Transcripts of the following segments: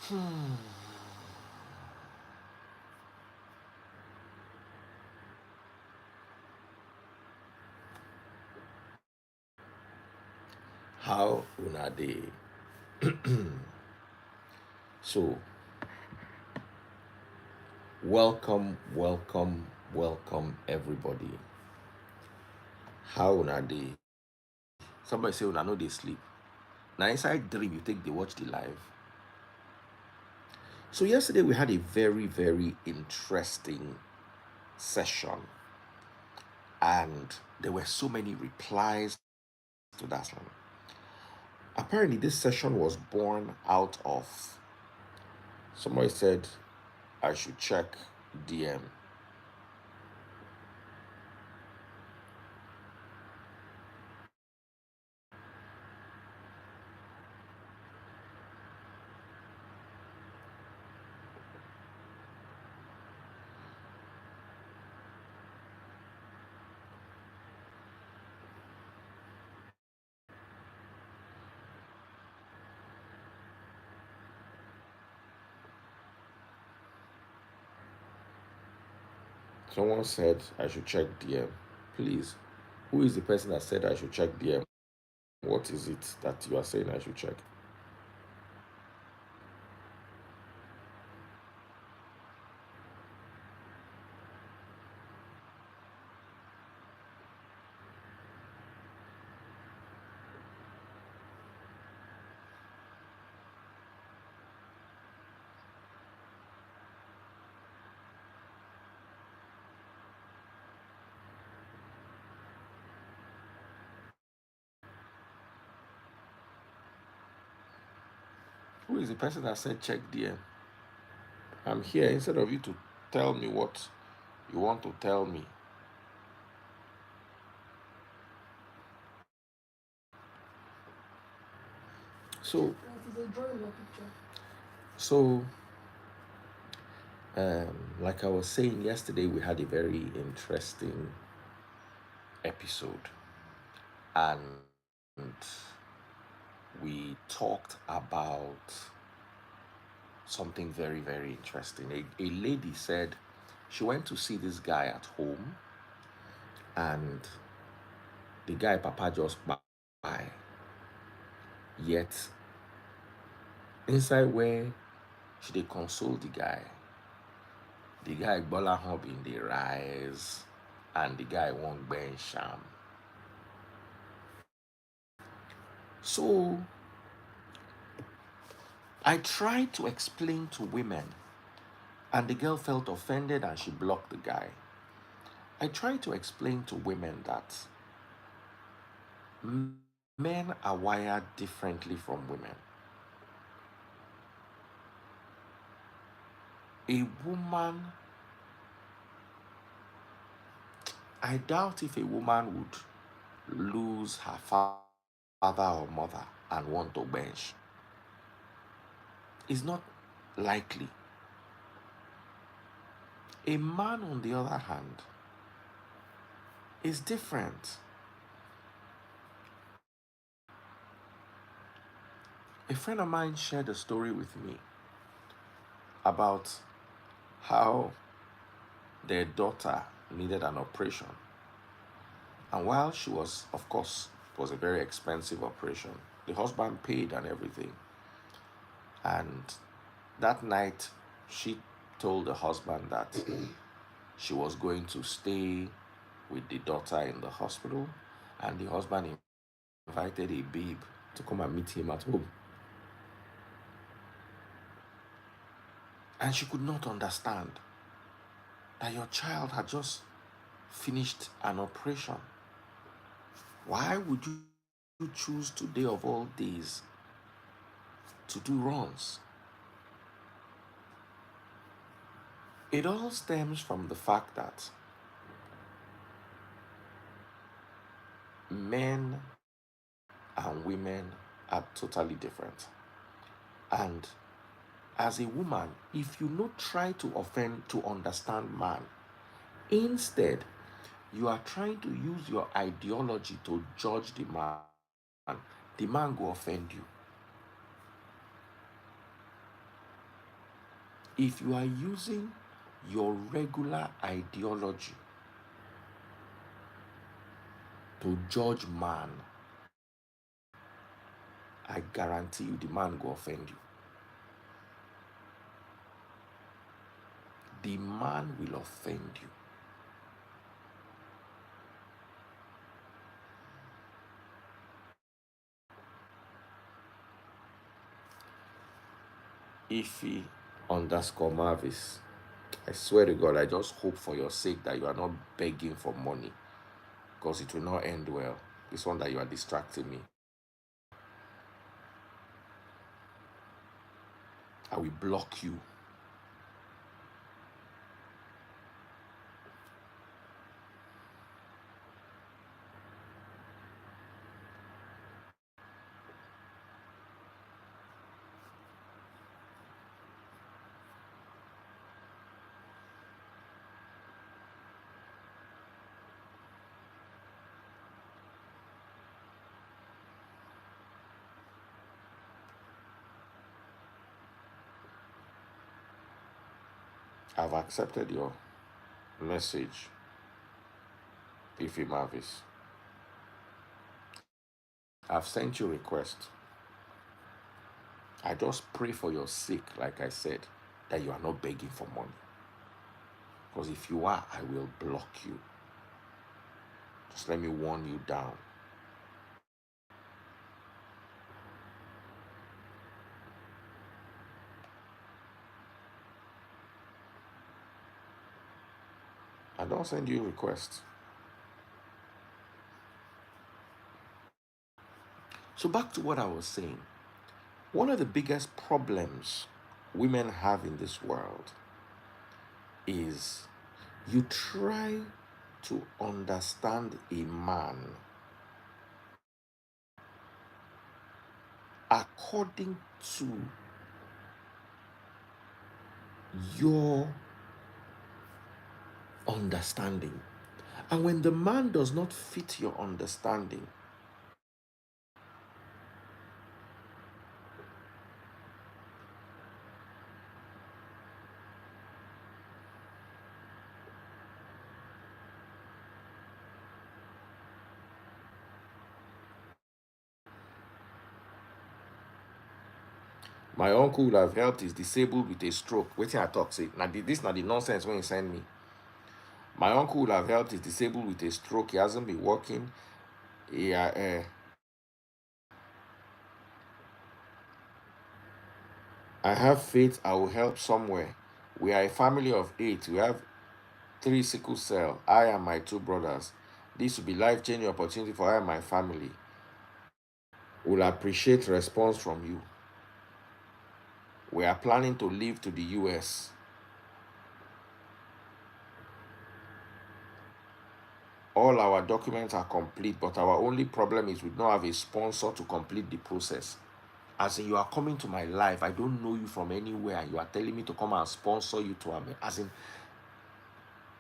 How una dey? So, welcome everybody. How una dey? Somebody say una no dey sleep. Now inside dream you take dey watch the live. So yesterday we had a very interesting session, and there were so many replies to that one. Apparently this session was born out of somebody said I should check DM. Someone said I should check DM. Please, who is the person that said I should check DM? What is it that you are saying I should check? Who is the person that said check DM? I'm here instead of you to tell me what you want to tell me. So, so like I was saying yesterday, we had a very interesting episode, and we talked about something very interesting. A lady said she went to see this guy at home, and the guy papa just by. Yet inside where she dey console the guy bola hub in the rise, and the guy won't burn sham. So I tried to explain to women, and the girl felt offended and she blocked the guy. I tried to explain to women that men are wired differently from women. A woman, I doubt if a woman would lose her father or mother and want to bench. It's not likely. A man, on the other hand, is different. A friend of mine shared a story with me about how their daughter needed an operation. And while she was, of course, it was a very expensive operation, the husband paid and everything. And that night, she told the husband that she was going to stay with the daughter in the hospital, and the husband invited a babe to come and meet him at home. And she could not understand that your child had just finished an operation. Why would you choose today of all days to do runs? It all stems from the fact that men and women are totally different. And as a woman, if you not try to offend to understand man, instead you are trying to use your ideology to judge the man go offend you. If you are using your regular ideology to judge man, I guarantee you the man will offend you. The man will offend you. Ify underscore Marvis. I swear to God, I just hope for your sake that you are not begging for money, because it will not end well. This one that you are distracting me. I will block you. I've accepted your message, Ify Marvis. I've sent you a request. I just pray for your sake, like I said, that you are not begging for money. Because if you are, I will block you. Just let me warn you down. I don't send you requests. So back to what I was saying. One of the biggest problems women have in this world is you try to understand a man according to your understanding. And when the man does not fit your understanding, my uncle would have helped is disabled with a stroke. Waiting I talk, say, now this not the nonsense when you send me. My uncle would have helped is disabled with a stroke. He hasn't been working. I have faith I will help somewhere. We are a family of 8. We have 3 sickle cell. I and my 2 brothers. This will be life-changing opportunity for I and my family. We'll appreciate response from you. We are planning to leave to the US. All our documents are complete, but our only problem is we don't have a sponsor to complete the process. As in, you are coming to my life, I don't know you from anywhere, you are telling me to come and sponsor you to America. As in,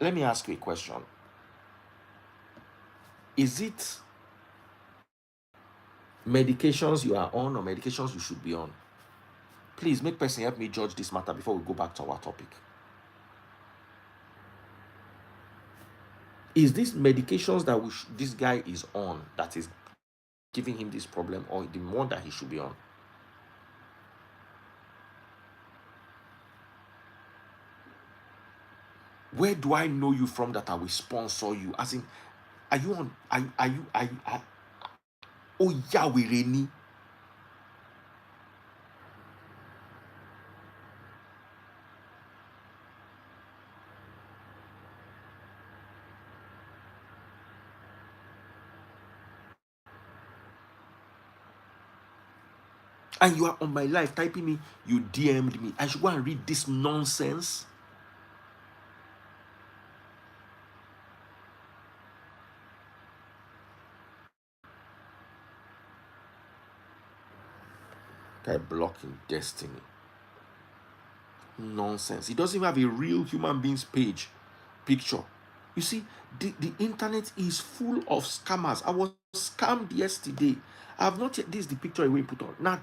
let me ask you a question. Is it medications you are on or medications you should be on? Please, make person help me judge this matter before we go back to our topic. Is this medications that this guy is on that is giving him this problem, or the one that he should be on? Where do I know you from that I will sponsor you? As in, are you on? Oh, Yahweh Reni. And you are on my life typing me, you DM'd me. I should go and read this nonsense. Guy blocking destiny. Nonsense. He doesn't even have a real human being's picture. You see, the internet is full of scammers. I was scammed yesterday. I have not yet. This is the picture I will put on. Now,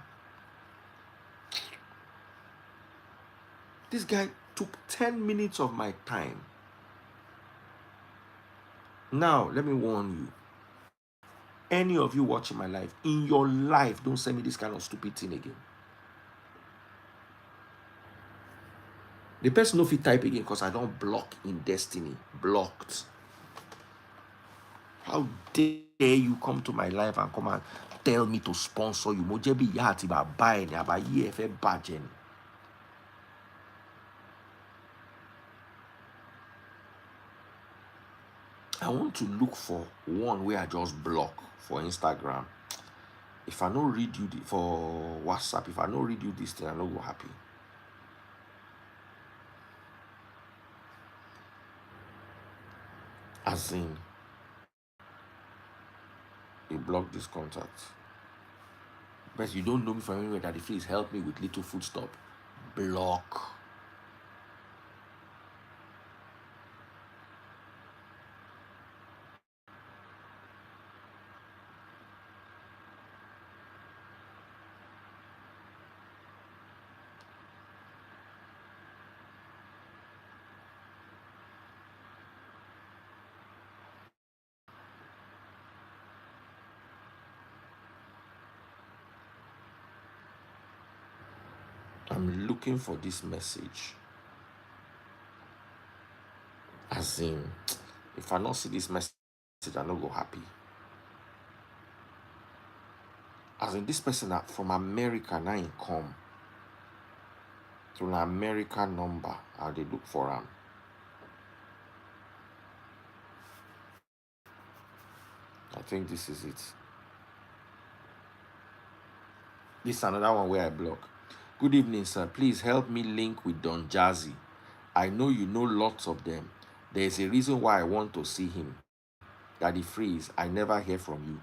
This guy took 10 minutes of my time. Now, let me warn you. Any of you watching my life, in your life, don't send me this kind of stupid thing again. The person no fit type again because I don't block in destiny. Blocked. How dare you come to my life and come and tell me to sponsor you? Mo jẹ́ bí ìyá àti bàbá ẹ̀ ní àbáyé ẹ fẹ́ bàjẹ́ ni. I want to look for one where I just block for Instagram. If I no read you for WhatsApp, if I no read you this thing, I no go happy. As in, you block this contact. But you don't know me from anywhere that the phrase help me with little food stop. Block. I'm looking for this message. As in, if I not see this message, I no go happy. As in, this person from America now he come. To an American number, how they look for him. I think this is it. This is another one where I block. Good evening, sir. Please help me link with Don Jazzy. I know you know lots of them. There is a reason why I want to see him. Daddy Freeze, I never hear from you.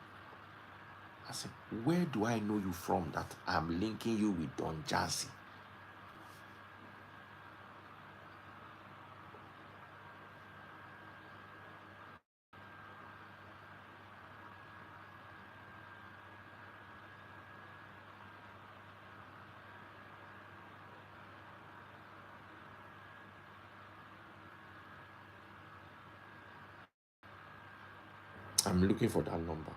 I said, where do I know you from that I'm linking you with Don Jazzy? I'm looking for that number.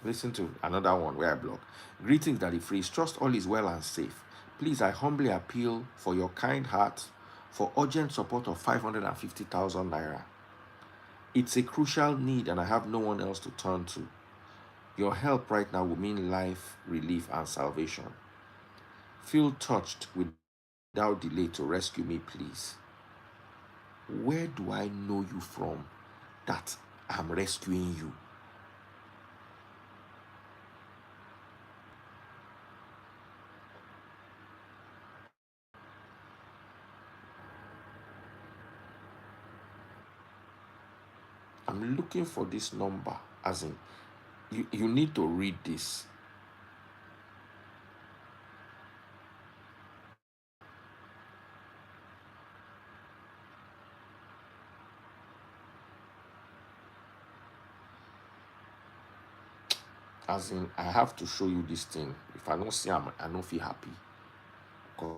Listen to another one where I block. Greetings, Daddy Freeze. Trust all is well and safe. Please, I humbly appeal for your kind heart for urgent support of 550,000 naira. It's a crucial need and I have no one else to turn to. Your help right now will mean life, relief, and salvation. Feel touched without delay to rescue me, please. Where do I know you from that I'm rescuing you? I'm looking for this number, as in, you need to read this. As in, I have to show you this thing. If I don't see I don't feel happy. Because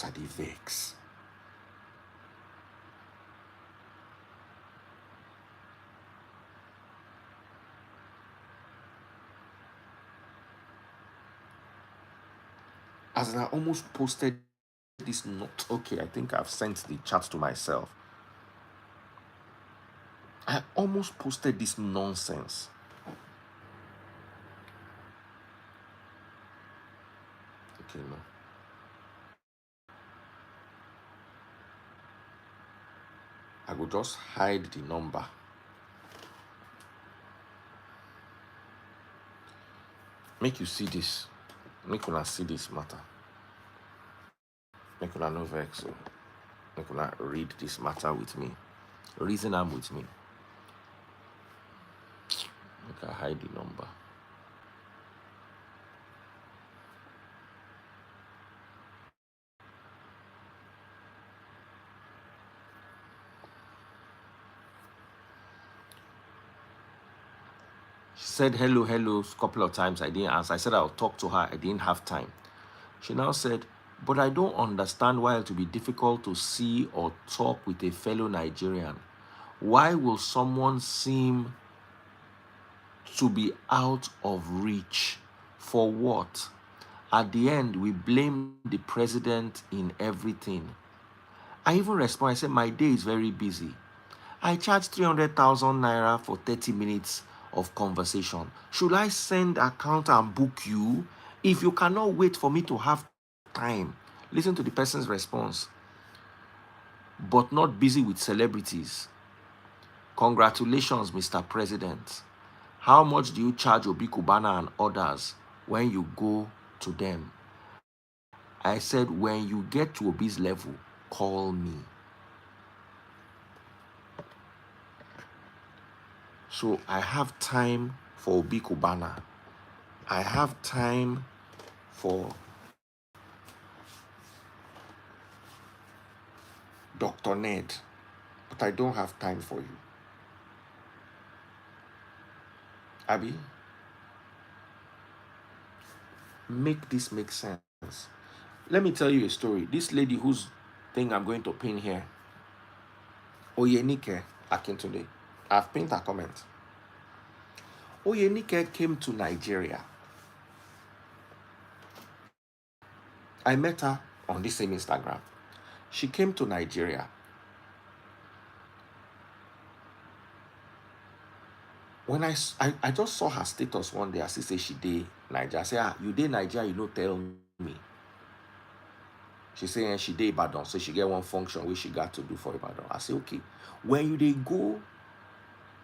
I dey vex. As in, I almost posted this note. Okay, I think I've sent the chat to myself. I almost posted this nonsense. Okay, no. I will just hide the number. Make you see this. Make una see this matter. Make una no vex. So make una read this matter with me. Reason am with me. Make I hide the number. She said hello, hello a couple of times. I didn't answer. I said I'll talk to her. I didn't have time. She now said, but I don't understand why it will be difficult to see or talk with a fellow Nigerian. Why will someone seem to be out of reach? For what? At the end, we blame the president in everything. I even respond, I said, my day is very busy. I charge 300,000 naira for 30 minutes of conversation. Should I send account and book you? If you cannot wait for me to have time, listen to the person's response, but not busy with celebrities. Congratulations, Mr. President. How much do you charge Obi Kubana and others when you go to them? I said, when you get to Obi's level, call me. So I have time for Obi Kubana. I have time for Dr. Ned, but I don't have time for you. Abby, make this make sense. Let me tell you a story. This lady whose thing I'm going to pin here, Oyenike Akintunde, I've pinned her comment. Oyenike came to Nigeria. I met her on the same Instagram. She came to Nigeria. When I just saw her status one day, I see say she dey Nigeria. I say, you dey Nigeria, you no tell me. She say she dey Ibadan, so she get one function which she got to do for Ibadan. I say, okay. When you dey go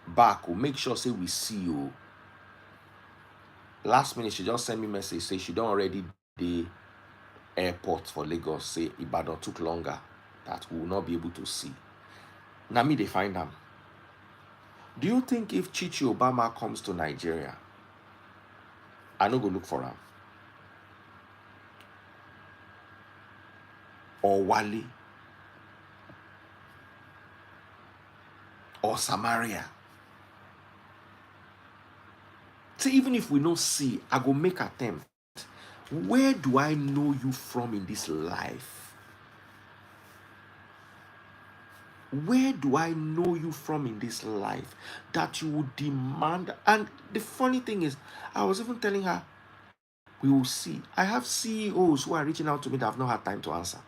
back, make sure say we see you. Last minute, she just sent me message, say she don't already dey airport for Lagos, say Ibadan took longer, that we will not be able to see. Now me, they find them. Do you think if Chichi Obama comes to Nigeria, I no go look for him? Or Wale? Or Samaria? So even if we no see, I go make attempt. Where do I know you from in this life? Where do I know you from in this life that you would demand? And the funny thing is, I was even telling her, we will see. I have CEOs who are reaching out to me that have not had time to answer.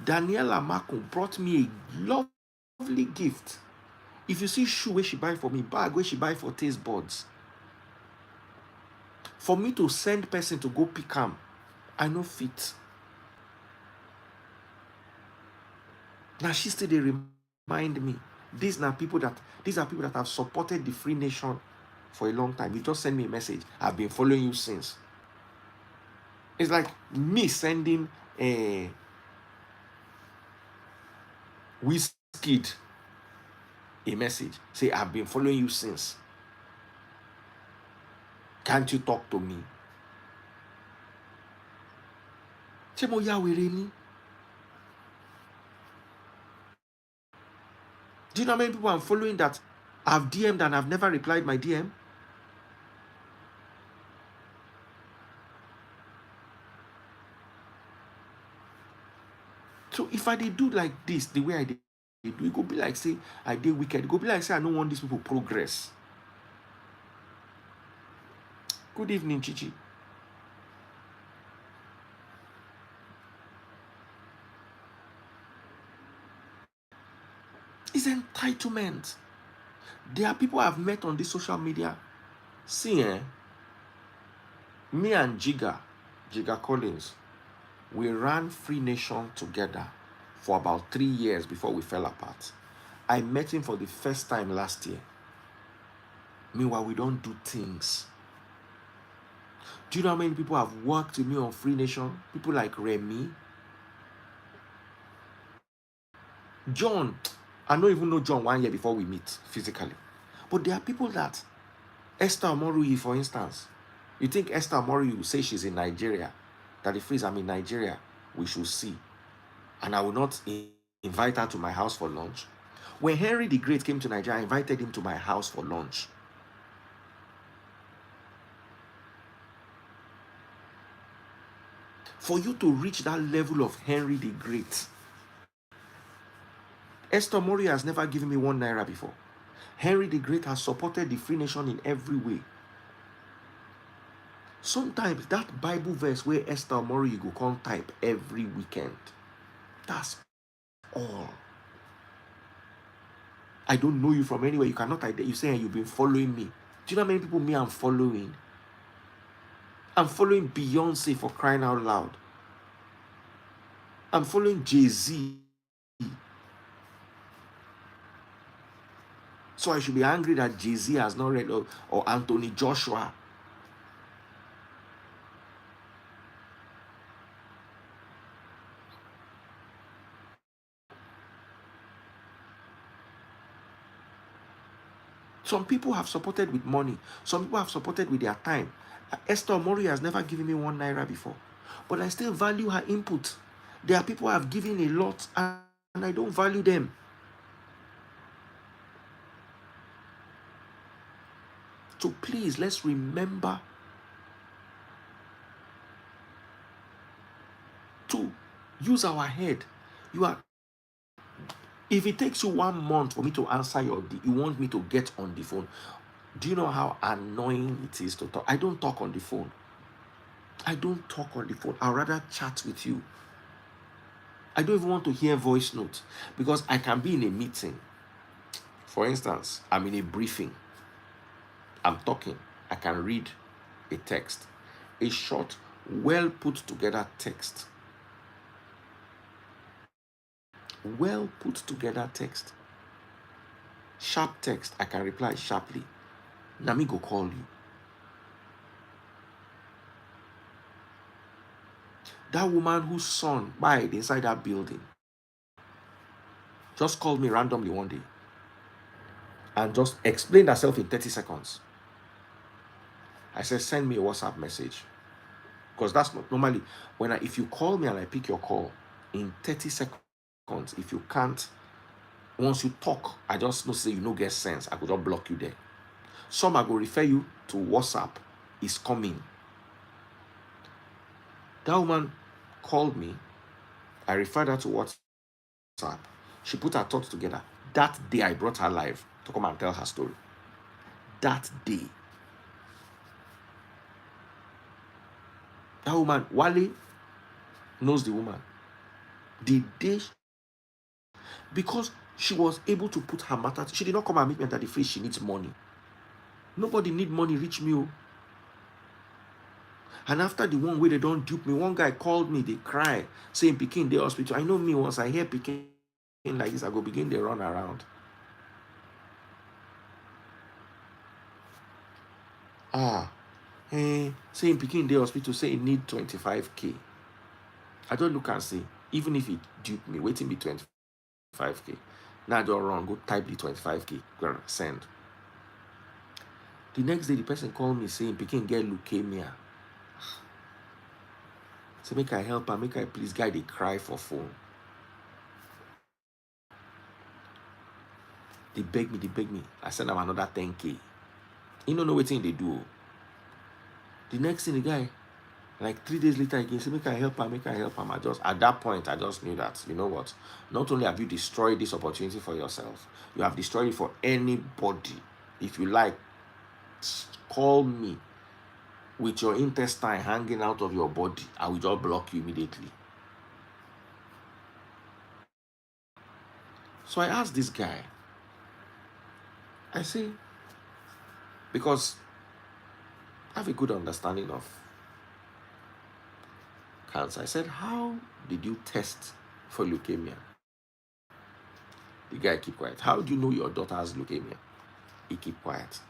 Daniela Mako brought me a lovely gift. If you see shoe where she buy for me, bag where she buy for taste buds, for me to send person to go pick am, I no fit. Now she still they remind me. These are people that have supported the Free Nation for a long time. You just send me a message. I've been following you since. It's like me sending a Wizkid a message. Say, I've been following you since. Can't you talk to me? Chemo Yahweh ni. Do you know how many people I'm following that I've DM'd and I've never replied my DM? So if I did do like this, the way I did, it go be like say I did wicked. It go be like say I don't want these people progress. Good evening, Chichi. It's entitlement. There are people I've met on this social media. See, me and Jiga Collins, we ran Free Nation together for about 3 years before we fell apart. I met him for the first time last year. Meanwhile, we don't do things. Do you know how many people have worked with me on Free Nation? People like Remy. John, I don't even know John 1 year before we meet physically. But there are people that, Esther Moruyi, for instance, you think Esther Moruyi will say she's in Nigeria, that if I'm in Nigeria, we should see. and I will not invite her to my house for lunch. When Henry the Great came to Nigeria, I invited him to my house for lunch. For you to reach that level of Henry the Great, Esther Mori has never given me 1 naira before. Henry the Great has supported the free nation in every way. Sometimes that Bible verse where Esther Mori you go come type every weekend, that's all. I don't know you from anywhere. You cannot identify. You say you've been following me. Do you know how many people me I'm following? I'm following Beyonce, for crying out loud. I'm following Jay-Z. So I should be angry that Jay-Z has not read, or Anthony Joshua. Some people have supported with money. Some people have supported with their time. Esther Mori has never given me 1 naira before. But I still value her input. There are people who have given a lot and I don't value them. So please, let's remember to use our head. If it takes you 1 month for me to answer you want me to get on the phone. Do you know how annoying it is to talk? I don't talk on the phone. I'd rather chat with you. I don't even want to hear voice notes because I can be in a meeting. For instance, I'm in a briefing. I'm talking. I can read a text. A short, well put together text. Well put together text. Sharp text. I can reply sharply. Nami go call you. That woman whose son died inside that building just called me randomly one day and just explained herself in 30 seconds. I said, send me a WhatsApp message. Because that's not normally, if you call me and I pick your call in 30 seconds, if you can't, once you talk, I just know say you no get sense. I could just block you there. Some I go refer you to WhatsApp is coming. That woman called me. I referred her to WhatsApp. She put her thoughts together. That day I brought her live to come and tell her story. That day. That woman, Wale knows the woman. The day, because she was able to put her matter, she did not come and meet me at the face. She needs money. Nobody need money reach me. And after the one way they don't dupe me, one guy called me, they cry, saying Pikin the hospital. I know me, once I hear Pikin like this, I go begin to run around. Saying Pikin the hospital, say it need 25K. I don't look and say, even if it dupe me, waiting be 25K. Now I don't run, go type the 25K, go send. The next day, the person called me saying Pikin get leukemia. Say, make I help her, make I please guy they cry for phone. They beg me. I send them another 10K. You don't know what thing they do. The next thing, the guy, like 3 days later, again, say, make I help her. At that point, I just knew that, you know what? Not only have you destroyed this opportunity for yourself, you have destroyed it for anybody. If you like, call me with your intestine hanging out of your body. I will just block you immediately. So I asked this guy, I say, because I have a good understanding of cancer. I said, how did you test for leukemia? The guy keep quiet. How do you know your daughter has leukemia? He keep quiet.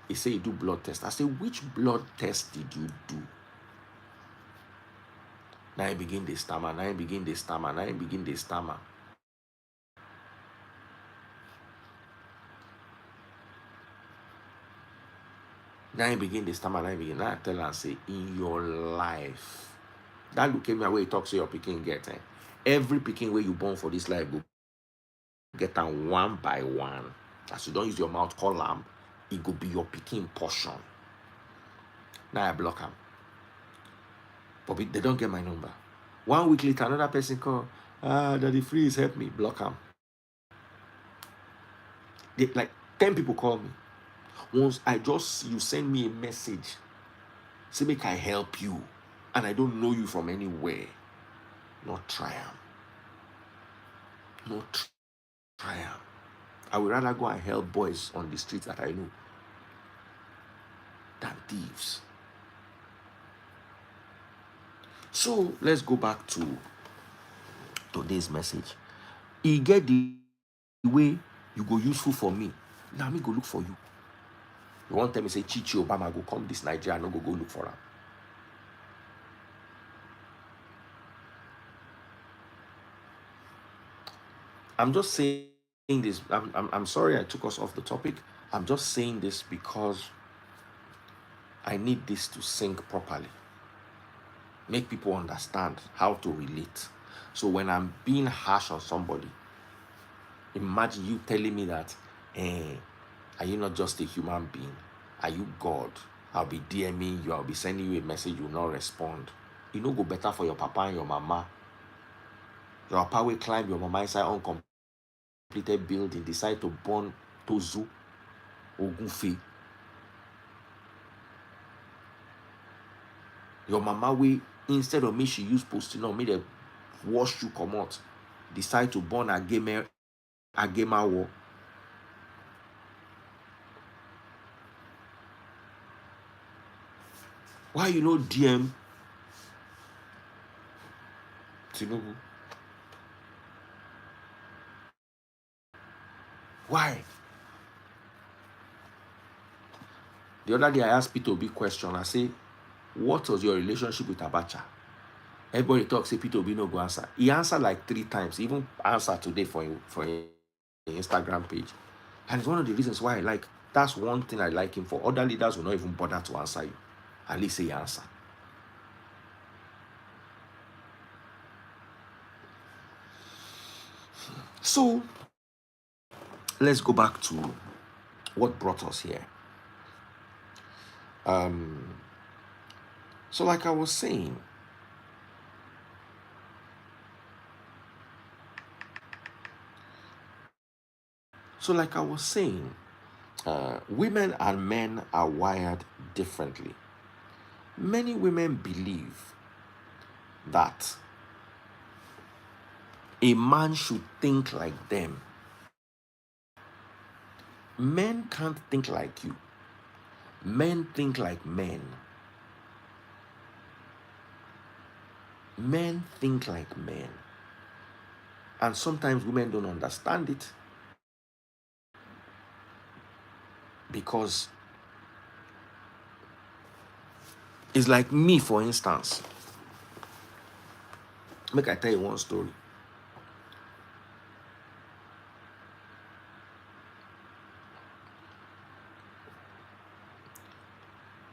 He said, you do blood test. I said, which blood test did you do? Now he begin to stammer. Now he begin to stammer. Now I tell her and say, in your life, that leukemia where he talks to your picking get, Every picking where you born for this life go get them one by one. As you don't use your mouth call them, it go be your picking portion. Now I block them. But they don't get my number. 1 week later, another person call, Daddy Freeze, help me, block them. Like 10 people call me. Once you send me a message, say make I help you, and I don't know you from anywhere. Not try am. Not try am. I would rather go and help boys on the streets that I know than thieves. So let's go back to today's message. E get the way you go useful for me. Now me go look for you. You want tell me say Chichi Obama go come this Nigeria, no go look for him. I'm just saying this. I'm sorry I took us off the topic. I'm just saying this because I need this to sink properly. Make people understand how to relate. So when I'm being harsh on somebody, imagine you telling me that, are you not just a human being? Are you God? I'll be DMing you, I'll be sending you a message, you will not respond. You know, go better for your papa and your mama. Your papa will climb your mama inside uncompleted building, decide to burn Tozu or Goofy. Your mama will, instead of me, she use posting on me, they wash you come out, decide to burn a gamer war. Why you know DM Tinubu? Why? The other day I asked Peter a big question. I say, what was your relationship with Abacha? Everybody talks, say Peter Obi no go answer. He answered like 3 times, even answered today for his Instagram page. And it's one of the reasons why that's one thing I like him for. Other leaders will not even bother to answer you. At least say answer. So, let's go back to what brought us here. So like I was saying, women and men are wired differently. Many women believe that a man should think like them. Men can't think like you. Men think like men. Men think like men. And sometimes women don't understand it because it's like me, for instance. Make I tell you one story.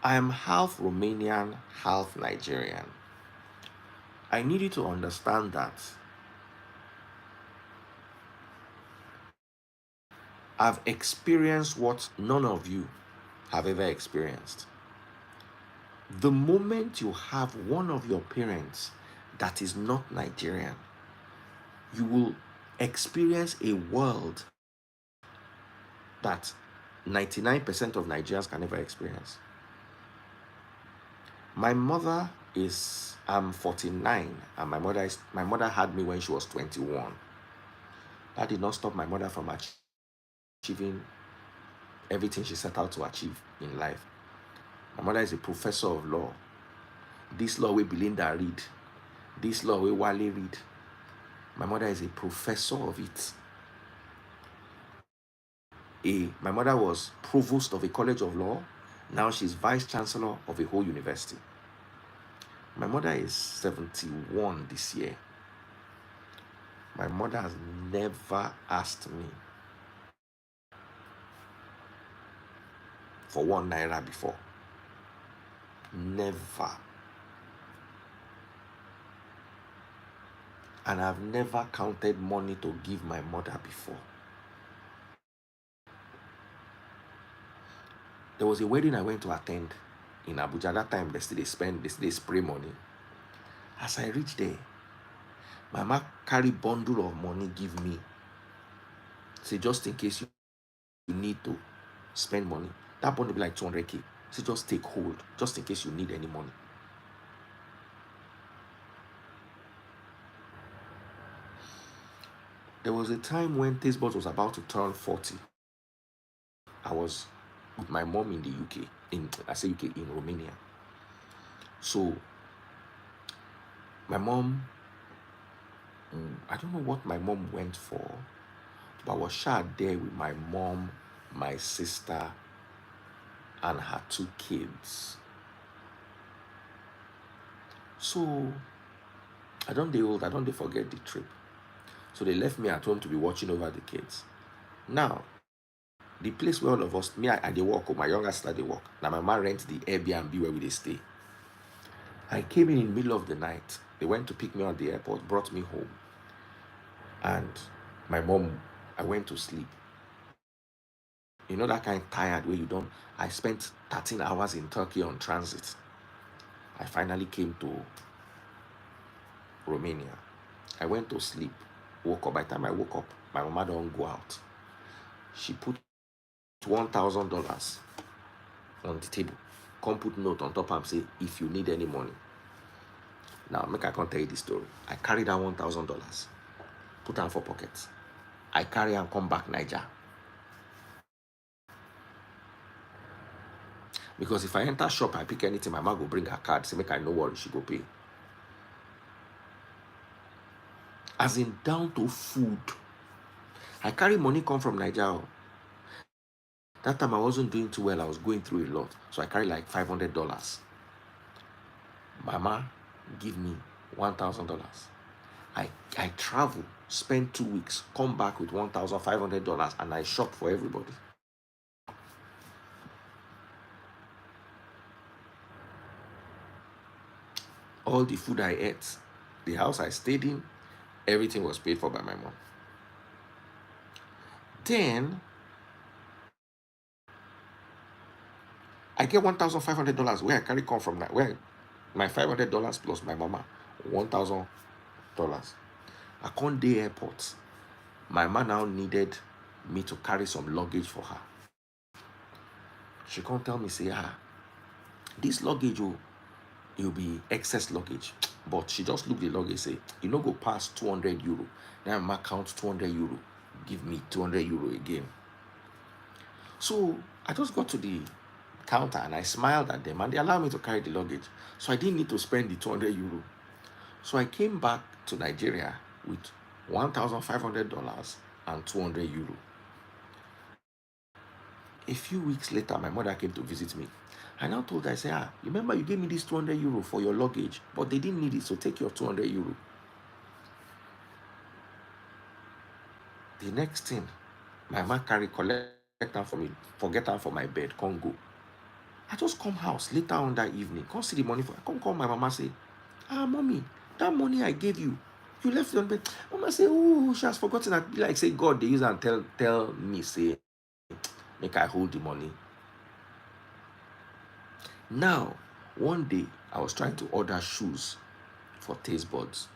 I am half Romanian, half Nigerian. I need you to understand that I've experienced what none of you have ever experienced. The moment you have one of your parents that is not Nigerian, you will experience a world that 99% of Nigerians can never experience. My mother I'm 49, and my mother had me when she was 21. That did not stop my mother from achieving everything she set out to achieve in life. My mother is a professor of law. This law we Belinda read. This law we Wale read. My mother is a professor of it. My mother was provost of a college of law. Now she's vice chancellor of a whole university. My mother is 71 this year. My mother has never asked me for 1 naira before. Never. And I've never counted money to give my mother before. There was a wedding I went to attend in Abuja. That time they still spray money. As I reached there, my mama carry bundle of money give me. Say, just in case you need to spend money. That bundle be like 200k. Say, just take hold, just in case you need any money. There was a time when Tastebot was about to turn 40. I was with my mom in the UK, in Romania. So my mom, I don't know what my mom went for, but I was shot there with my mom, my sister, and her 2 kids. So I don't forget the trip. So they left me at home to be watching over the kids. Now, the place where all of us, me, I dey work, my younger sister dey work. Now my mom rent the Airbnb where we dey stay. I came in the middle of the night. They went to pick me at the airport, brought me home. And my mom, I went to sleep. You know that kind of tired where you don't. I spent 13 hours in Turkey on transit. I finally came to Romania. I went to sleep, woke up. By the time I woke up, my mama don't go out. She put $1,000 on the table. Come put note on top and say, if you need any money. Now, make I come tell you the story. I carry that $1,000, put am for pockets. I carry and come back Niger. Because if I enter shop, I pick anything, my mom go bring her card, say make I no worry, she go pay. As in down to food. I carry money come from Niger. That time I wasn't doing too well, I was going through a lot. So I carry like $500. Mama give me $1,000. I travel, spend 2 weeks, come back with $1,500, and I shop for everybody. All the food I ate, the house I stayed in, everything was paid for by my mom. Then I get $1,500 where I carry come from, where my $500 plus my mama, $1,000. I come the airport. My mama now needed me to carry some luggage for her. She come tell me, say, this luggage, it'll be excess luggage. But she just look the luggage, say, you no go pass €200. Then my mama count €200, give me €200 again. So I just got to the counter and I smiled at them and they allowed me to carry the luggage. So I didn't need to spend the €200. So I came back to Nigeria with $1,500 and €200. A few weeks later, my mother came to visit me. I now told her, I said, remember you gave me this €200 for your luggage, but they didn't need it, so take your €200. The next thing, my mama collect them for me, forget them for my bed, can't go. I just come house later on that evening, come see the money for, come call my mama, say, mommy, that money I gave you, you left it on bed. Mama say, oh, she has forgotten that. Like say God, they use and tell me, say, make I hold the money. Now, one day, I was trying to order shoes for taste buds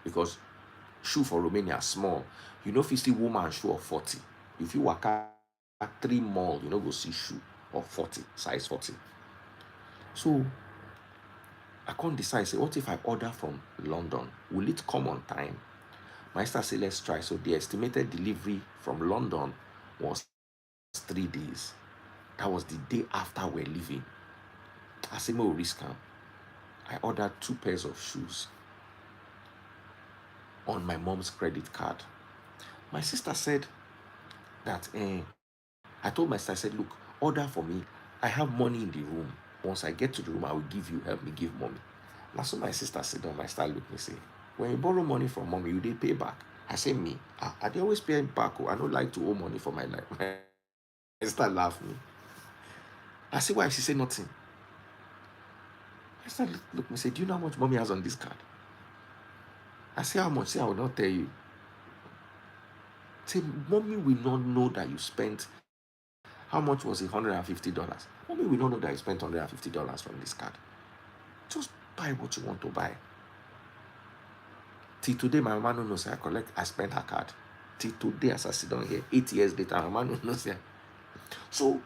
because shoe for Romania small. You know if you see woman shoe of 40. If you walk at 3 mall, you know go see shoe of 40, size 40. So, I can't decide, say, what if I order from London? Will it come on time? My sister said, let's try. So the estimated delivery from London was 3 days. That was the day after we're leaving. I said, no risk. I ordered 2 pairs of shoes on my mom's credit card. My sister said that, I told my sister, I said, look, order for me. I have money in the room. Once I get to the room, I will give you, help me give mommy. Now, so my sister said, down, my sister looked me say, when you borrow money from mommy, you did pay back. I say, me, I dey always pay back. I don't like to owe money for my life. My sister laughed me. I say, why? She said nothing. My sister looked me say, do you know how much mommy has on this card? I say, how much? Say, I will not tell you. Say, mommy will not know that you spent, how much was it? $150. Mommy will not know that you spent $150 from this card. Just buy what you want to buy. Till today, my mama no knows I spent her card. Till today, as I sit down here, 8 years later, my mama no knows. So,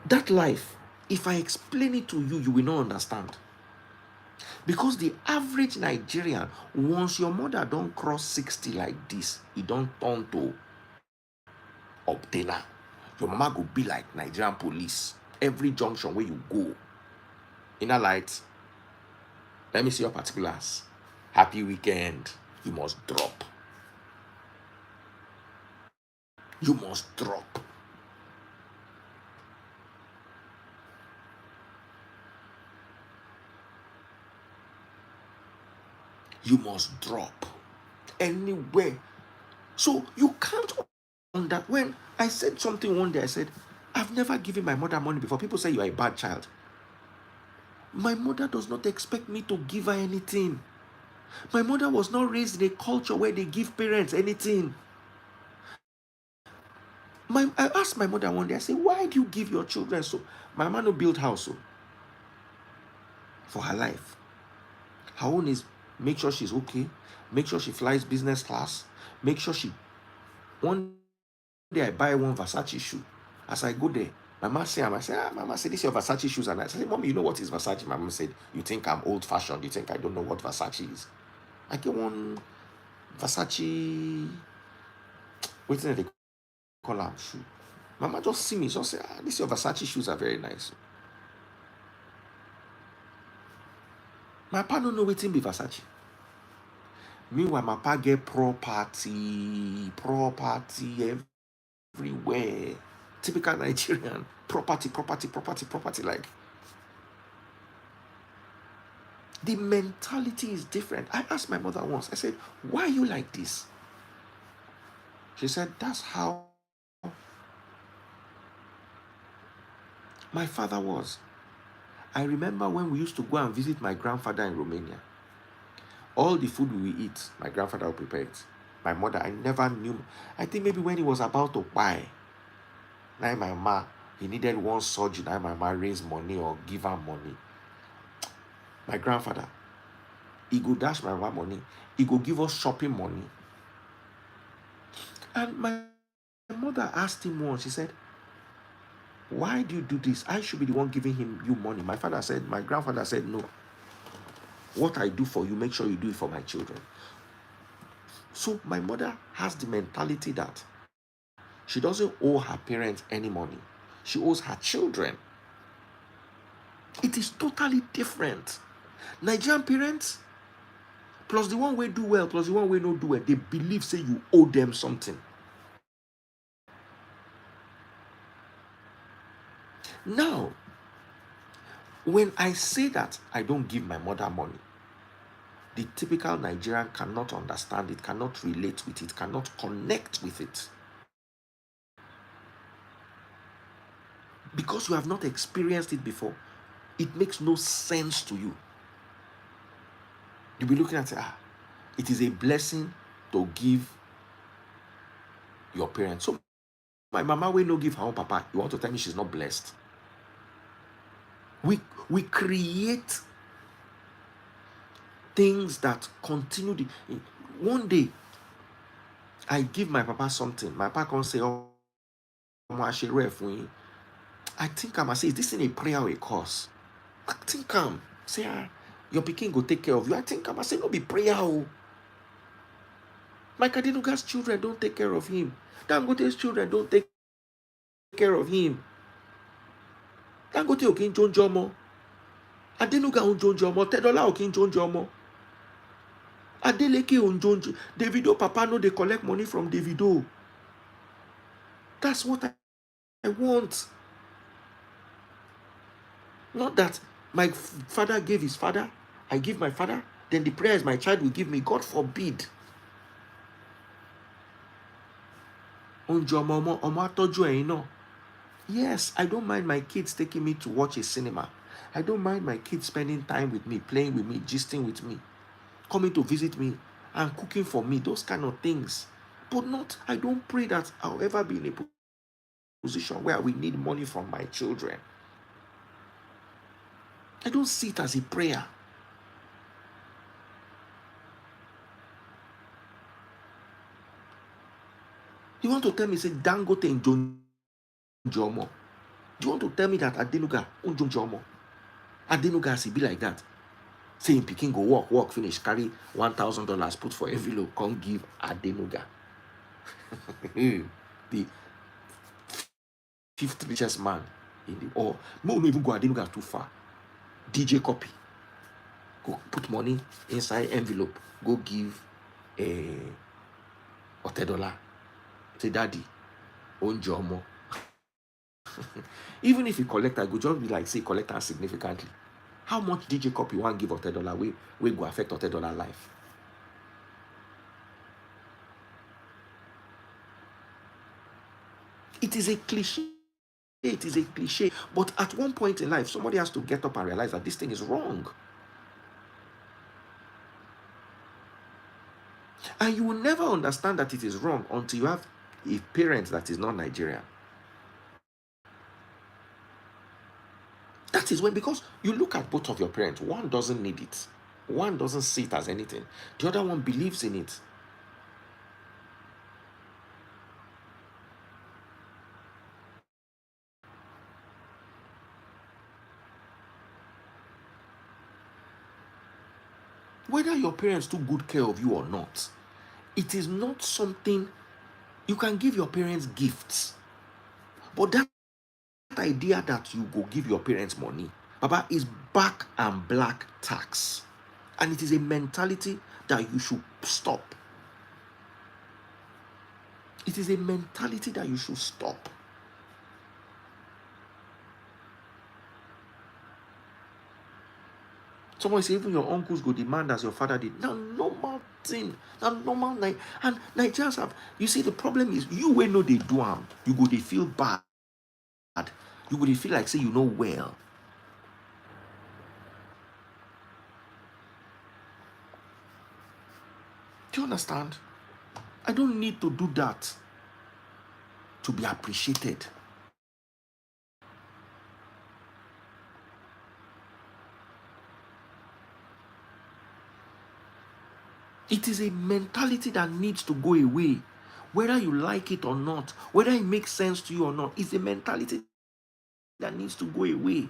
that life, if I explain it to you, you will not understand. Because the average Nigerian, once your mother don't cross 60 like this, it don't turn to obtainer. Your mama go be like Nigerian police. Every junction where you go, inner light, let me see your particulars. Happy weekend. You must drop. You must drop. You must drop. Anywhere. So you can't on that. When I said something one day, I said, I've never given my mother money before. People say you are a bad child. My mother does not expect me to give her anything. My mother was not raised in a culture where they give parents anything. I asked my mother one day, I said, why do you give your children so? My mama no build house for her life. Her own is make sure she's okay, make sure she flies business class, make sure she, one day I buy one Versace shoe. As I go there, my mama say, Mama said, this is your Versace shoes. And I said, Mommy, you know what is Versace? My mama said, you think I'm old fashioned? You think I don't know what Versace is? I get one Versace, what did they call them shoe? Mama just see me, just say, these your Versace shoes are very nice. My papa don't know wetin be Versace. Meanwhile, my papa get property everywhere. Typical Nigerian. Property. Like, the mentality is different. I asked my mother once, I said, why are you like this? She said, that's how my father was. I remember when we used to go and visit my grandfather in Romania. All the food we eat, my grandfather would prepare it. My mother, I never knew. I think maybe when he was about to buy, now my mama, he needed one surgery. Now my mama raise money or give her money. My grandfather, he go dash my mama money. He go give us shopping money. And my mother asked him once, she said, why do you do this? I should be the one giving you money. My grandfather said, no. What I do for you, make sure you do it for my children. So my mother has the mentality that she doesn't owe her parents any money. She owes her children. It is totally different. Nigerian parents, plus the one way do well, plus the one way no do well, they believe say you owe them something. Now, when I say that I don't give my mother money, the typical Nigerian cannot understand it, cannot relate with it, cannot connect with it. Because you have not experienced it before, it makes no sense to you. You'll be looking at it, it is a blessing to give your parents. So my mama will not give her own papa. You want to tell me she's not blessed? We create things that continue. One day, I give my papa something. My papa can say, oh, I think I'm say, is this in a prayer or a curse? I think I'm say, your pikin go take care of you. I think I'm say, no be prayer. Mike Adenuga's children don't take care of him. Dangote's children don't take care of him. Dangote okin jonjomo. Adenuga onjonjomo. Tedola okin jonjomo. Adeleke onjonjo. Davido papa no they collect money from Davido. That's what I want. Not that my father gave his father, I give my father, then the prayers my child will give me. God forbid. Yes, I don't mind my kids taking me to watch a cinema. I don't mind my kids spending time with me, playing with me, gisting with me. coming to visit me and cooking for me, those kind of things. But not, I don't pray that I'll ever be in a position where we need money from my children. I don't see it as a prayer. You want to tell me, say, Dangote in Jomo? Do you want to tell me that Adenuga Jomo? Adenuga has be like that? Say in Peking go work, finish, carry $1,000, put for envelope, come give Adenuga. The fifth richest man in the, or no even go Adenuga too far. DJ Kpai. Go put money inside envelope, go give $30. Say, daddy, own Jomo. Even if you collect, I go just be like, say, collect her significantly. How much DJ Kpai want give $30 we go affect $30 life? It is a cliche. It is a cliche. But at one point in life, somebody has to get up and realize that this thing is wrong. And you will never understand that it is wrong until you have a parent that is not Nigerian. That is when, because you look at both of your parents, one doesn't need it. One doesn't see it as anything. The other one believes in it. Whether your parents took good care of you or not, it is not something you can give your parents gifts. But that idea that you go give your parents money, Baba, is back and black tax. And it is a mentality that you should stop. It is a mentality that you should stop. Someone say even your uncles go demand as your father did. Now, normal thing. Now, normal. And Nigerians have, you see, the problem is you will know they do them. You go, they feel bad. You go, they feel like, say, you know well. Do you understand? I don't need to do that to be appreciated. It is a mentality that needs to go away. Whether you like it or not, whether it makes sense to you or not, it's a mentality that needs to go away.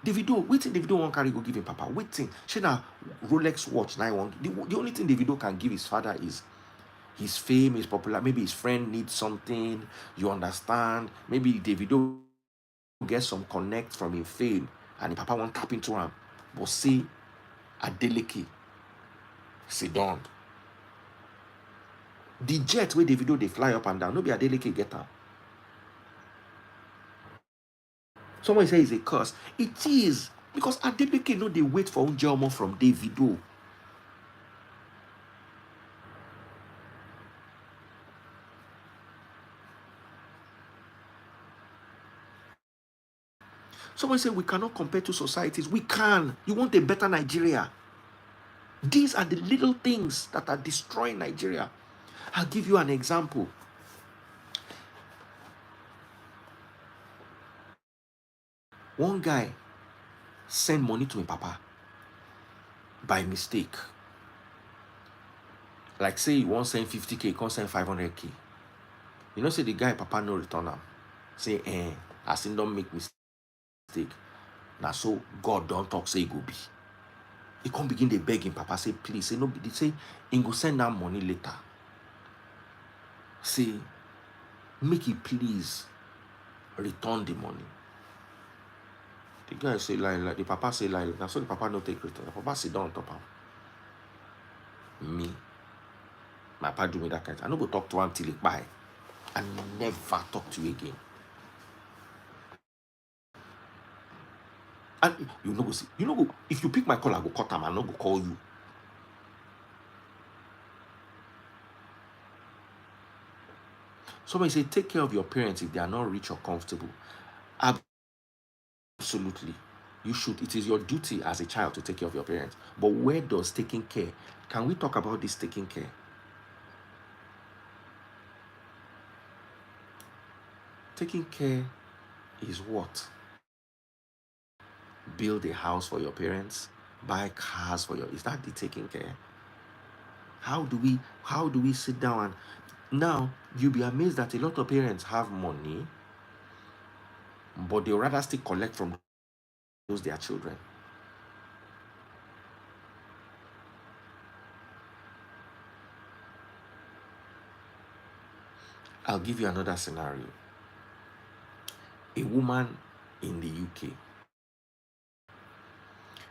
Davido, waiting Davido won't carry go give him papa. Waiting. She na Rolex watch 91. The only thing Davido can give his father is his fame, his popular. Maybe his friend needs something. You understand? Maybe Davido gets some connect from his fame and the papa won't tap into him. But see, Adeleke, sit down. The jet where Davido they fly up and down, no be Adeleke get am. Someone say it's a curse. It is, because Adeleke no they wait for Unjeomo from Davido. Someone say we cannot compare two societies. We can. You want a better Nigeria. These are the little things that are destroying Nigeria. I'll give you an example. One guy sent money to his papa by mistake. Like say he won't send 50K, he can't send 500K. You know, say the guy papa no return am. Say, as in don't make mistake. Now so God don't talk, say he go be. He can't begin to beg him, papa, say, please, say, no, they say, he go send that money later. Say, make it please return the money. The guy say, like the papa say, like, now so the papa no take return. The papa sit down on top of me. My papa do me that kind of, I no go talk to him till he buy. I never talk to you again. And you no go see, you no go, if you pick my call, I go cut him, I no go call you. Somebody say, take care of your parents if they are not rich or comfortable. Absolutely. It is your duty as a child to take care of your parents. But where does taking care? Can we talk about this taking care? Taking care is what? Build a house for your parents, buy cars for your, is that the taking care? How do we sit down and now you'll be amazed that a lot of parents have money, but they'll rather still collect from those their children. I'll give you another scenario. A woman in the UK,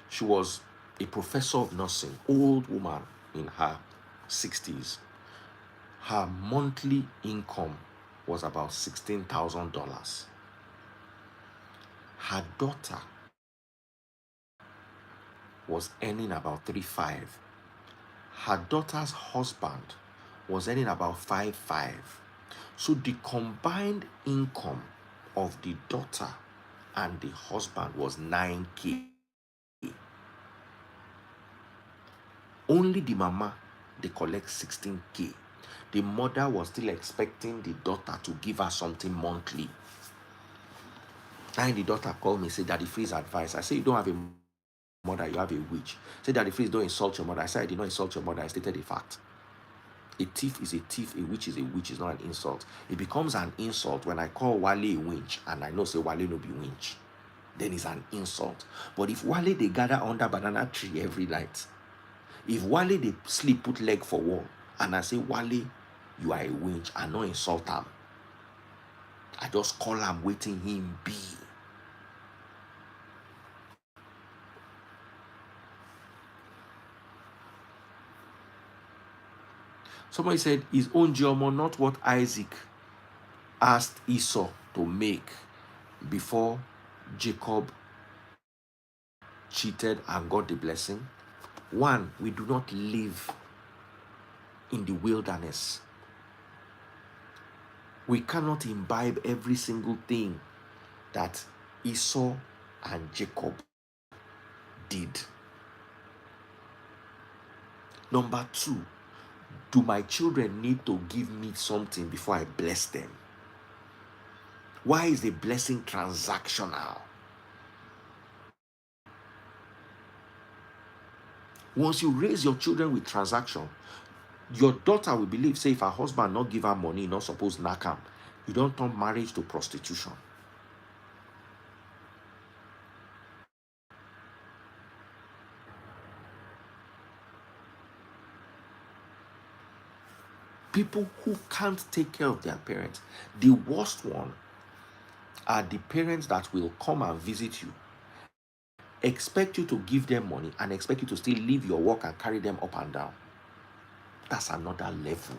she was a professor of nursing, old woman in her 60s. Her monthly income was about $16,000. Her daughter was earning about 3.5. Her daughter's husband was earning about 5.5. So the combined income of the daughter and the husband was 9K. Only the mama, they collect 16K. The mother was still expecting the daughter to give her something monthly. And the daughter called me and said, Daddy, please advise. I said, you don't have a mother, you have a witch. Say, Daddy, please don't insult your mother. I said, I did not insult your mother. I stated a fact. A thief is a thief, a witch is a witch, is not an insult. It becomes an insult when I call Wale a winch and I know say Wale no be winch. Then it's an insult. But if Wale they gather under banana tree every night, if Wale they sleep put leg for wall, and I say Wale, you are a winch, I no insult him. I just call him waiting him be. Somebody said, is Onjomo not what Isaac asked Esau to make before Jacob cheated and got the blessing? One, we do not live in the wilderness. We cannot imbibe every single thing that Esau and Jacob did. Number two, do my children need to give me something before I bless them? Why is the blessing transactional? Once you raise your children with transaction, your daughter will believe, say, if her husband not give her money, not supposed to knack am, you don't turn marriage to prostitution. People who can't take care of their parents, the worst one are the parents that will come and visit you, expect you to give them money, and expect you to still leave your work and carry them up and down. That's another level.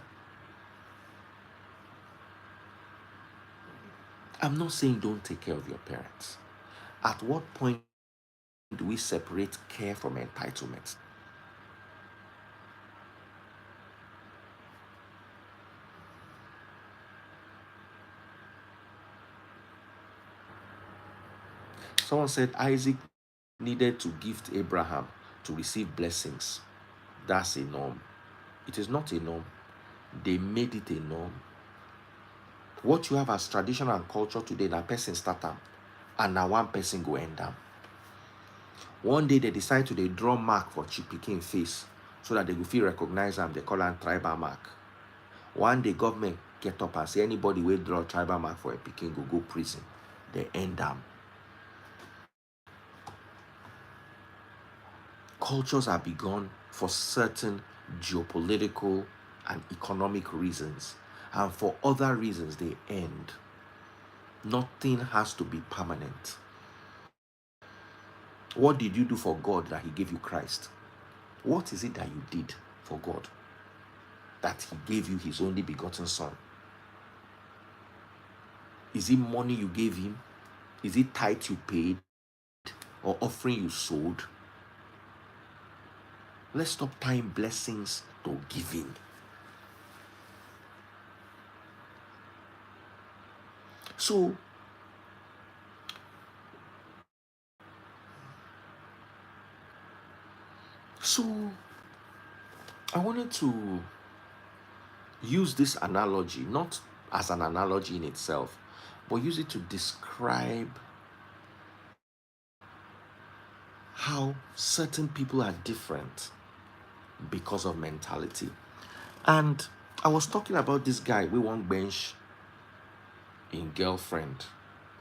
I'm not saying don't take care of your parents. At what point do we separate care from entitlement? Someone said Isaac needed to gift Abraham to receive blessings. That's a norm. It is not a norm. They made it a norm. What you have as tradition and culture today, na person start am, and now one person go end am. One day they decide to draw mark for Chipikin face so that they will feel recognize them. They call am tribal mark. One day government get up and say anybody will draw tribal mark for a Pikin go prison. They end them. Cultures are begun for certain geopolitical and economic reasons, and for other reasons they end. Nothing has to be permanent. What did you do for God that he gave you Christ? What is it that you did for God that he gave you his only begotten son? Is it money you gave him? Is it tithe you paid? Or offering you sold? Let's stop tying blessings to giving. So, So I wanted to use this analogy, not as an analogy in itself, but use it to describe how certain people are different because of mentality. And I was talking about this guy we won't bench in girlfriend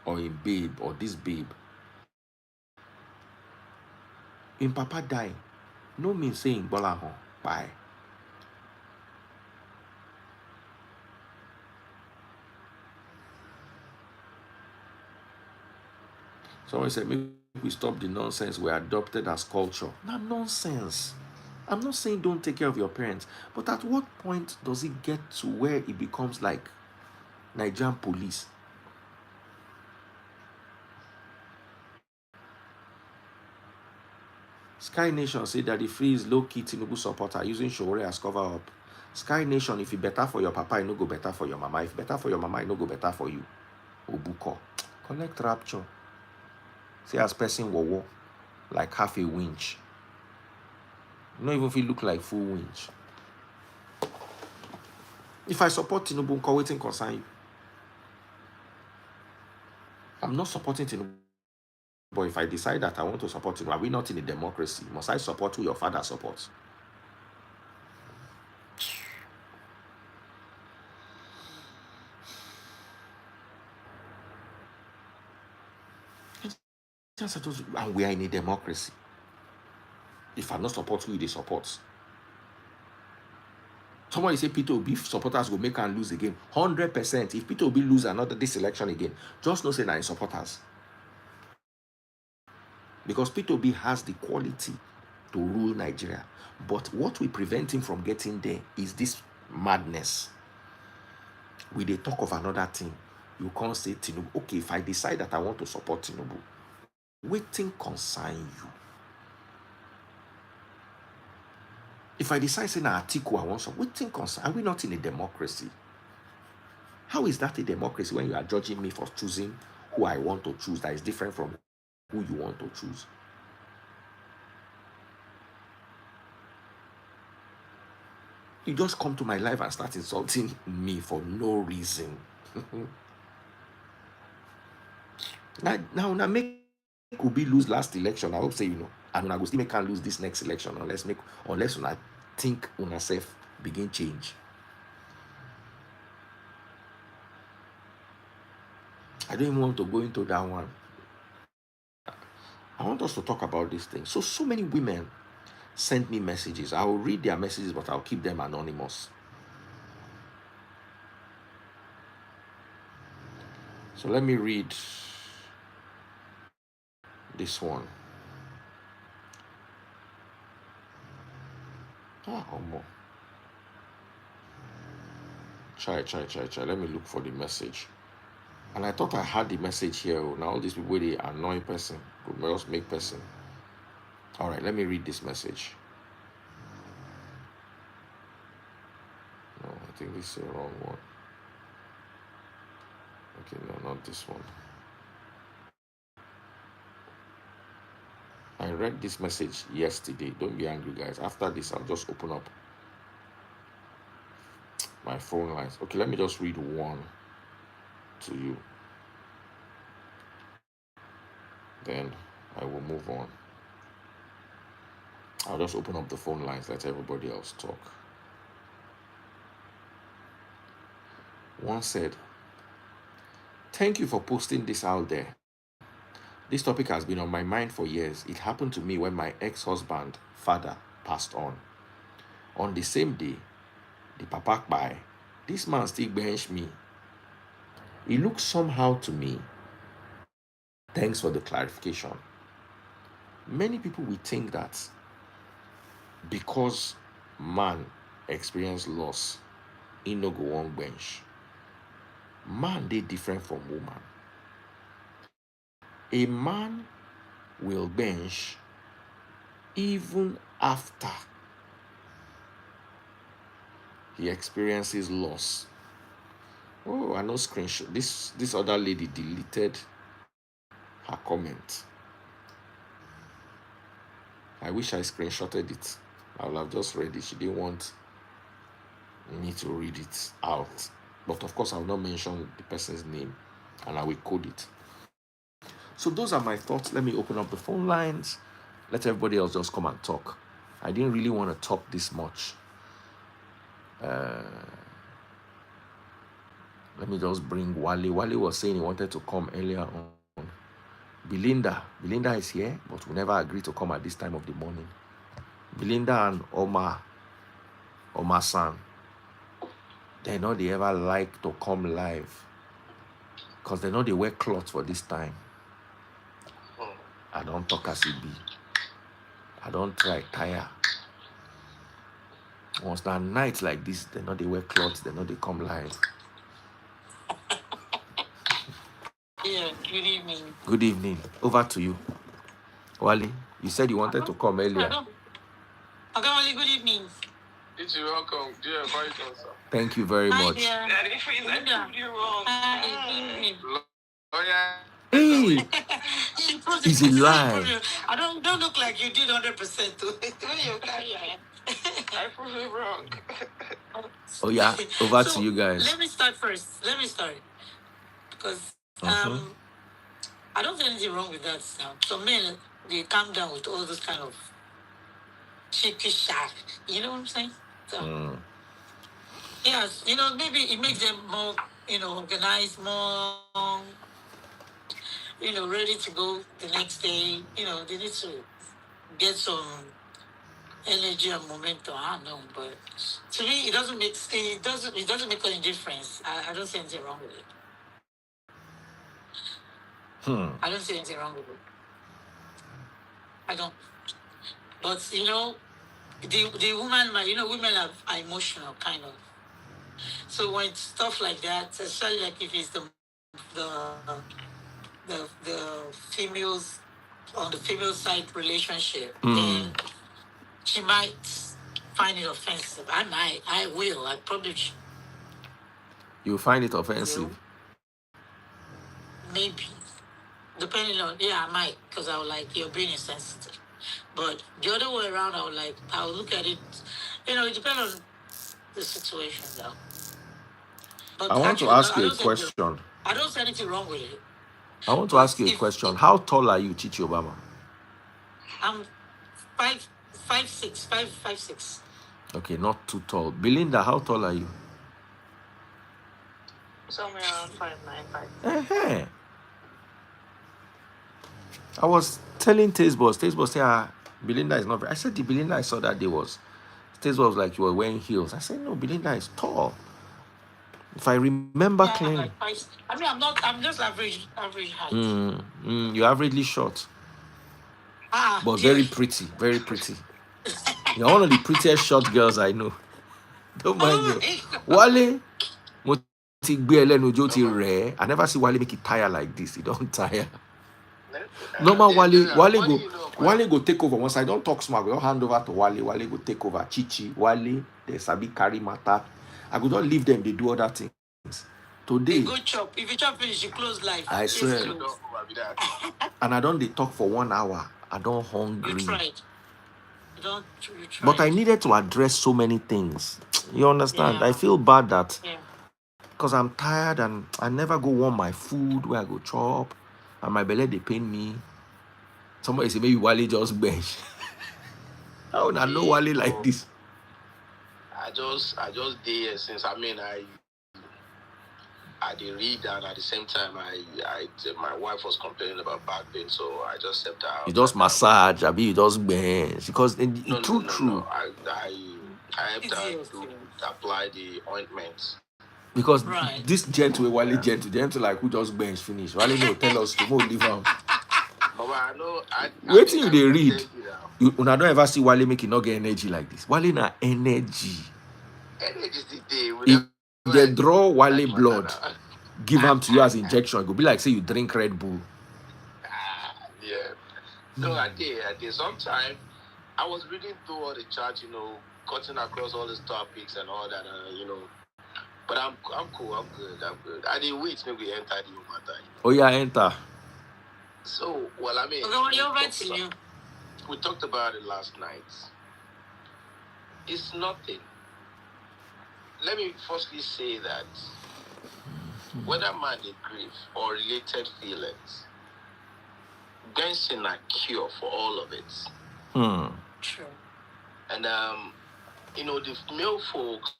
or in babe or this babe. In papa die, no mean saying bola hon bye. Someone said, maybe we stop the nonsense we adopted as culture. Not nonsense. I'm not saying don't take care of your parents, but at what point does it get to where it becomes like Nigerian police? Sky Nation say that the free is low-key Tinubu supporter using Showore as cover up. Sky Nation, if it better for your papa, it no go better for your mama. If better for your mama, it no go better for you. Obuko. Collect rapture. See as person wowo, like half a winch. You don't even feel look like full winch. If I support Tinubu, waiting concern you. I'm not supporting Tinubu, but if I decide that I want to support Tinubu, are we not in a democracy? Must I support who your father supports? And we are in a democracy. If I not support who they support. Somebody say Peter Obi supporters will make and lose again. 100%. If Peter Obi lose another this election again, just know say that in supporters. Because Peter Obi has the quality to rule Nigeria. But what will prevent him from getting there is this madness. We they talk of another thing. You can't say Tinubu. Okay, if I decide that I want to support Tinubu, waiting concern you. If I decide saying Atiku I want some, waiting concern. Are we not in a democracy? How is that a democracy when you are judging me for choosing who I want to choose that is different from who you want to choose? You just come to my life and start insulting me for no reason. now make Obi lose last election. I hope say and una go still make am lose this next election unless una think una self begin change. I don't even want to go into that one. I want us to talk about this thing. So many women send me messages. I will read their messages, but I'll keep them anonymous. So let me read this one. Omo. Try. Let me look for the message. And I thought I had the message here. Now all these people, they annoy person. Could just make person. All right, let me read this message. No, I think this is the wrong one. Okay, no, not this one. I read this message yesterday. Don't be angry, guys. After this, I'll just open up my phone lines. Okay, let me just read one to you. Then I will move on. I'll just open up the phone lines, let everybody else talk. One said, "Thank you for posting this out there. This topic has been on my mind for years. It happened to me when my ex-husband, father, passed on. On the same day, the papa Kpai, this man still benched me. It looks somehow to me. Thanks for the clarification. Many people will think that because man experience loss, he no go on bench. Man, they different from woman. A man will bench even after he experiences loss. Oh, I know screenshot. This other lady deleted her comment. I wish I screenshotted it. I would have just read it. She didn't want me to read it out. But of course, I will not mention the person's name and I will code it. So those are my thoughts. Let me open up the phone lines. Let everybody else just come and talk. I didn't really want to talk this much. Let me just bring Wale. Wale was saying he wanted to come earlier on. Belinda is here, but we never agreed to come at this time of the morning. Belinda and Omar San, they know they ever like to come live because they know they wear clothes for this time. I don't talk as it be. I don't try tire. Once that night like this, they know they wear clothes, they know they come live. Yeah, good evening. Good evening. Over to you. Wally, you said you wanted to come earlier. Okay, Wally, good evening. You're welcome. Dear invite us. Thank you very much. Hi, Hey, is it live? I don't look like you did 100%. I prove it wrong. Oh yeah, over to you guys. Let me start first. Because I don't see anything wrong with that sound. Some men, they calm down with all those kind of cheeky shack. You know what I'm saying? So, yes, maybe it makes them more, organized, more, ready to go the next day. They need to get some energy and momentum. I don't know, but to me, it doesn't make any difference. I don't see anything wrong with it. I don't see anything wrong with it. I don't. But the woman, women are emotional, kind of. So when stuff like that, especially like if it's the females on the female side relationship, then she might find it offensive. I will. I probably. You find it offensive? Maybe. Depending on, I might, because I was like, you're being insensitive. But the other way around, I will look at it, it depends on the situation, though. But I want to ask you a question. I don't see anything wrong with it. I want to ask you a question. How tall are you, Chichi Obama? I'm 5'6". Okay, not too tall. Belinda, how tall are you? Somewhere around 5'9". I was telling Taste Boss said, Belinda is not very. I said, the Belinda I saw that day was, Taste Boss was like, you were wearing heels. I said, no, Belinda is tall. If I remember clearly. I'm just average height. You're averagely short. But very pretty, very pretty. You're one of the prettiest short girls I know. Don't mind me. Wale, I never see Wale make it tire like this. He don't tire. Normal Wale go take over. Once I don't talk smart, we all hand over to Wale. Wale go take over. Chichi, Wale, the Sabi carry matter. I could not leave them. They do other things. Today, go chop. If you chop finish, you close life. I swear. And I don't they talk for 1 hour. I don't hungry. You tried. But I needed to address so many things. You understand? Yeah. I feel bad that because I'm tired and I never go warm my food where I go chop and my belly they pain me. Somebody say maybe Wale just bench. How would I know Wale like this? I just did since I did read and at the same time my wife was complaining about back pain, so I just stepped out. You just massage, you just bench because true. I helped her to apply the ointments. Because this gentle Wale gentle like who just bench finish. Wale no tell us to go leave out. I know. Wait till they read. You don't ever see Wale make it not get energy like this. Wale na energy. Energy is the day. If they draw Wale blood, give them to you as injection. It go be like say you drink Red Bull. Yeah. No, I did. Sometimes I was reading through all the charts, cutting across all the topics and all that, But I'm cool. I'm good. I didn't wait. Maybe we enter the human time. Oh yeah, enter. So, you're right to you. we talked about it last night. It's nothing. Let me firstly say that whether man in grief or related feelings, dancing a cure for all of it. True. And the male folks,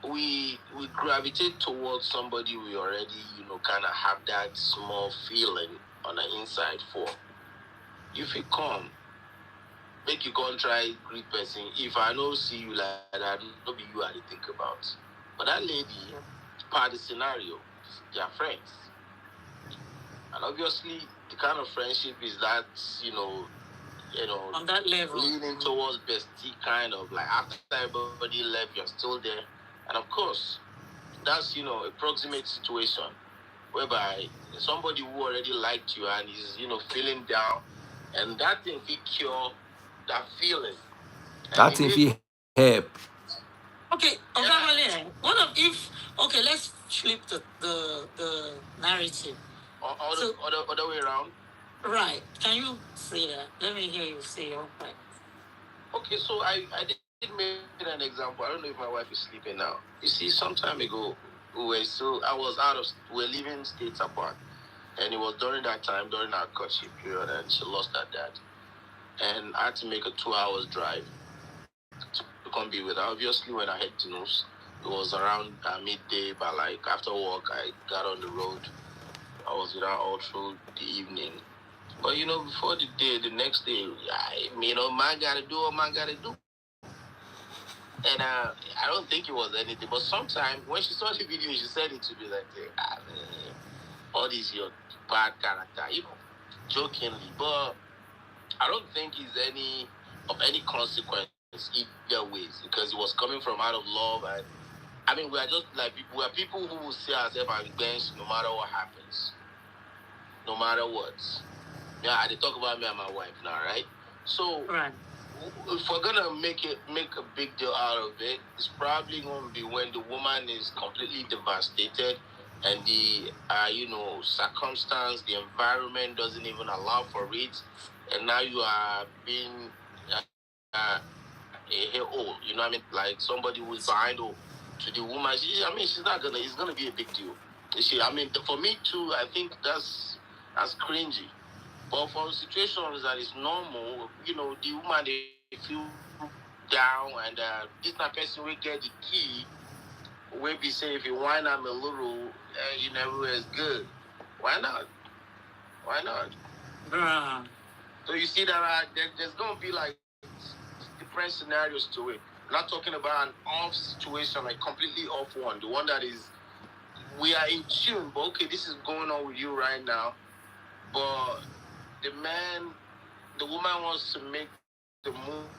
we gravitate towards somebody we already, kind of have that small feeling on the inside for. If you come, make you come try greet person. If I know see you like that, no be you I dey think about. But that lady, part of the scenario, they are friends. And obviously, the kind of friendship is that, on that level, leaning towards bestie kind of like after everybody left, you're still there. And of course, that's, a proximate situation whereby somebody who already liked you and is, feeling down, and that thing will cure that feeling. That thing will help. Okay, what if, let's flip the narrative. Other way around. Right. Can you say that? Let me hear you say your point. Okay, so I did make an example. I don't know if my wife is sleeping now. You see, some time ago, we were living states apart. And it was during that time, during our courtship period, and she lost her dad. And I had to make a 2 hours drive to come be with her. Obviously, when I had to news, it was around midday, but like after work, I got on the road. I was with her all through the evening. But before the next day, man gotta do what man gotta do. And I don't think it was anything. But sometime when she saw the video, she said it to me like, all these your bad character, jokingly. But I don't think it's any consequence either ways, because it was coming from out of love. And I mean, we are just like we are people who will see ourselves and bench no matter what happens, no matter what. Yeah, I did talk about me and my wife now, right? So if we're gonna make a big deal out of it, it's probably gonna be when the woman is completely devastated and the circumstance, the environment doesn't even allow for it, and now you are being old. You know what I mean? Like somebody who is behind to the woman. She's not gonna. It's gonna be a big deal. For me too, I think that's cringy. But for situations that is normal, the woman they feel down, and this na person will get the key. Will be say if you whine am a little, everywhere is good. Why not? Why not? So you see that there's gonna be like different scenarios to it. I'm not talking about an off situation, like completely off one. The one that is we are in tune, but okay, this is going on with you right now. But the woman wants to make the move.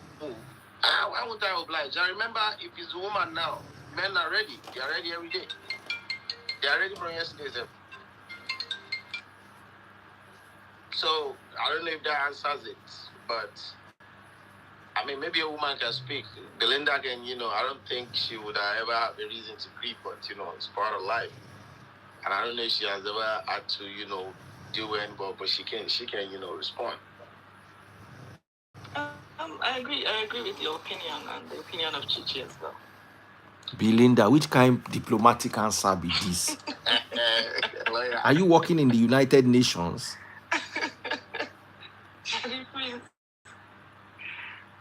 Why would I oblige? I remember if it's a woman now, men are ready. They are ready every day. They are ready from yesterday's episode. So I don't know if that answers it, but I mean, maybe a woman can speak. Belinda can, I don't think she would ever have a reason to grieve, but it's part of life. And I don't know if she has ever had to, deal with anybody, but she can, respond. I agree with your opinion and the opinion of Chichi as well. Belinda, which kind of diplomatic answer be this? Are you working in the United Nations?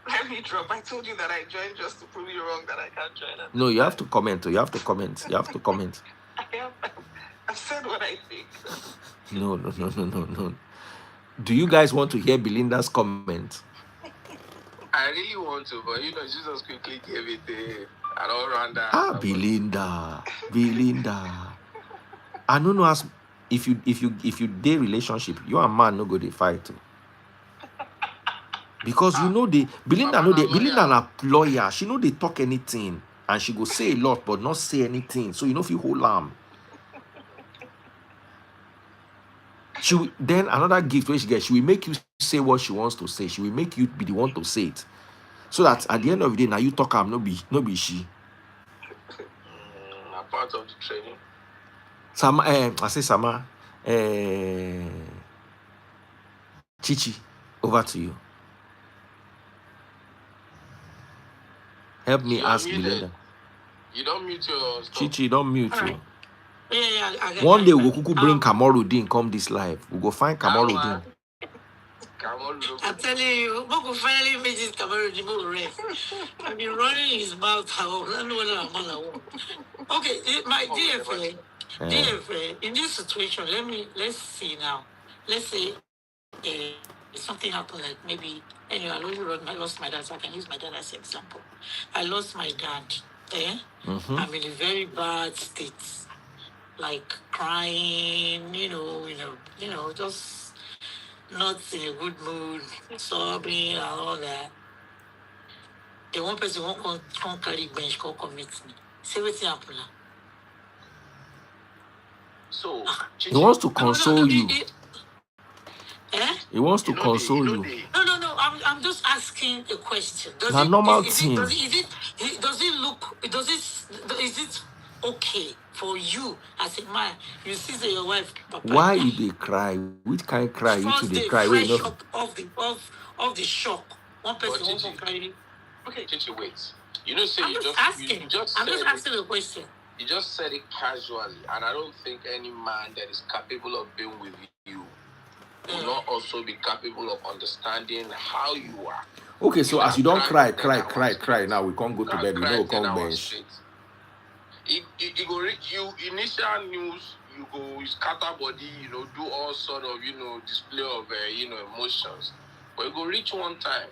Let me drop. I told you that I joined just to prove you wrong that I can't join. No, you have to comment. You have to comment. I've said what I think. No. Do you guys want to hear Belinda's comment? I really want to, but Jesus quickly gave it an all-rounder. Belinda. I don't know if you date relationship, you and man no go dey fight too. Because Belinda na lawyer, she know they talk anything, and she go say a lot but not say anything. So if you hold am. Then another gift where she gets, she will make you say what she wants to say. She will make you be the one to say it. So that at the end of the day, now you talk am, no be she. A part of the training. I say Sama. Chichi. Over to you. Help me ask Belinda. You don't mute your stuff. Chichi, don't mute All you. right. Yeah. One day we'll bring Kamorudin come this live. We'll go find Kamorudin. I'm telling you, Boko finally made this Cameroon rest. I've been running his mouth. I don't know whether I'm on a woman. Okay, my DFA, in this situation, let's see now. Let's say something happened, like maybe, anyway, I lost my dad, so I can use my dad as an example. I lost my dad. I'm in a very bad state, like crying, just not in a good mood, sobbing and all that. The one person won't come carry bench, come commit me. Say what's happening. So he wants to console you. He wants to console you. No. I'm just asking a question. Is it okay for you as a man? You see that your wife. Papa, why you they cry? Which kind of cry you to they cry? Wait, of the shock. One person won't cry. Okay, Chichi, wait. You know, say I'm just asking a question. You just said it casually, and I don't think any man that is capable of being with you will not also be capable of understanding how you are. Okay, so as you don't cry, now we can't go to bed, we don't come bench. It go reach you, initial news, you scatter body, do all sort of, display of, emotions. But it go reach one time.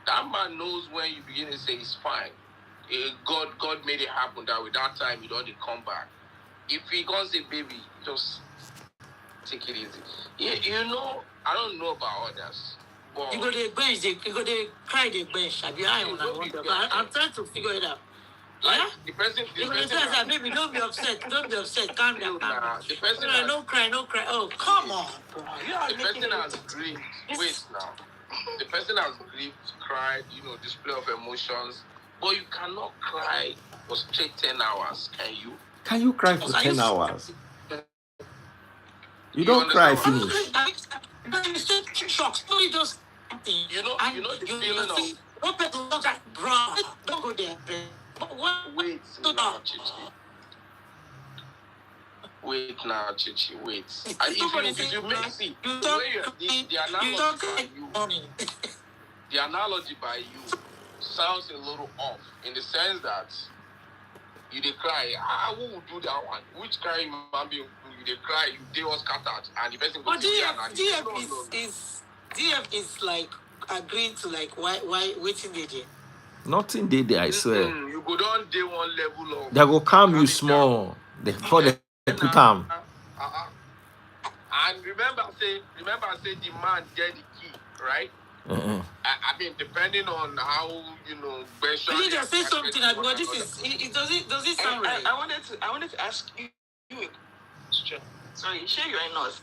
That man knows when you begin to say it's fine. God made it happen that way. That time you don't come back. If he can't say baby, just take it easy. I don't know about others. But you go to bench, you go to cry the bench. I'm trying to figure it out. Yeah? The person maybe don't be upset. Calm down. The person no cry. Oh, come on, bro. The person has grieved. Wait now. The person has grieved, cried, display of emotions. But you cannot cry for straight 10 hours, can you? Can you cry for 10 hours? You don't cry finish. Shocks. No, you just you know the feeling of one person don't like, bro, don't go there. Wait now, Chichi. Wait now, Chichi. Wait. The analogy by you sounds a little off in the sense that you dey cry. Who would do that one? Which cry man be you dey cry? You dey was scattered and the person goes DF is like agreeing to like why waiting there. Nothing they there, I swear. You go down day one level of. They go calm you small. Before they put them. And remember, say the man get the key, right? I mean, depending on how you just say something like, but this is does it sound right? I wanted to ask you a question. Sorry, you sure you're a nurse?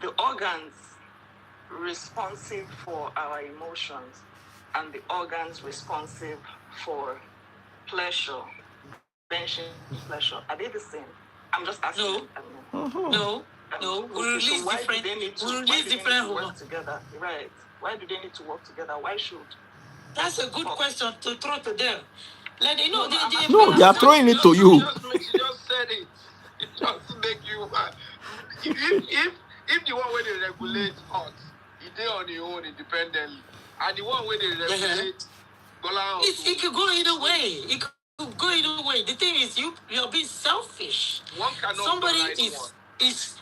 The organs responsive for our emotions and the organs responsive for pleasure, benching pleasure, are they the same? I'm just asking. No. We release different hormones together. Right. Why do they need to work together? Why should? That's a good question to throw to them. Like they know they are throwing it to you. She just said it. It just make you if the one where they regulate hot, they on their own independently. And the one where they regulate it could go either way. It could go either way. The thing is you're being selfish. One cannot Somebody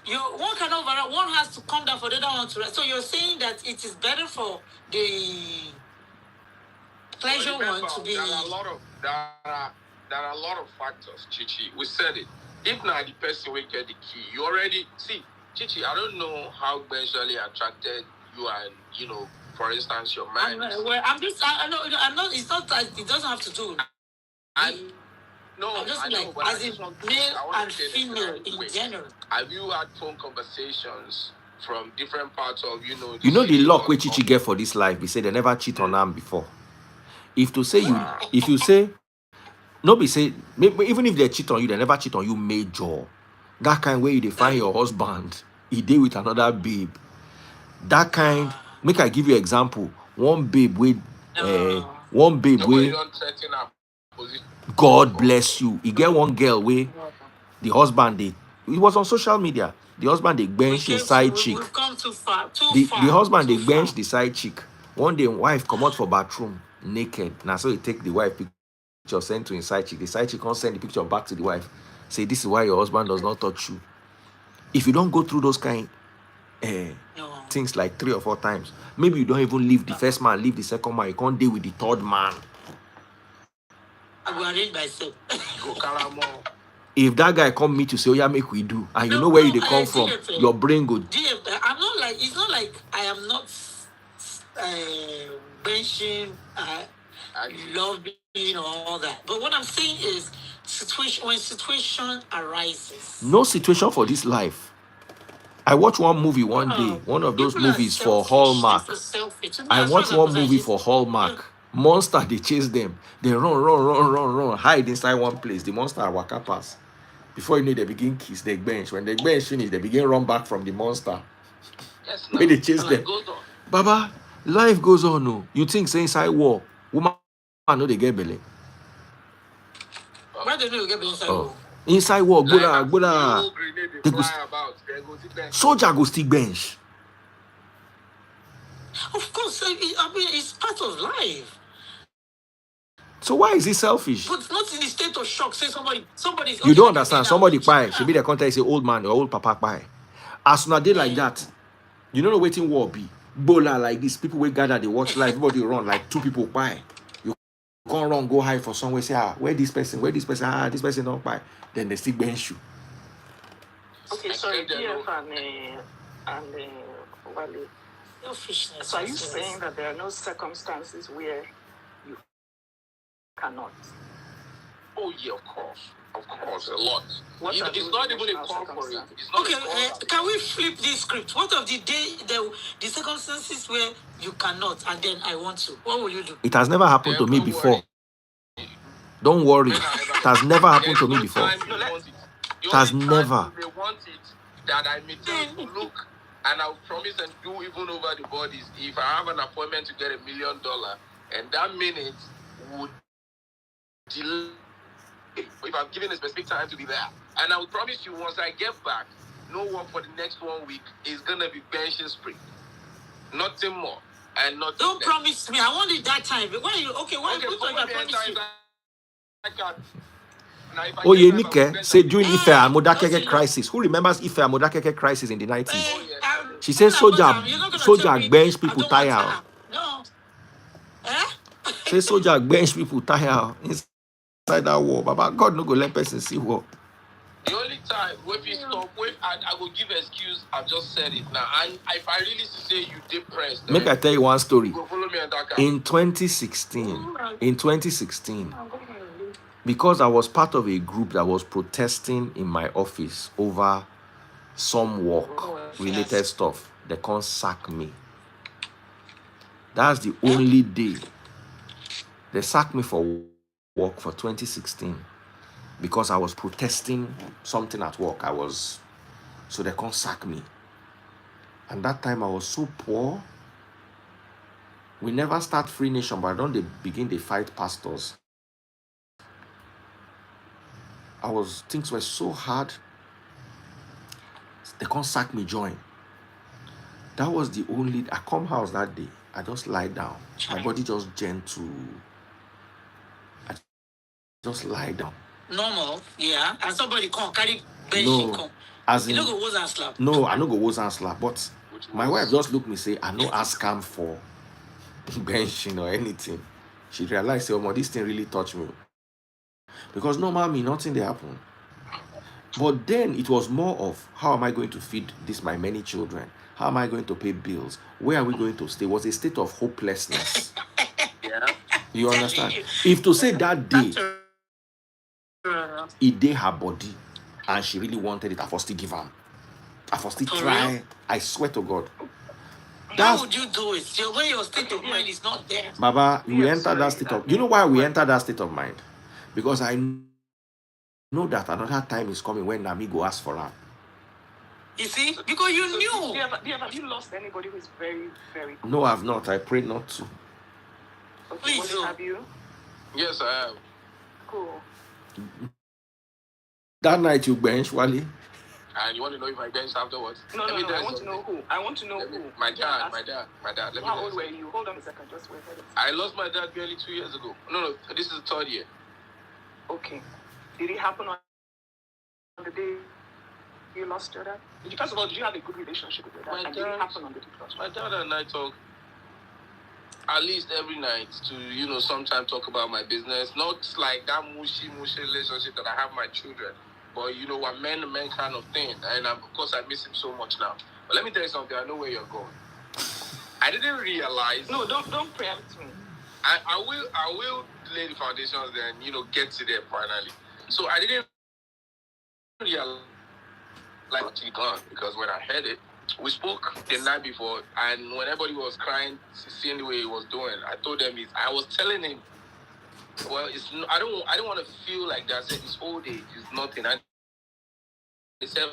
one cannot one has to come down for the other one to rest. So you're saying that it is better for the pleasure one to be. There are a lot of factors, Chichi. We said it. If not the person will get the key, you already see, Chichi. I don't know how eventually attracted you and for instance, your man. I'm not. It's not that it doesn't have to do. No, I'm just as in male and female in general. Have you had phone conversations from different parts of the luck where Chichi get for this life? We say they never cheat on them before. If you say nobody say even if they cheat on you, they never cheat on you major. That kind of way you define your husband, he did with another babe. That kind, make I give you example. One babe with Nobody don't threaten our position. God bless you. You get one girl where the husband it was on social media. The husband they bench his side chick. We've come too far. The husband they bench the side chick. One day wife come out for bathroom naked. Now so he take the wife picture send to his side chick. The side chick can't send the picture back to the wife. Say this is why your husband does not touch you. If you don't go through those kind things like 3 or 4 times, maybe you don't even leave the first man, leave the second man. You can't deal with the third man. I will arrange myself. If that guy come meet you, say, oh yeah, make we do, and you know where they come from, your brain go. I'm not like, it's not like I am not benching, loving, all that. But what I'm saying is, when situation arises. No situation for this life. I watched one movie one day, one of those movies for Hallmark. I watched one movie for Hallmark. Monster, they chase them. They run, hide inside one place. The monster waka pass. Before you know, they begin kiss the bench. When the bench finish, they begin run back from the monster. Yes, when they chase them. Baba, life goes on. No, you think say inside war, woman know they get belly. Why they know you get belly inside war? Inside war, go. Soldier go stick bench. Of course, I mean it's part of life. So why is he selfish? But not in the state of shock. Say somebody. You don't understand. Somebody Kpai. Should be the context. Say old man or old papa Kpai. As soon as they like that, you know the waiting war be. Bola like this. People will gather. They watch live. Everybody run like 2 people Kpai. You can't run. Go high for somewhere. Say where this person? This person don't Kpai. Then they still bench you. Okay, sorry, DF and Wale. Selfishness. So are you saying that there are no circumstances where you cannot? Oh yeah, of course, a lot. It's not even a call for it. Okay, can we flip this script? What of the circumstances where you cannot and then I want to? What will you do? It has never happened to me before. Don't worry. It has never happened to me before. It has never. They want it that I may take a look and I'll promise and do even over the bodies. If I have an appointment to get $1 million and that minute would delay, if I'm given a specific time to be there, and I will promise you once I get back, no work for the next 1 week is gonna be benching spree. Nothing more and nothing. Don't promise me. I want it that time. But when you I promise you. Oh, yeah, Nike said during Ife and Modakeke crisis. Who remembers Ife and Modakeke crisis in the 90s? She said soldier bench people tire. No. Say soldier bench people tire inside that war. Baba, God no go let person see war. The only time when we stop, I will give excuse. I've just said it now. And if I really say you depressed, make I tell you one story. Follow me on that in 2016, because I was part of a group that was protesting in my office over some work-related stuff, they can't sack me. That's the only day they sacked me for work for 2016 because I was protesting something at work. So they can't sack me. And that time I was so poor. We never start Free Nation, but don't they begin to fight pastors. Things were so hard. They can't sack me join. That was the only, I come house that day. I just lie down. My body just gentle. I just lie down. Normal, yeah. And somebody can't carry bench. No, as in, you don't go woes and slap. No, I don't go woes and slap. But my wife just looked me say, I no ask him for benching or anything. She realized, say, oh, this thing really touched me. Because normally nothing they happen. But then it was more of how am I going to feed my many children? How am I going to pay bills? Where are we going to stay? It was a state of hopelessness. Yeah. You understand? If to say that day, it did her body and she really wanted it, I first give her. I first try. Real? I swear to God. How would you do it? When your state of mind is not there. Baba, we enter that state of. You know why we enter that state of mind? Because I know that another time is coming when Nami go ask for her. You see? Because you knew. Have you lost anybody who is very, very close? No, I've not. I pray not to. Okay, Please, Wale, have you? Yes, I have. Cool. That night you bench, Wally. And you want to know if I benched afterwards? No, I want to know who. I want to know who. My dad. How old were you? Hold on a second. Just wait. I lost my dad barely 2 years ago. No, this is the third year. Okay. Did it happen on the day you lost your dad? First of all, did you have a good relationship with your dad? Did it happen on the day you lost your dad? My dad and I talk at least every night to, sometimes talk about my business. Not like that mushy relationship that I have with my children. But, we're men kind of thing. And, of course, I miss him so much now. But let me tell you something. I know where you're going. I didn't realize... No, don't preempt me. I will lay the foundations and, get to there finally. So I didn't realize what he done. Because when I heard it, we spoke the night before. And when everybody was crying, seeing the way he was doing, I told them, I was telling him, well, I don't want to feel like that. I said, it's old age, it's nothing. And they said,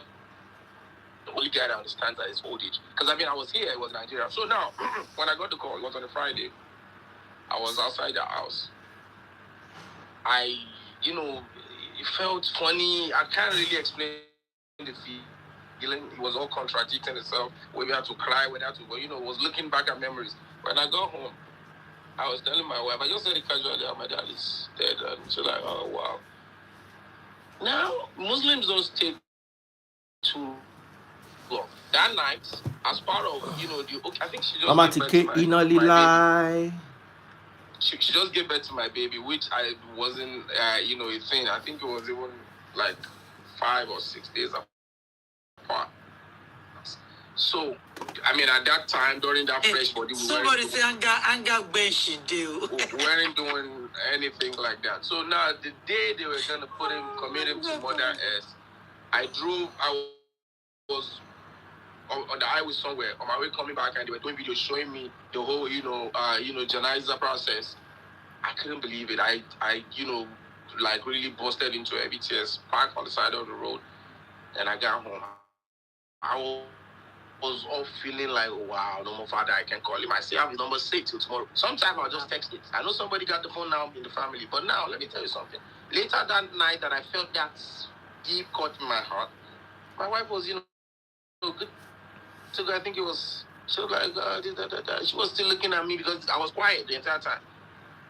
the only guy that understands that it's old age. Because, I was here, it was Nigeria. So now, when I got the call, it was on a Friday. I was outside the house. It felt funny. I can't really explain the feeling. It was all contradicting itself. We had to cry, was looking back at memories. When I got home, I was telling my wife, I just said it casually, my dad is dead. And she's like, oh, wow. Now, Muslims don't take too long. That night, as part of, I think she just gave birth to my baby. She just gave birth to my baby, which I wasn't, a thing. I think it was even like 5 or 6 days apart. So, at that time, during that fresh body, somebody say anger when she do. We weren't doing anything like that. So now, the day they were going to commit him to Mother Earth, I was on the highway somewhere, on my way coming back, and they were doing videos showing me the whole, janaza process. I couldn't believe it. I really busted into heavy tears, parked on the side of the road, and I got home. I was all feeling like, wow, no more father, I can call him. I say I have his number saved till tomorrow. Sometimes I'll just text it. I know somebody got the phone now in the family, but now, let me tell you something. Later that night that I felt that deep cut in my heart, my wife was, good. So I think she was like, she was still looking at me because I was quiet the entire time.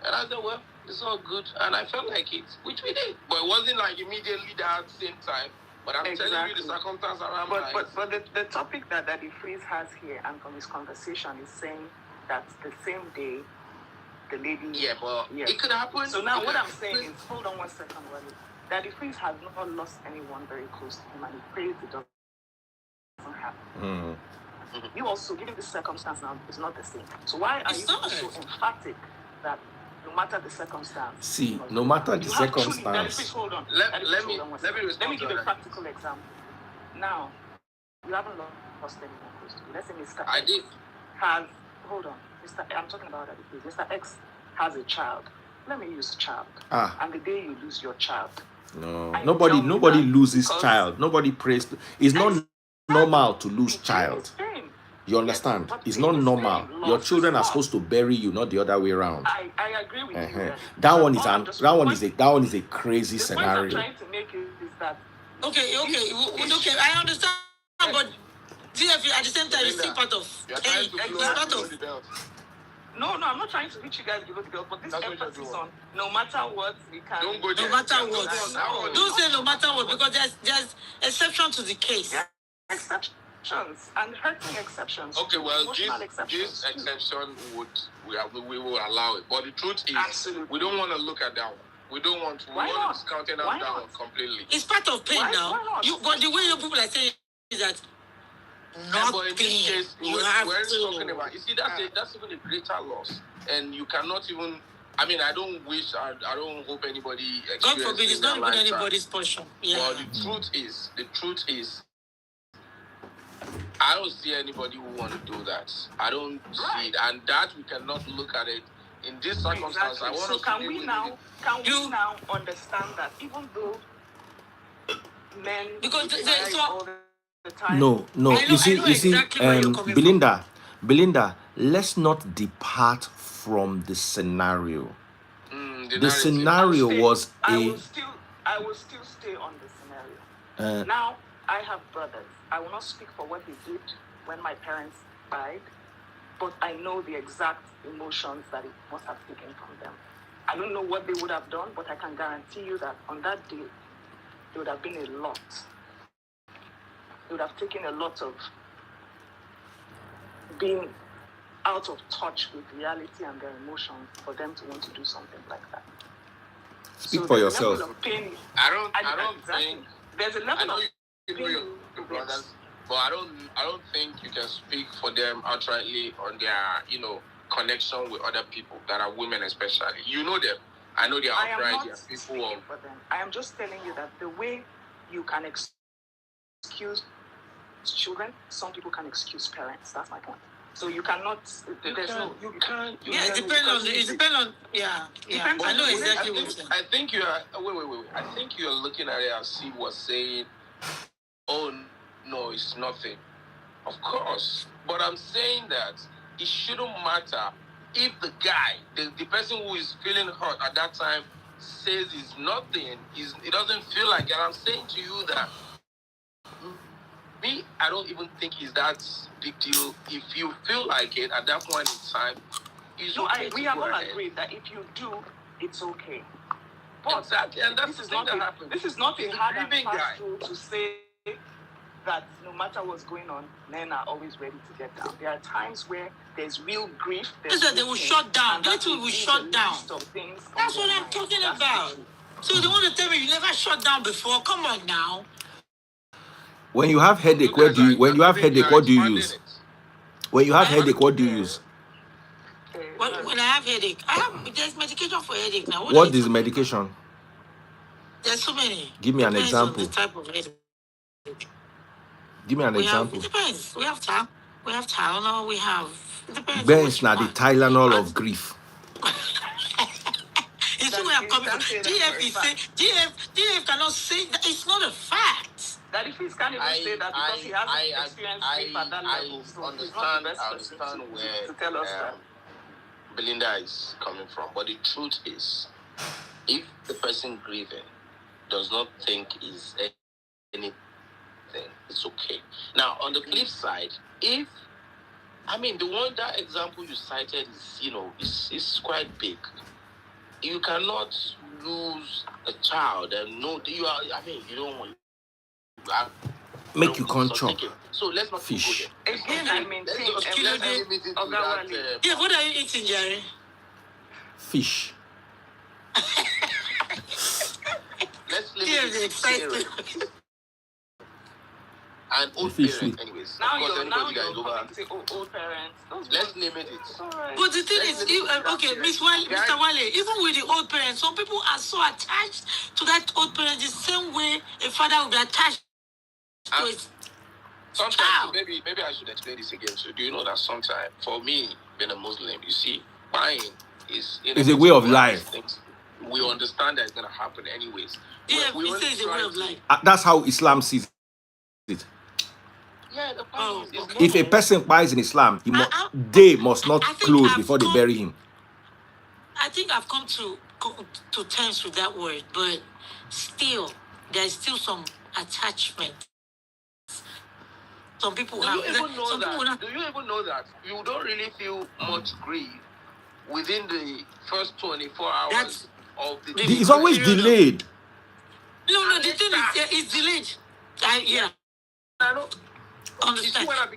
And I said, well, it's all good. And I felt like it, which we did. But it wasn't like immediately that at the same time. But I'm telling you the circumstance around But the topic that Daddy Freeze has here and from his conversation is saying that the same day, the lady... Yeah, but it could happen. So now what I'm saying is, hold on one second, Wally. Daddy Freeze has not lost anyone very close to him, and he prays it doesn't happen. Mm-hmm. You also, given this circumstance now, is not the same. So why are you so emphatic that no matter the circumstance? See, no matter the circumstance. Hold on. Let me give a practical example. Now, you haven't lost anyone close to you. Let's say Mr. I X did. Hold on. I'm talking about that. Mr. X has a child. Let me use child. And the day you lose your child. No. Nobody loses child. Nobody prays. It's not normal to lose child. You understand? It's not normal. Your children are supposed to bury you, not the other way around. I agree with you. That one is a crazy scenario. The point I'm trying to make is that okay. I understand, but at the same time, it's still part of No, I'm not trying to reach you guys below the belt, but this emphasis on no matter what we can. Don't go there. No matter what. Don't say no matter what, because there's exception to the case. Yeah. Exceptions and hurting exceptions. Okay, well, this exception we will allow it, but the truth is, absolutely, we don't want to look at that one. We don't want to. We want to discount that one completely. It's part of pain now. But the way your people are saying is that not pain. We're talking about. You see, that's even a greater loss, and you cannot even. I don't wish. I don't hope anybody. God forbid, it's not even anybody's portion. Yeah. But the truth is. I don't see anybody who want to do that. I don't see it, and that we cannot look at it in this circumstance. Exactly. So can we now understand that even though men because time. No. You see, exactly where you're coming from. Belinda, let's not depart from the scenario. The scenario was I will still stay on the scenario. Now, I have brothers. I will not speak for what they did when my parents died, but I know the exact emotions that it must have taken from them. I don't know what they would have done, but I can guarantee you that on that day, there would have been a lot. It would have taken a lot of being out of touch with reality and their emotions for them to want to do something like that. Speak for yourself. I don't think there's a level of your brothers, but I don't think you can speak for them outrightly on their connection with other people that are women, especially. You know them. I know they are upright. They are people for them. I am just telling you that the way you can excuse children, some people can excuse parents. That's my point. So you cannot. You can't. Yeah, it depends on. Yeah. I know exactly what you're saying. I think you are. Wait. I think you are looking at it as Steve was saying. Oh no, it's nothing. Of course, but I'm saying that it shouldn't matter if the guy, the person who is feeling hurt at that time, says it's nothing. It doesn't feel like it. I'm saying to you that. Me, I don't even think it's that big deal. If you feel like it at that point in time, we have all agreed that if you do, it's okay. But exactly, and that's this is not a hard and fast rule to say that no matter what's going on, men are always ready to get down. There are times where there's real grief. They will shut down. They will shut down. That's what I'm talking about. So they want to tell me you never shut down before? Come on now. When you have headache, what do you use? When you have headache, what do you use? When I have headache, there's medication for headache now. What is medication? There's so many. Give me an example. On the type of headache. Give me an example. It depends. We have Tylenol. We have. It depends. Ben's not the Tylenol of grief. You see where I'm coming from. DF cannot say that. It's not a fact. That if he can't even say that because he hasn't experienced grief at that level. So I understand where to tell us that. Belinda is coming from. But the truth is, if the person grieving does not think is anything, it's okay. Now, on the flip side, the that example you cited is, is quite big. You cannot lose a child and know that you are. You don't want. Make you can't chop. So let's not fish. Again, I maintain. What are you eating, Jerry? Fish. Let's limit it. And old parents, anyways. Now you're old parents. Let's limit it. But the thing is, Mr. Wale, even with the old parents, some people are so attached to that old parent the same way a father would be attached to his sometimes child. Maybe I should explain this again. So do you know that sometimes, for me, being a Muslim, you see, buying is a way of life. We understand that it's going to happen anyways. Yeah, it's a way of life. That's how Islam sees it. Yeah, the point is if a person buys in Islam, they must not close before they bury him. I think I've come to terms with that word, but still, there's still some attachment. Some people Do you even know that you don't really feel much grief within the first 24 hours of the day? It's always delayed. No, the thing is, it's delayed. I know. Understand? But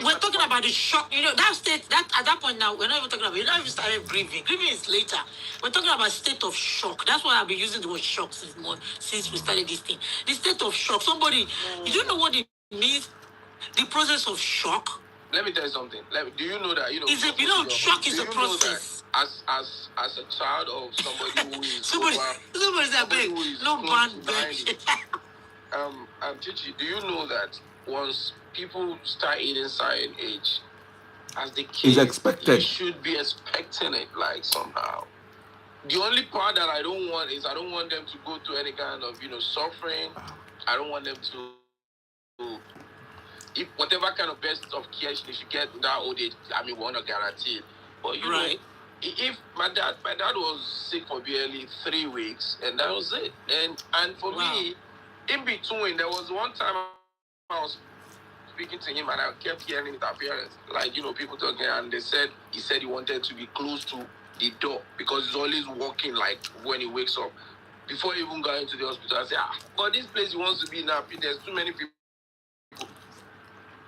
we're talking about the shock. That at that point now, we're not even talking about. You're not even started grieving. Grieving is later. We're talking about state of shock. That's why I've been using the word shock since we started this thing. The state of shock. Somebody, you don't know what it means. The process of shock. Let me tell you something. Do you know that shock is a process. As a child of somebody who is somebody's a big no bad Chichi, do you know that once people start eating certain age, as the kids, you should be expecting it somehow. The only part that I don't want is I don't want them to go through any kind of suffering. I don't want them to if whatever kind of best of care she should get in that old age, I mean, we want to guarantee it. But you know, if my dad was sick for barely 3 weeks, and that was it. And for me, in between, there was one time I was speaking to him, and I kept hearing his appearance, like, you know, people talking, and he said he wanted to be close to the door because he's always walking, like, when he wakes up. Before he even got into the hospital, I said, but this place he wants to be now, there's too many people.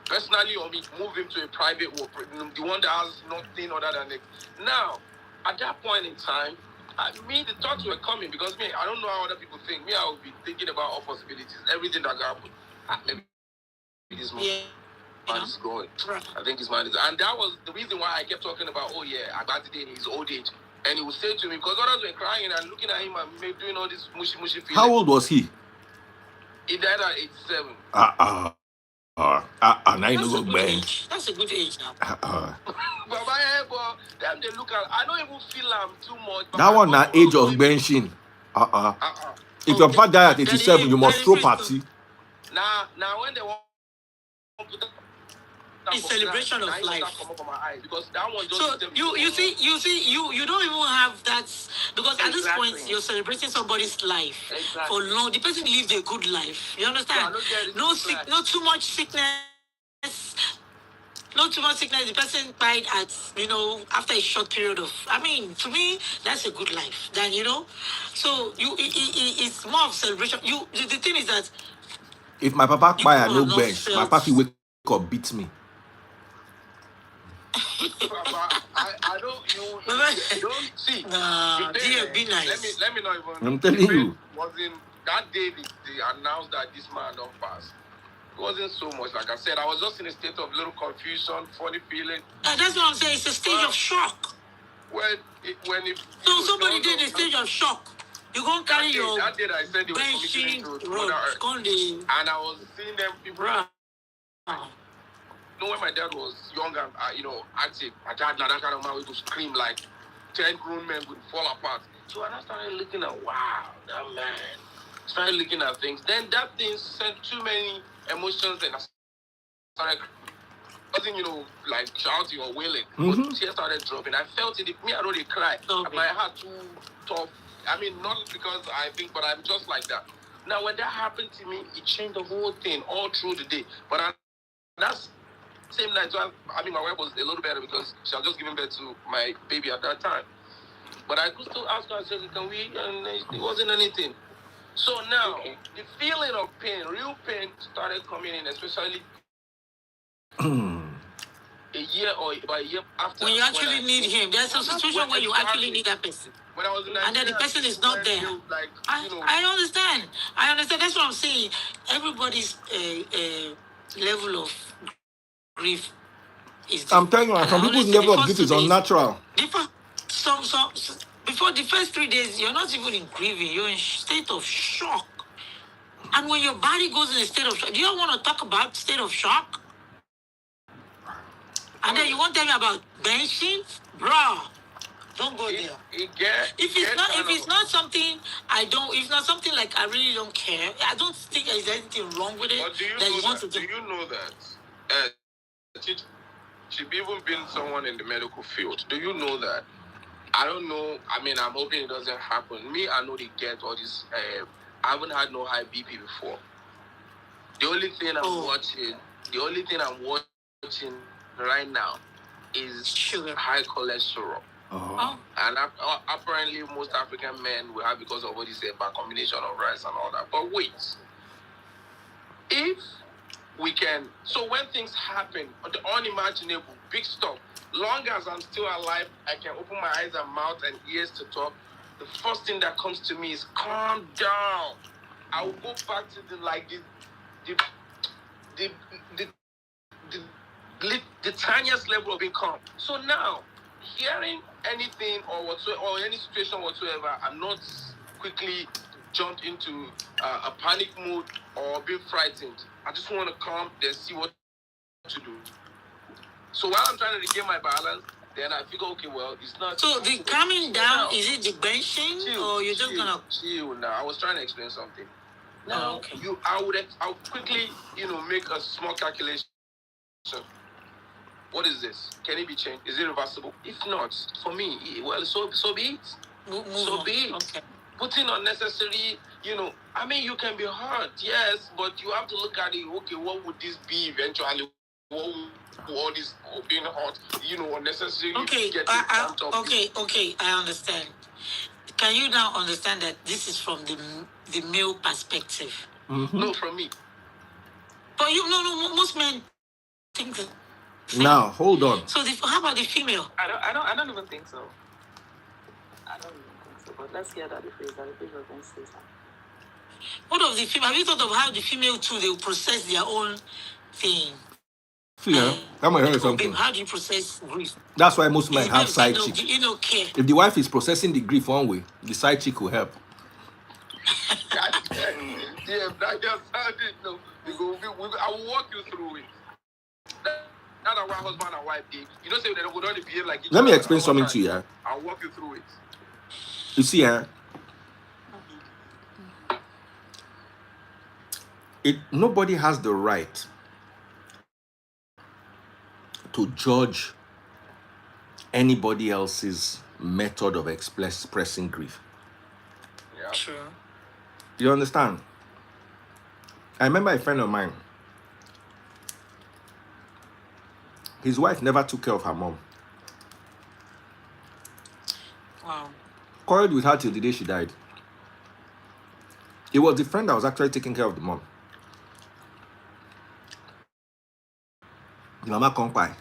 Personally, or me, move him to a private ward, the one that has nothing other than it. Now, at that point in time, the thoughts were coming because I don't know how other people think. I would be thinking about all possibilities, everything that could happen. Maybe this man is going. I think his mind is, and that was the reason why I kept talking about, about it in his old age. And he would say to me, because others were crying and looking at him and doing all this mushy feeling. How old was he? He died at 87. Now you go bench. That's a good age now. Them they look at. I don't even feel too much. That one na age of benching. If your father died at 87, you must throw party. Now when they want to it's celebration of life. Because that one just so you see you don't even have that because at this point you're celebrating somebody's life for long. The person lived a good life. You understand? Not too much sickness. Not too much sickness. The person died at after a short period of. I mean, to me, that's a good life. Then so it's more of celebration. The thing is that if my papa Kpai had no bench, my papa wake up beat me. I don't. You don't see. Be nice. Let me not even. I'm telling you. Wasn't that day they announced that this man don't pass? It wasn't so much. Like I said, I was just in a state of little confusion, funny feeling. That's what I'm saying. It's a stage of shock. So somebody did a stage of shock. You go carry your that day I said they were committing to Mother Earth. And I was seeing them people. When my dad was young and active, my dad that kind of man would scream like 10 grown men would fall apart. So I started looking at that man. Started looking at things. Then that thing sent too many emotions, and I started wasn't like shouting or wailing. But tears started dropping. I felt it. I don't cry. Okay. My heart too tough. I mean, not because I think, but I'm just like that. Now, when that happened to me, it changed the whole thing all through the day. But that's same night. So my wife was a little better because she had just given birth to my baby at that time. But I could still ask her, I said, can we? And it wasn't anything. So now, the feeling of pain, real pain, started coming in, especially a year or about a year after. When you actually need him, there's a situation where you actually need that person. When I was in Nigeria, and then the person is not there. I understand. That's what I'm saying. Everybody's level of grief is different. I'm telling you, some people's level of grief is unnatural. Before the first 3 days, you're not even in grieving. You're in a state of shock. And when your body goes in a state of shock, do you want to talk about state of shock? And then you want to tell me about benching? Bro, don't go there. If it's not something it's not something like I really don't care. I don't think there's anything wrong with it. But do you know that she's even been someone in the medical field? Do you know that? I don't know. I mean, I'm hoping it doesn't happen. Me, I know they get all this. I haven't had no high BP before. The only thing I'm watching right now is sugar, high cholesterol. And apparently most African men will have because of what he said about combination of rice and all that. But wait, if we can, so when things happen, the unimaginable, big stuff, long as I'm still alive, I can open my eyes and mouth and ears to talk. The first thing that comes to me is calm down. I will go back to the tiniest level of being calm. So now, hearing anything or any situation whatsoever, I'm not quickly jumped into a panic mood or being frightened. I just want to calm, then see what to do. So while I'm trying to regain my balance, then I figure, okay, well, it's not. So the calming down, is it the benching, or you're just gonna chill now? I was trying to explain something. Now, I would quickly, make a small calculation. What is this? Can it be changed? Is it reversible? If not, for me, well, so be it. So be it. Okay. Putting unnecessary, I mean, you can be hurt, yes, but you have to look at it. Okay, what would this be eventually? What would all this being hurt, unnecessarily okay, get in front of you? Okay, I understand. Can you now understand that this is from the male perspective? Mm-hmm. No, from me. But no, most men think that. Now, hold on. So how about the female? I don't even think so. I don't even think so. But let's hear that the phrase was going to say something. What of the female? Have you thought of how the female too, they will process their own thing? Yeah, I'm gonna tell you something. How do you process grief? That's why most men have side chick. Care. If the wife is processing the grief one way, the side chick will help. Yeah, that just sounded no. I will walk you through it. That's why husband and wife did. You don't say they would only behave like each Let me other explain something to you. Yeah? I'll walk you through it. You see, nobody has the right to judge anybody else's method of expressing grief. Yeah. True. You understand? I remember a friend of mine. His wife never took care of her mom. Wow. Quarreled with her till the day she died. It was the friend that was actually taking care of the mom. The mama Kpai.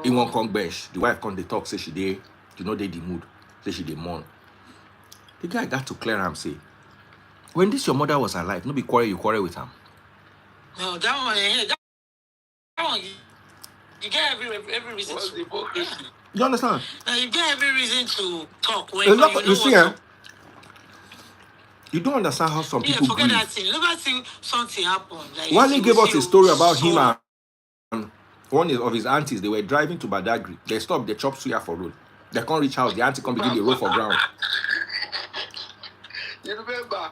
In one con bench, the wife they talk, say she dey, they the mood, say she dey mourn. The guy got to clear him, say, when this your mother was alive, no be quarrel, you quarrel with him. No, that one, you get every reason to. You understand? Now you get every reason to talk when you see, you don't understand how some people forget grieve. That thing. Look at something happen. Like Wale gave us a story about him and one of his aunties. They were driving to Badagry. They stopped, they chopped suya for road. They can't reach house. The auntie come begin the road for ground. You remember?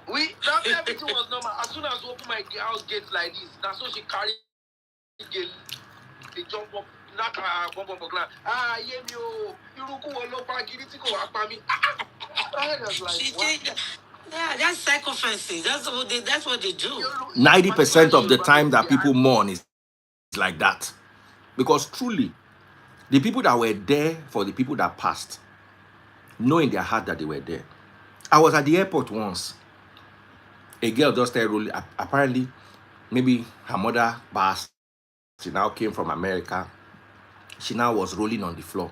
Everything was normal. As soon as we open my house gate like this, that's how she carried the gate. They jump up, knock her, bump up, ah, you look back, you need to go up me. I was like, yeah, that's sacrificing. That's what they do. 90% of the time that people mourn is like that. Because truly, the people that were there for the people that passed, know in their heart that they were there. I was at the airport once. A girl just started rolling. Apparently, maybe her mother passed. She now came from America. She now was rolling on the floor.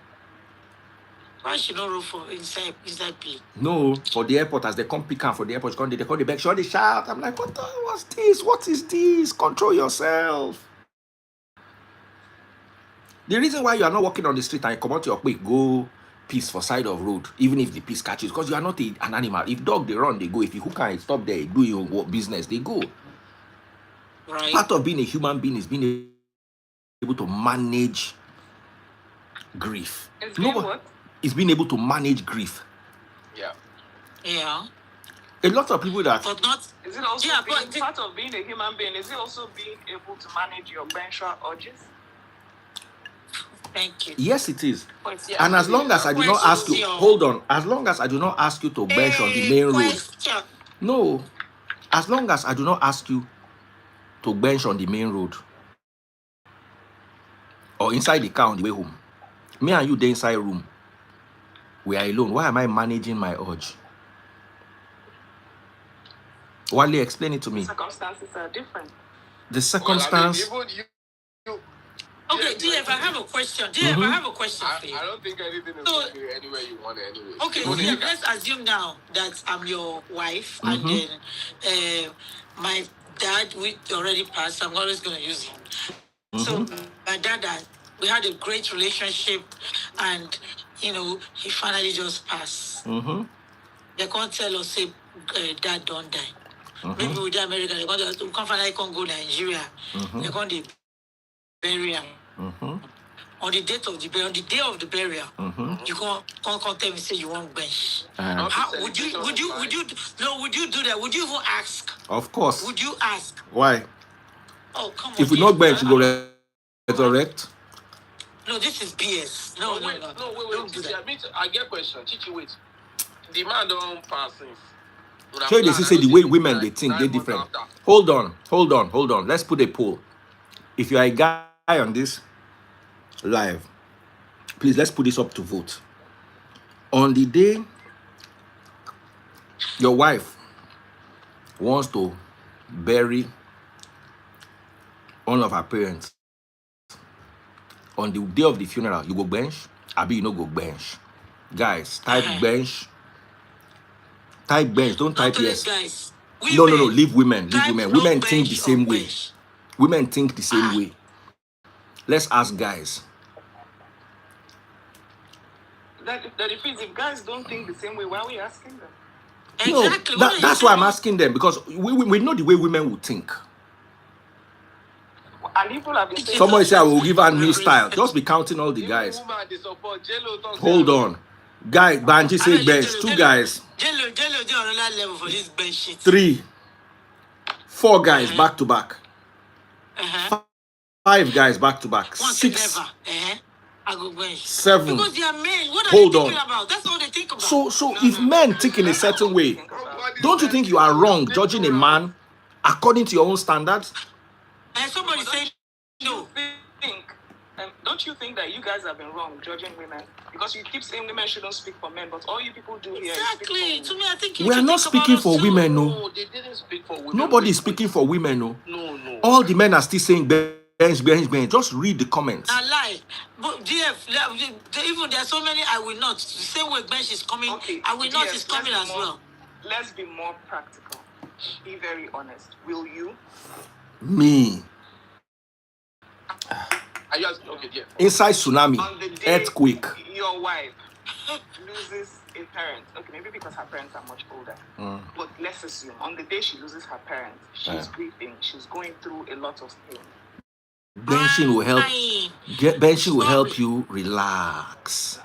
Why she not roll for inside plane? No, for the airport, as they come pick her for the airport, they call the back, they shout. I'm like, what's this? What is this? Control yourself. The reason why you are not walking on the street and you come out your quick, go piece for side of road, even if the piece catches, because you are not an animal. If dog, they run, they go. If you can't stop there, do your business, they go. Right. Part of being a human being is being able to manage grief. It's being able to manage grief. Yeah. Yeah. A lot of people that. But not. Is it also part of being a human being? Is it also being able to manage your vengeful urges? Thank you. Yes, it is. And as long as I do not ask you, hold on. As long as I do not ask you to bench on the main road. No. As long as I do not ask you to bench on the main road or inside the car on the way home. Me and you, the inside room. We are alone. Why am I managing my urge? Wale, explain it to me. The circumstances are different. The circumstance. Well, okay, DF, I have a question. DF, I have a question for you. I don't think anything is going anywhere you want it anyway. Okay, DF, let's assume now that I'm your wife and then my dad, we already passed. I'm always going to use him. So my dad, we had a great relationship and, he finally just passed. They can't tell us, say, dad don't die. Maybe with the American, they can't finally go Nigeria. They can't bury him. On the day of the burial, you can't tell me say you want bench. How would you do that? Would you even ask? Of course. Would you ask? Why? Oh, come on. If we not bench, she go resurrect. No, this is BS. No. Wait. Chichi, I get question. Chichi, wait. The man don't pass since. So they say the way women they think they're different. Hold on. Let's put a poll. If you are a guy on this live, please let's put this up to vote. On the day your wife wants to bury one of her parents, on the day of the funeral, you go bench, abi you no go bench. Guys, type bench. Type bench, don't type yes. Guys. No, leave women. Women think the same way. Women think the same way. Let's ask guys. That if guys don't think the same way, why are we asking them? Exactly. No, that's why I'm asking them, because we know the way women would think. And people have been saying somebody say I will give her new style. Just be counting all the guys. Hold on. Guy, Banji say bench. 2 guys. 3, 4 guys back to back. 5 guys back to back. 6. I go bench. 7. Because they are men. What are Hold they on. thinking about? That's all they think about. So if men think in a certain way, don't you think you are wrong judging a man according to your own standards? And somebody say no. Don't you think that you guys have been wrong judging women? Because you keep saying women shouldn't speak for men, but all you people do here is speak for women. To me, I think we are not speaking for women, no. No, they didn't speak for women. Nobody is speaking for women, no. No. All the men are still saying bench. Just read the comments. I lie. But DF, even there are so many I will not. The same way bench is coming, okay, I will not is coming as well. Let's be more practical. Be very honest. Will you? Me. Are you asking? Okay, yeah. Inside tsunami, earthquake. Your wife loses a parent. Okay, maybe because her parents are much older. But let's assume on the day she loses her parents, she's grieving. She's going through a lot of pain. Benching will help. Benching will help you relax.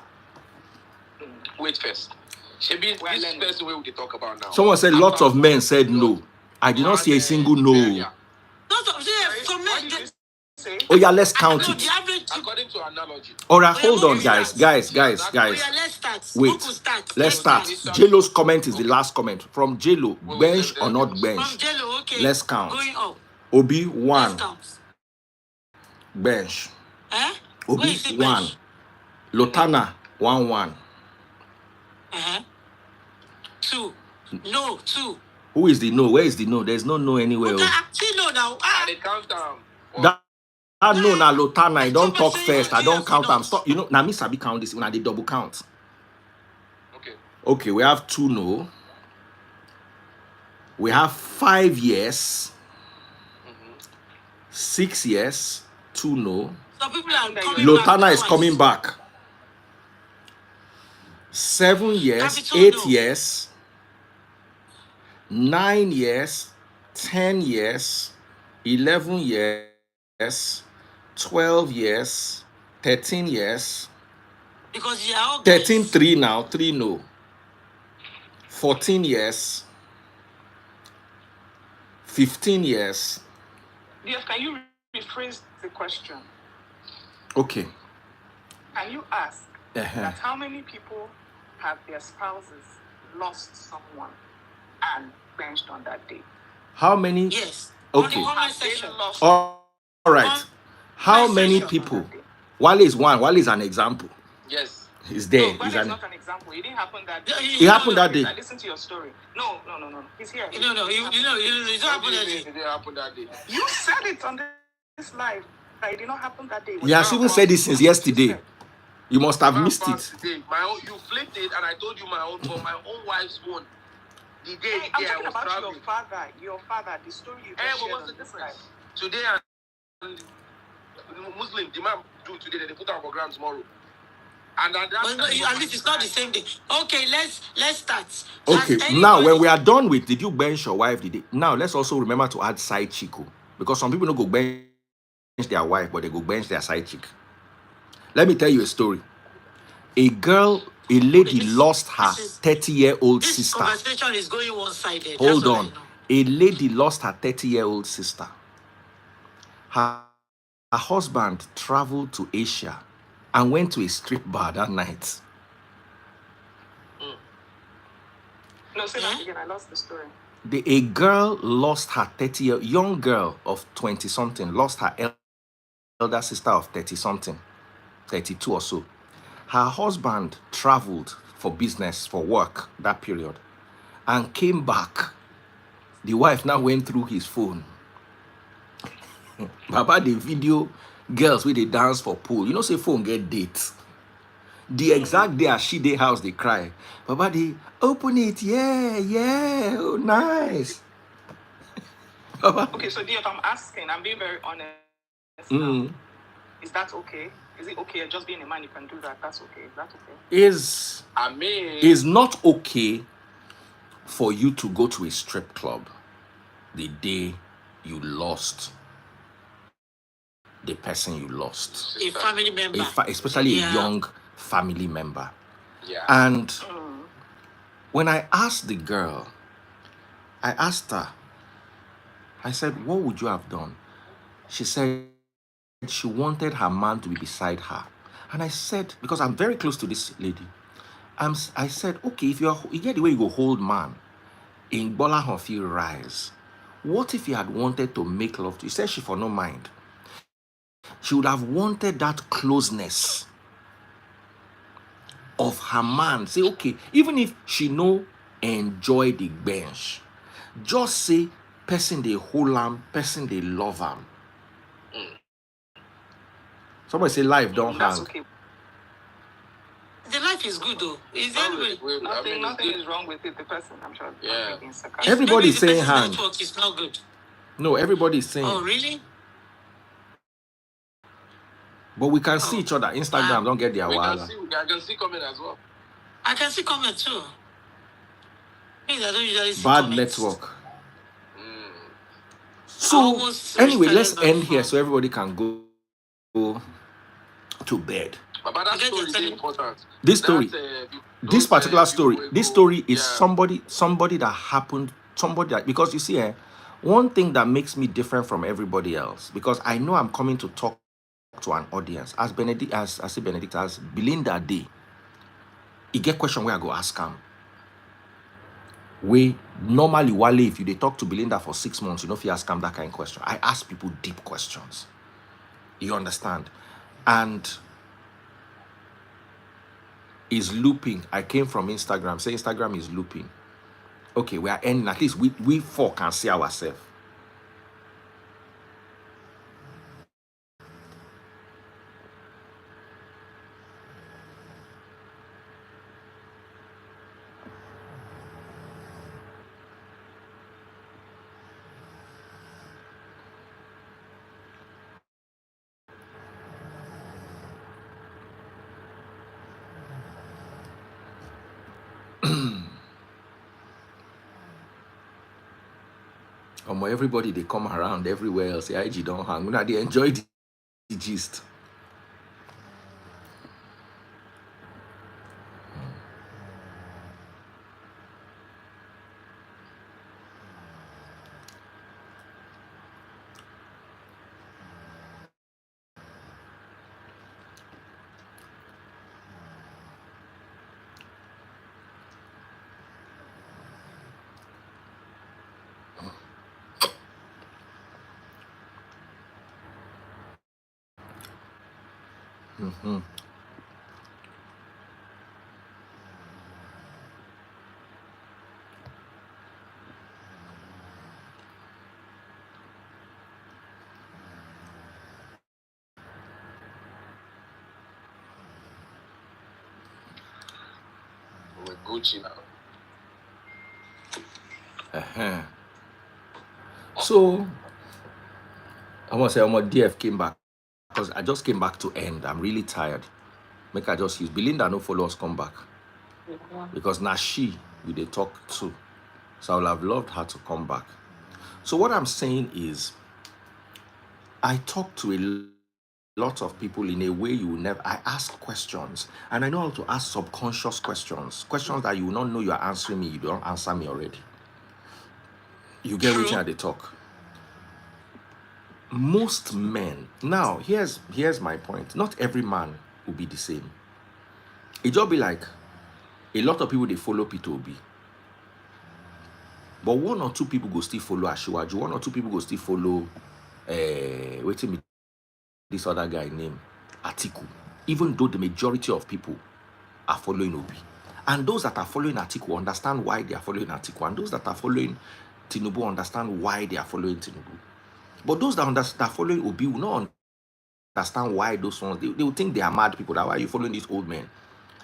Wait first. This person we will talk about now. Someone said lots of men said no. I did not see a single no. Oh yeah, let's count it. According to analogy. Alright, hold on, guys. Wait, let's start. JLo's comment is the last comment. From JLo, bench or not bench? Let's count. Obi 1. Bench. Obi 1. Lotana 1. 2. No, 2. Who is the no? Where is the no? There's no anywhere. I no now. They count down. That no na Lotana. I don't talk first. I don't count them. Stop. You know, now me sabi count this when I did double count. Okay, we have 2 no. We have 5 yes. 6 yes. 2 no. Some people are coming Lotana back is coming back. 7 yes. 8 yes. 9 yes. 10 yes. 11 yes. 12 yes. 13 yes. Because you are all 13 3 now. 3 no. 14 yes. 15 yes. Yes, can you rephrase the question? Okay. Can you ask that how many people have their spouses lost someone and benched on that day? How many? Yes. Okay. All right. How many people? Wale is one. Wale is an example. Yes. He's there. No, he's not an example. It didn't happen that day. It happened that day. I listened to your story. No. He's here. No. It didn't happen that day. It didn't happen that day. You said it on this live that it did not happen that day. He has even said it since yesterday. You must have missed it. You flipped it, and I told you my own wife's phone. The day I'm talking I was about traveling. your father, the story you But shared what's on the this difference? live. Today and Muslim, the man do today, they put out for ground tomorrow. And at least it's not the same day. Okay, let's start. Okay, now when we are done with did you bench your wife the day? Now let's also remember to add side chick, because some people don't go bench their wife, but they go bench their side chick. Let me tell you a story. A lady lost her 30-year-old sister. This conversation is going one-sided. Hold on. A lady lost her 30-year-old sister. her husband traveled to Asia and went to a strip bar that night. No, say that again. I lost the story. A girl lost her 30-year young girl of 20 something, lost her elder sister of 30 something, 32 or so. Her husband traveled for business, for work that period, and came back. The wife now went through his phone. Baba, the video girls with they dance for pool. You know, say phone get dates. The exact day as she day house, they cry. Baba, they open it. Yeah. Oh, nice. Baba. Okay, so if I'm asking, I'm being very honest now. Is that okay? Is it okay just being a man you can do that? That's okay. Is that okay? Is not okay for you to go to a strip club the day you lost the person you lost. A family member. Especially a young family member. Yeah. And when I asked the girl, I asked her, I said, what would you have done? She said she wanted her man to be beside her. And I said, because I'm very close to this lady, I said, okay, if you get the way you go hold man, in Bola Hofi rise, what if you had wanted to make love to you? She said she for no mind. She would have wanted that closeness of her man. Say, okay, even if she no enjoy the bench, just say person they hold am, person they love am. Somebody say life don't hang. Okay. The life is good though. Is nothing is wrong with it. The person, I'm sure. Yeah. Everybody's saying hang. Network is not good. No, everybody's saying. Oh, really? But we can see each other. Instagram don't get their wala. I can see comment as well. I can see comment too. I don't usually see bad comments. Network. So anyway, let's end here so everybody can go to bed. But that story is important. This story, this particular story, this story is somebody that happened, somebody that, because you see, one thing that makes me different from everybody else, because I know I'm coming to talk to an audience, as Benedict, as Belinda Day, he get question where I go ask him. We normally, Wale, if you talk to Belinda for 6 months, you know, if you ask him that kind of question, I ask people deep questions. You understand? And is looping. I came from Instagram. Say Instagram is looping. Okay, we are ending. At least we four can see ourselves. Everybody they come around everywhere else. Say IG don't hang. Now they enjoy the gist. We're Gucci now. So I want to say DF came back because I just came back to end. I'm really tired. Make I just use Belinda no follow us come back. Because now she they talk too. So I would have loved her to come back. So what I'm saying is I talk to a lot of people in a way you will never. I ask questions, and I know how to ask subconscious questions that you will not know you are answering me. You don't answer me already. You get which they talk. most men, now here's my point. Not every man will be the same. It just be like a lot of people they follow P2B. But one or two people go still follow Ashiwaju. One or two people go still follow waiting me this other guy named Atiku. Even though the majority of people are following Obi. And those that are following Atiku understand why they are following Atiku. And those that are following Tinubu understand why they are following Tinubu. But those that are following Obi will not understand why those ones, they will think they are mad people. That why are you following these old men?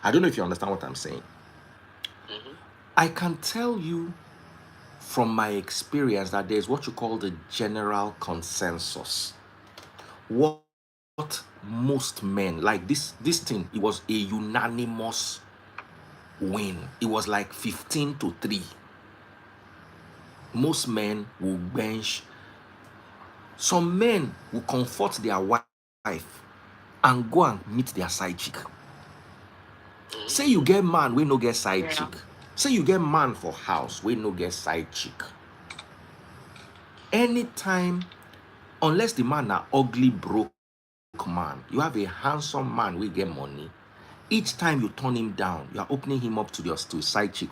I don't know if you understand what I'm saying. I can tell you from my experience that there's what you call the general consensus. What most men, like this thing, it was a unanimous win. It was like 15-3. Most men will bench. Some men will comfort their wife and go and meet their side chick. Say you get man, we no get side chick. Say you get man for house, we no get side chick. Anytime, unless the man are ugly, broke man, you have a handsome man, we get money. Each time you turn him down, you are opening him up to his side chick.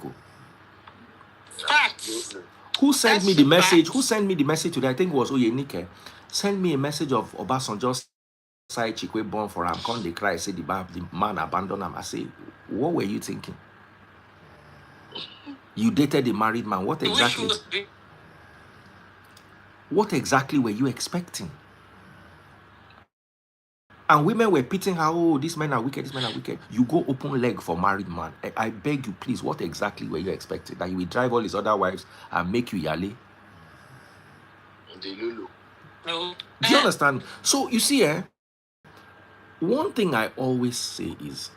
Facts. Who sent me the message? Who sent me the message today? I think it was Oyenike. Send me a message of Obasanjo's side chick we born for him. Come they cry, say the man abandoned him. I say, what were you thinking? You dated a married man. What exactly were you expecting? And women were pitting how, oh, these men are wicked, these men are wicked. You go open leg for married man. I beg you, please, what exactly were you expecting? That he will drive all his other wives and make you yale? No. Do you understand? So, you see, one thing I always say is,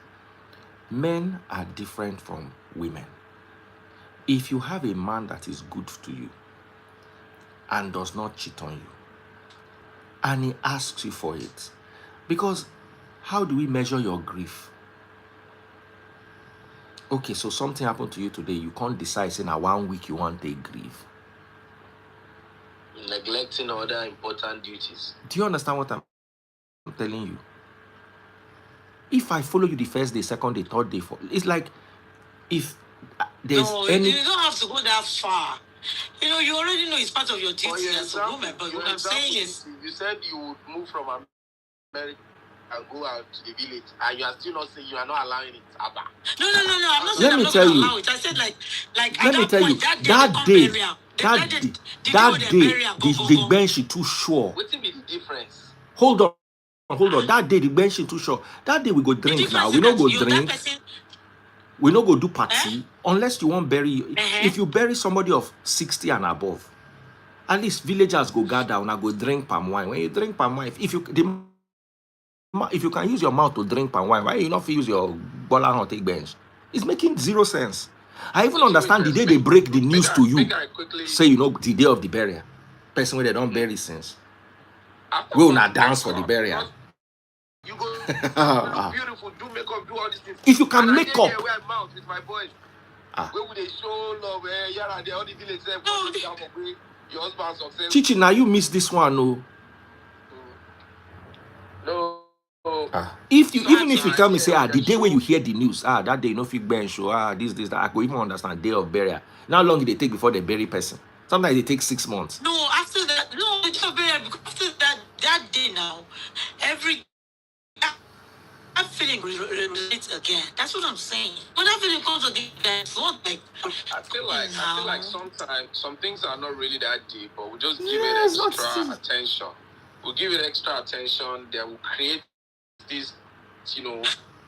men are different from women. If you have a man that is good to you and does not cheat on you, and he asks you for it, because how do we measure your grief? Okay, so something happened to you today. You can't decide, say, now 1 week you want to grieve. Neglecting other important duties. Do you understand what I'm telling you? If I follow you the first day, second day, third day, it's like if there's any... you don't have to go that far. You know, you already know it's part of your duty as a woman. But what I'm saying is, you said you would move from America and go out to the village, and you are still not saying you are not allowing it. Abba. No. I'm not saying I'm not going to allow it. I said like let me tell you, that day, the bench is too sure. What's the difference? Hold on. That day, the bench is too sure. That day, we go drink now. We don't go drink. We don't go do party unless you want bury. If you bury somebody of 60 and above, at least villagers go gather and go drink palm wine. When you drink palm wine, if you can use your mouth to drink palm wine, why you not use your bola or take bench? It's making zero sense. I even understand the day they break the news to you, say you know the day of the burial, person where they don't bury since. We will not dance for the burial. You go beautiful, do makeup, do all these things. If you can make up, where I mount with my boys. Where would they show love? All the village your husband's success. Chichi, now you miss this one, no? No. If you tell me, say, the day when you hear the news, that day, no fig bench, this, that, I could even understand day of burial. Now, how long did they take before they bury person? Sometimes they take 6 months. No, after that, it's not burial, because after that day now, that feeling relates again. That's what I'm saying. When that feeling comes again, it's not like... I feel like sometimes some things are not really that deep, but we just give it extra attention. We'll give it extra attention, then we'll create this,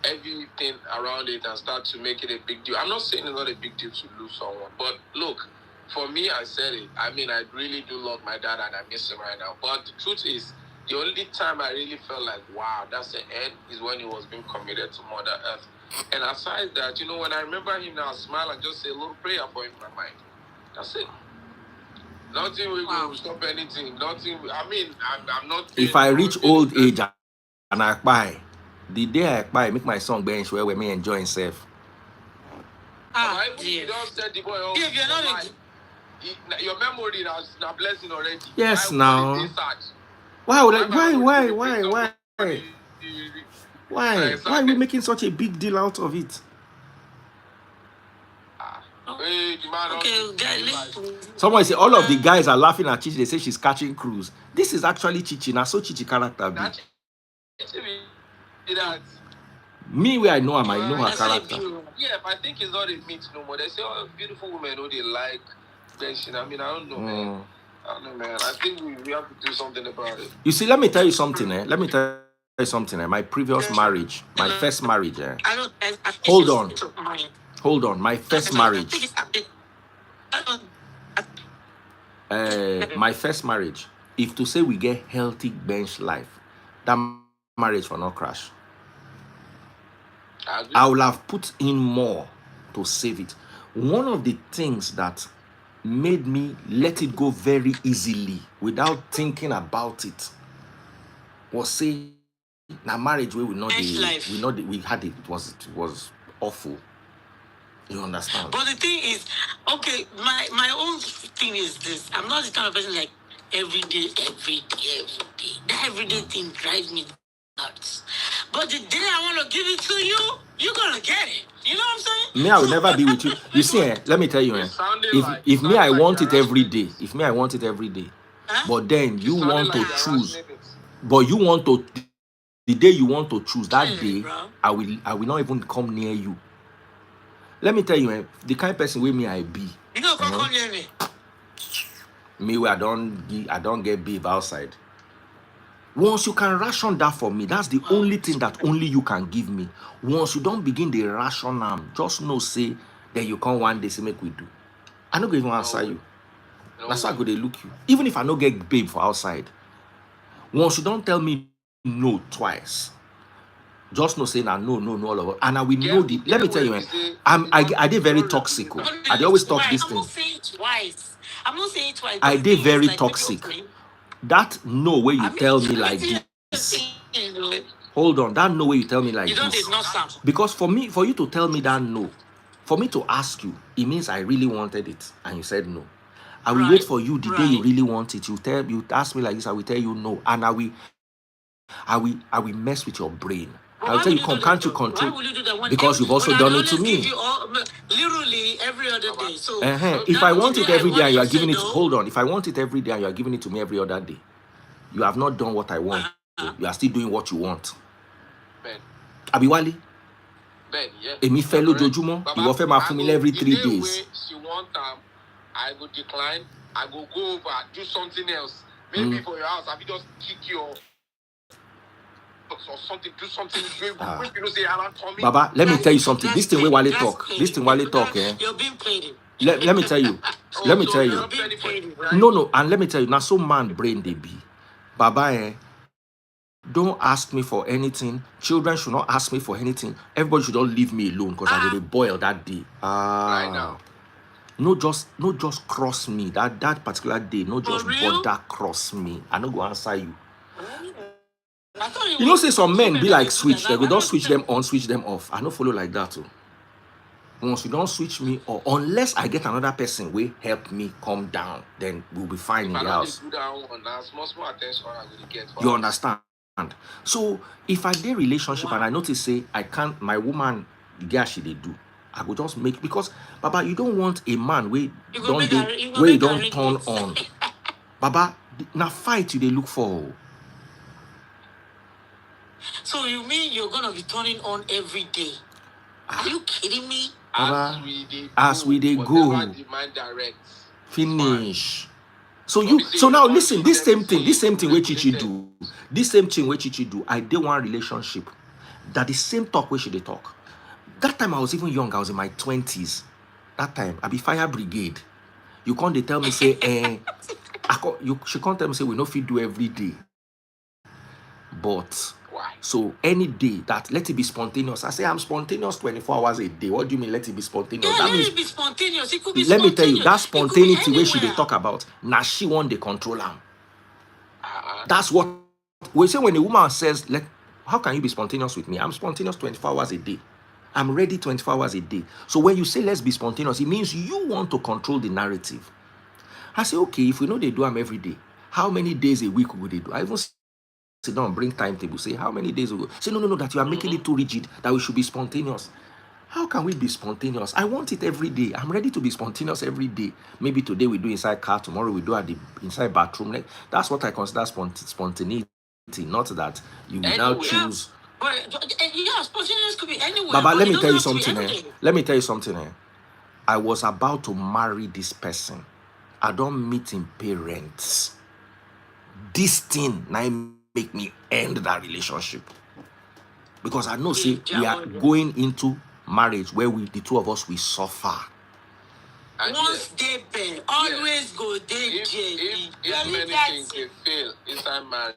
everything around it and start to make it a big deal. I'm not saying it's not a big deal to lose someone, but look, for me, I said it. I mean, I really do love my dad and I miss him right now. But the truth is, the only time I really felt like, wow, that's the end, is when he was being committed to Mother Earth. And aside that, when I remember him now, I smile and just say a little prayer for him in my mind. That's it. Nothing will stop anything. Nothing. I mean, I'm not... If I reach old age and I Kpai, the day I Kpai, make my son bench where me enjoy himself. You don't set the boy off. If you're not... Your memory is a blessing already. Yes, now. Why would I? Why are we making such a big deal out of it? Someone say all of the guys are laughing at Chichi. They say she's catching cruise. This is actually Chichi. Now, so Chichi character be. Me, where I know him, I know her character. Yeah, but I think it's not a mix no more. They say, oh, beautiful women who they like benching. I mean, I don't know, man. I don't know, man. I think we have to do something about it. You see, let me tell you something, Let me tell you something, My previous marriage, my first marriage, Hold on. My first marriage. My first marriage. If to say we get healthy bench life, that marriage will not crash. I will have put in more to save it. One of the things that made me let it go very easily without thinking about it was say, now marriage we had it. It was awful. You understand? But the thing is, okay, my own thing is this. I'm not the kind of person like every day. That everyday thing drives me nuts. But the day I want to give it to you, you're gonna get it. You know what I'm saying? Me, I will never be with you. You see, let me tell you, if me I want it every day, but then you want to choose, but you want to, the day you want to choose, that day, I will not even come near you. Let me tell you, the kind of person with me I be. You know, come near me. Me, where I don't get babe outside. Once you can ration that for me, that's the only thing that only you can give me. Once you don't begin the ration, just know, say, then you come one day, say, make we do. I don't even answer you. That's how good they look you. Even if I don't get babe for outside. Once you don't tell me no twice, just know, say, no, all of it. And I will know the, let me tell you, I did very toxic. I always talk this thing. I'm not saying twice. I did very toxic. That no way you tell me like this. Hold on, that no way you tell me like this. Because for you to tell me that no, for me to ask you, it means I really wanted it and you said no. I will wait for you the day you really want it. You ask me like this, I will tell you no, and I will mess with your brain. I will tell you, can't you control? Why will you do that? Because you've also done it to me. Literally every other day. So if I want it every day and you are giving it, hold on. If I want it every day and you are giving it to me every other day, you have not done what I want. You are still doing what you want. Ben. Abiwali. Ben, yeah. Emi fellow Jojumo. You offer my family every 3 days. She want I go decline. I go over, do something else. Maybe for your house, I will just kick you off. Or something, do something. Baba, let me tell you something. This thing Wale talk. You're being played. Let me tell you. No, and let me tell you, now so man brain they be. Baba, don't ask me for anything. Children should not ask me for anything. Everybody should not leave me alone because I will boil that day. Right now. No just cross me. That particular day, no just bother cross me. I no go answer you. You know, say some men be like switch. They go don't switch them on, switch them off. I don't follow like that too. Once you don't switch me, or unless I get another person will help me come down, then we'll be fine in the house. You understand? So if I did relationship and I notice say I can't, my woman, the girl she they do, I will just make, because Baba, you don't want a man where you don't turn on. Baba, now fight you they look for. So you mean you're gonna be turning on every day? Are you kidding me? As we they go, finish. So now listen, this same thing where Chichi do, I did one relationship that the same talk where she they talk. That time I was even young, I was in my 20s. That time I be fire brigade. You can't they tell me say she can't tell me say we no fit do every day. But so any day that let it be spontaneous. I say I'm spontaneous 24 hours a day. What do you mean let it be spontaneous? Yeah, that means it be spontaneous. It could be let me tell you, that spontaneity where she they talk about, now she want the control am. That's what we say when a woman says, how can you be spontaneous with me? I'm spontaneous 24 hours a day. I'm ready 24 hours a day. So when you say let's be spontaneous, it means you want to control the narrative. I say, okay, if we know they do them every day, how many days a week would they do? I even sit down, bring timetable, say how many days ago. Say no, that you are making it too rigid, that we should be spontaneous. How can we be spontaneous? I want it every day. I'm ready to be spontaneous every day. Maybe today we do inside car, tomorrow we do at the inside bathroom. Like, that's what I consider spontaneity. Not that you will now choose. Yeah, spontaneous could be anywhere. Baba, let me tell you something. Let me tell you something. I was about to marry this person. I don't meet him parents. This thing now make me end that relationship. Because I know, see, we are going into marriage where the two of us, we suffer. Once they pay, always go there. If many things they fail inside marriage,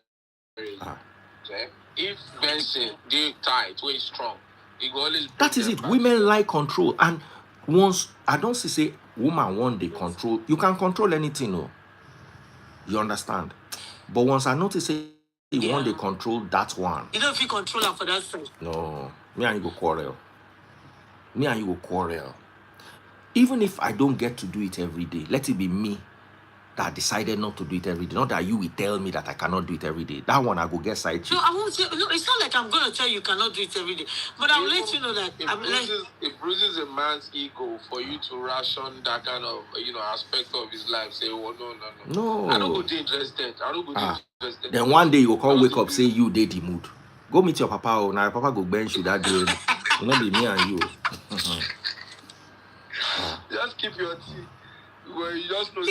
if Benson they tight, way strong, he go always. That is it. Women like control, and once I don't say woman want the control, you can control anything, no. You understand? But once I notice say you want the control, that one. You don't feel controller for that thing. No, me and you go quarrel. Even if I don't get to do it every day, let it be me that decided not to do it every day. Not that you will tell me that I cannot do it every day. That one I go get side chick. No, I won't say. No, it's not like I'm going to tell you cannot do it every day. But I'll let you know that it bruises a man's ego for you to ration that kind of aspect of his life. Say, oh no. I don't go interested. Interested. Then one day you will come wake up say you did the mood. Go meet your papa. Oh, now your papa go bench you that day. It will not be me and you. Just keep your tea. Well, you just know.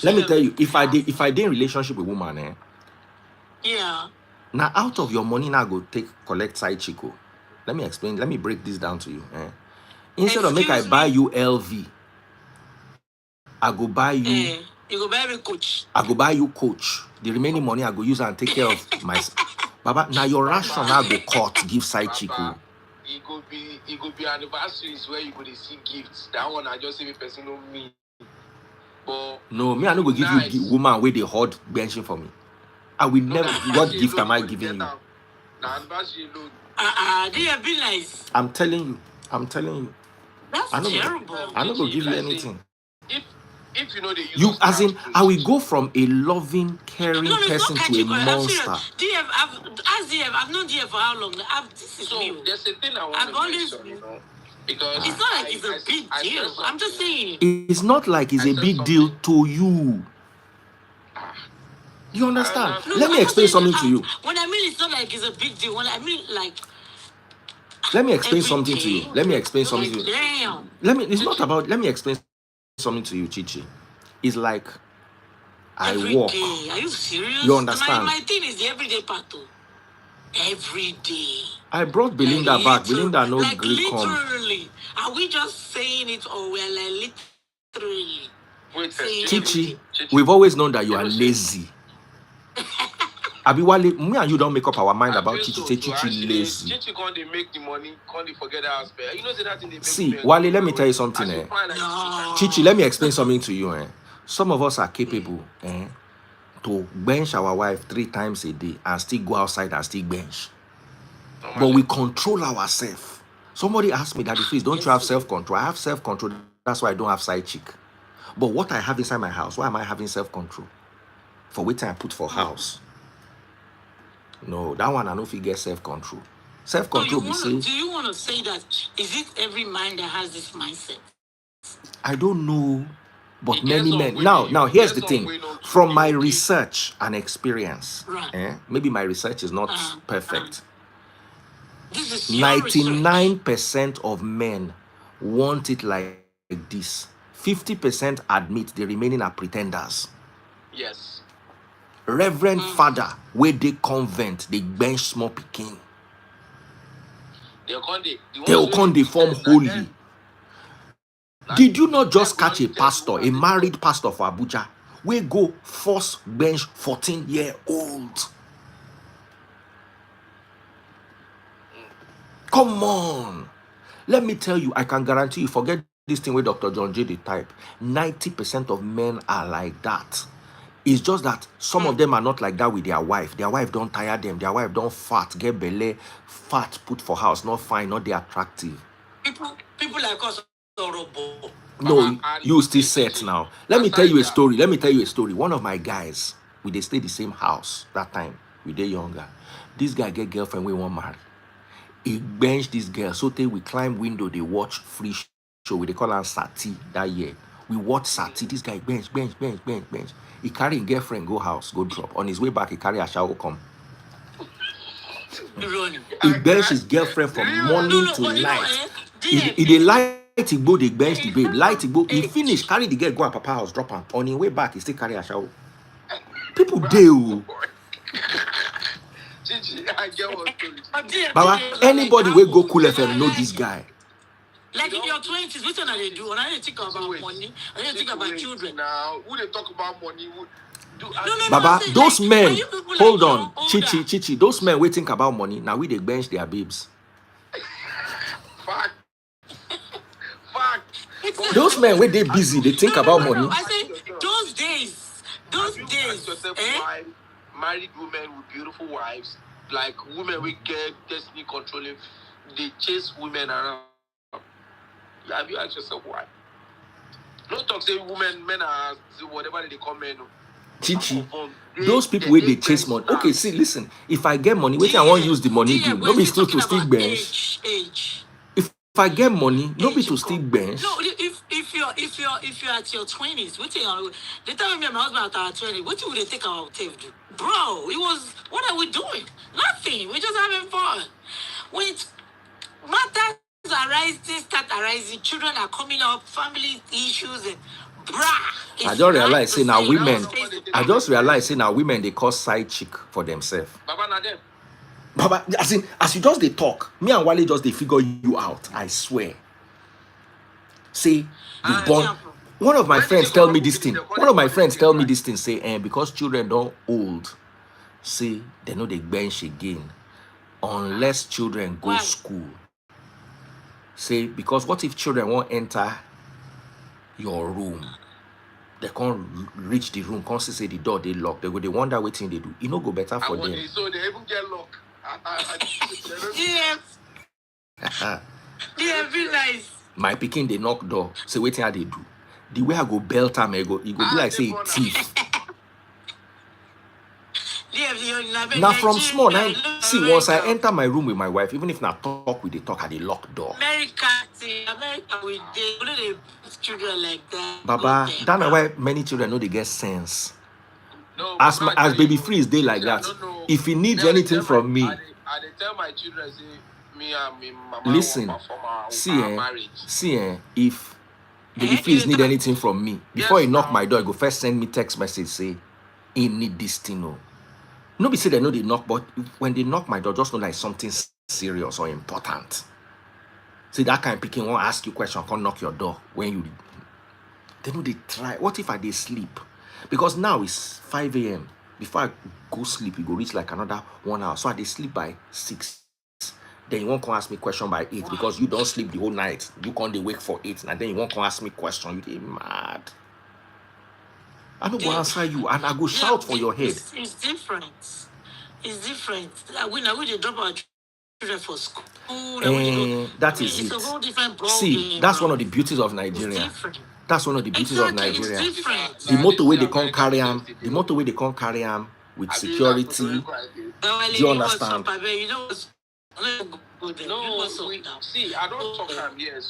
Let me tell you, if I did in relationship with woman, yeah. Now out of your money, now go collect side chico. Let me explain. Let me break this down to you. Instead of make I buy you LV, I go buy you. You go buy me Coach. I go buy you Coach. The remaining money I go use and take care of myself. Baba, now your ration now go cut, give side chico. It could be anniversaries where you go to see gifts. That one I just say person know me. But no, me I no go give you woman where they hold benching for me. I will never. What gift am I giving you? Now anniversary alone. They have been nice. I'm telling you. That's terrible. I'm not gonna give you anything. If you know they use you as in, I will go from a loving, caring person to a monster. I've known DF for how long? This is me. There's a thing I want to mention, because it's not like it's a big deal. I'm just saying. It's not like it's a big deal to you. You understand? Let me explain something to you. When I mean it's not like it's a big deal, when I mean like. Let me explain something to you. Let me explain something to you. Damn. Let me explain something to you, Chichi. It's like I walk. Day. Are you serious? You understand? My thing is the everyday part too. Every day. I brought Belinda back. Belinda no great come. Literally. Are we just saying it or we're like literally? Chichi, we've always known that you are lazy. Abiwale, me and you don't make up our mind about Chichi. Say Chichi lazy. Chichi can't make the money, can't forget that aspect. You know that in the see, Wale, let me tell you something. No. Chichi, let me explain something to you. Some of us are capable to bench our wife 3 times a day and still go outside and still bench. But we control ourselves. Somebody asked me, Daddy, please, don't you have self-control? I have self-control. That's why I don't have side chick. But what I have inside my house, why am I having self-control? For what I put for house. No, that one I don't feel get self-control. Self-control be say. Do you want to say that is it every man that has this mindset? I don't know, but many men. Now here's the thing. From my research and experience, maybe my research is not perfect. 99% of men want it like this. 50% admit the remaining are pretenders. Yes. Reverend Father, where they convent, they bench small pikin. They'll come they form holy. Did you not just catch a pastor, a married pastor for Abuja, we go force bench 14-year-old? Come on. Let me tell you, I can guarantee you, forget this thing with Dr. John J. the type. 90% of men are like that. It's just that some of them are not like that with their wife. Their wife don't tire them. Their wife don't fat, get belly, fat, put for house, not fine, not they attractive. People like us No, you still set now. Let me tell you a story. One of my guys, they stay the same house that time. We they younger. This guy get girlfriend we won't marry. He bench this girl. So we climb window, they watch free show. We they call her Sati that year. We watch Sati. This guy bench. He carry his girlfriend, go house, go drop. On his way back, he carry a shower come. He bench his girlfriend from morning to night. He they light he go, they bench the babe. Light he go, he finish, carry the girl, go at Papa house, drop him. On his way back, he still carry a shower. People do. Baba, anybody will go Cool FM know this guy. Like in your 20s, which one are they do? When I think about money, I don't think about children. Now, who they talk about money? Baba, those men, hold on, Chichi, those men we think about money, now we they bench their babes. Fact. Those men when they busy, they think about money. I say those days. Married women with beautiful wives, like women with get destiny controlling, they chase women around. Have you asked yourself why? No talk say men are whatever they call men. Chichi, those people where they chase money. Okay, see, listen. If I get money, wait, I won't use the money. Do no be still to stick bench. If I get money, no be to stick bench. No, if you're at your 20s, what thing? The time me and my husband at our 20, what would they take our tape do? Bro, it was what are we doing? Nothing. We're just having fun. When matters start arising, children are coming up, family issues and I just realize say now women. They cause side chick for themselves. Baba, as you just they talk, me and Wale just they figure you out. I swear. See, you born. One of my friends tell me this thing. Say, because children don't old, say they know they bench again, unless children go school. Say, because what if children won't enter your room? They can't reach the room, can't see the door they lock. They wonder what thing they do. It no go better for them. So they even get locked. Yes. Yeah, be nice. My pikin they knock door. Say waiting how they do. The way I go belt time, it go be like say thief. Now from small, see once I enter my room with my wife, even if not talk with the talk at the locked door. America with the children like that. Baba, that's why many children know they get sense. No, as baby freeze they like that. If he needs anything from me, I tell my children say me and me mama. Listen, see, if baby freeze need anything from me, before he knock my door, he go first send me text message say he need this thing. No be say they know they knock, but when they knock my door, just know like something serious or important. See that kind of picking won't ask you question, can't knock your door when you. They know they try. What if I did sleep? Because now it's 5 a.m. Before I go sleep, you go reach like another 1 hour. So I did sleep by 6. Then you won't come ask me question by 8 because you don't sleep the whole night. You can't wake for 8, and then you won't come ask me question. You get mad. I don't go answer you, and I go shout for your head. It's different. It's different. We drop our children for school. That is it. It's a whole different problem. See, that's one of the beauties of Nigeria. That's one of the beauties of Nigeria. The motorway they can't carry them. The motorway they can't carry them with security. Do you understand? See, I don't talk about here.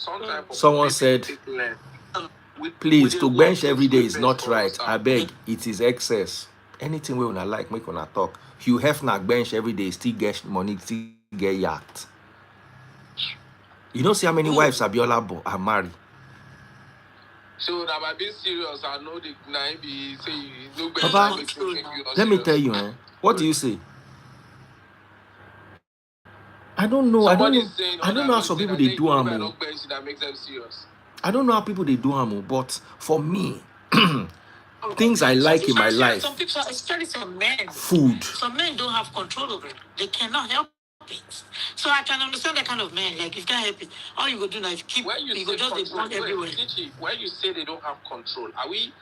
Someone said, please, to bench every day is not right. I beg, it is excess. Anything we wanna like, make wanna talk. Hugh Hefner bench every day, still get money, still get yacht. You don't see how many wives Abiola are married. So now by being serious, I know the be say no. Papa, let me tell you, what do you say? I don't know. I don't know how some people they do ammo. I don't know how people they do ammo, but for me, things I like in my life. Some people, especially some men, food. Some men don't have control over it. They cannot help it. So I can understand that kind of man. Like, if you can't help it, all you go do now is keep. You go just run everywhere. When you say they don't have control, are we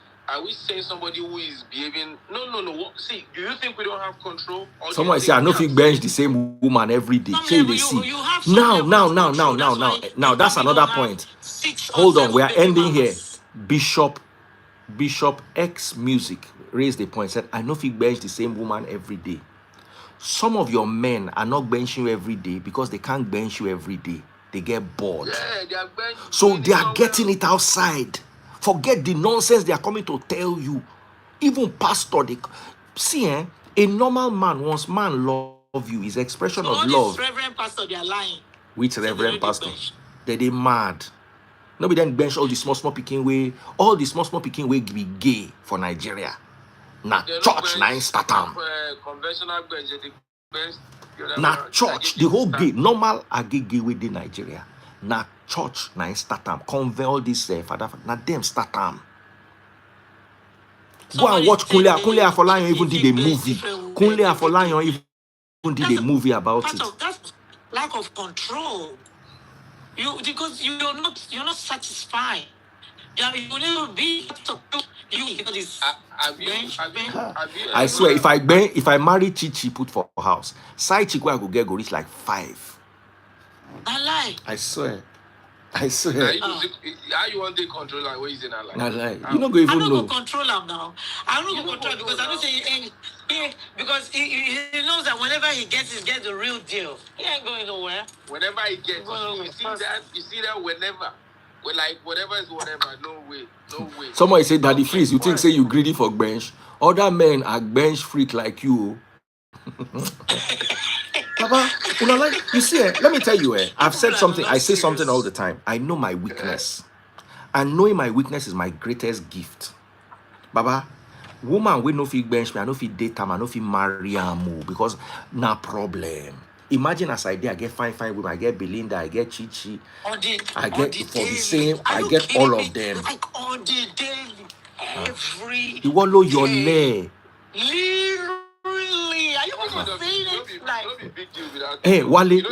saying somebody who is behaving? No. See, do you think we don't have control? Someone say I know if you bench the same woman every day. Say they see. Now. That's another point. Hold on, we are ending here. Bishop X Music raised a point, said, I know if you bench the same woman every day. Some of your men are not benching you every day because they can't bench you every day. They get bored. Yeah, they are So they are getting it outside. Forget the nonsense they are coming to tell you. Even pastor, they see, a normal man, once man love you, is expression of love. Reverend pastor, they are lying. Which reverend pastor? They mad. Nobody then bench all the small picking way. All the small picking way be gay for Nigeria. Na church na in statam. Conventional bench. Na church, the whole gay, normal are gay with the Nigeria. Na church na in statam. Convert all this father, na them statam. Go and watch Kunle Afolayan even did a movie. Kunle Afolayan even did a movie about it. That's lack of control. Because you're not satisfied. You will never be. I swear, if I marry Chichi put for house, side chick where I go get go reach like 5. I lie. I swear. How you want to control like what is in our life? I lie. You don't go even know. I'm not going to control him now. I'm not going to control him because I don't say because he knows that whenever he gets the real deal. He ain't going nowhere. Whenever he gets, you see that whenever. Well, like whatever is whatever, no way. Somebody said, Daddy Freeze, you think say you greedy for bench? Other men are bench freak like you. Papa, you see, let me tell you, I've said something, I say something all the time. I know my weakness. And knowing my weakness is my greatest gift. Baba, woman we no fit bench me, I no fit date am, I no fit marry am because na problem. Imagine as I did, I get fine women, I get Belinda, I get Chichi, I get for the same, I get all of them. Like all the day, every you want to know your leg. Literally, are you going to say it? Like, hey, Wale,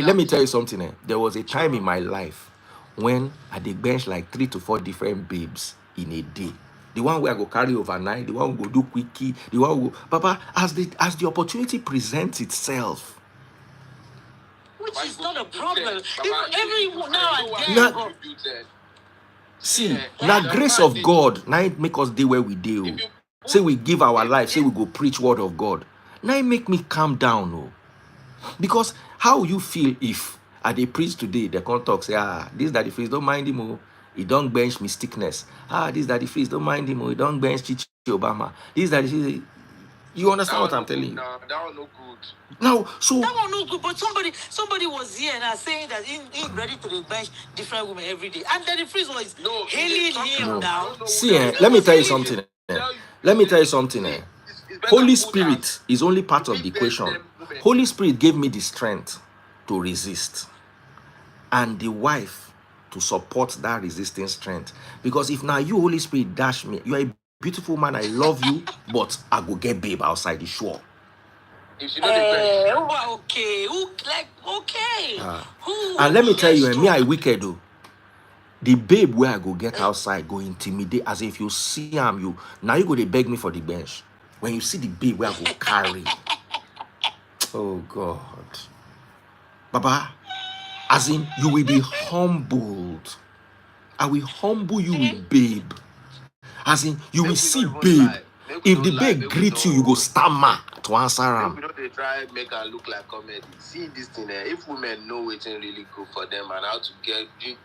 let me tell you something. There was a time in my life when I did bench like 3 to 4 different babes in a day. The one where I go carry overnight, the one who go do quickie, the one who go, Papa, as the opportunity presents itself. Which is not a problem. Every now and then. See, now grace of God, now it make us do where we do. Say we give our life, say we go preach word of God. Now it make me calm down, oh. Because how you feel if I dey preach today, the can't talk, say, this Daddy Freeze, don't mind him, oh. He don't bench mistakeness. This Daddy Freeze, don't mind him, oh. He don't bench Chichi Obama. This Daddy Freeze, you understand what I'm telling you? No, that was no good. No, so that was no good. But somebody was here now saying that he ready to bench different women every day, and Daddy Freeze was hailing him now. See, let me tell you something. Let me tell you something. Holy Spirit is only part of the equation. Holy Spirit gave me the strength to resist, and the wife to support that resisting strength. Because if now you, Holy Spirit, dash me, you are a beautiful man, I love you, but I go get babe outside the shore. If you know okay. And let me tell you, me I wicked though. The babe where I go get outside, go intimidate, as if you see him, you now you go to beg me for the bench. When you see the babe where I go carry, oh God, Baba, as in you will be humbled. I will humble you with babe. As in you will see babe. If the babe greet you, you go stammer to answer him. We don't try make her look like comedy. See this thing there. If women know it's really good for them and how to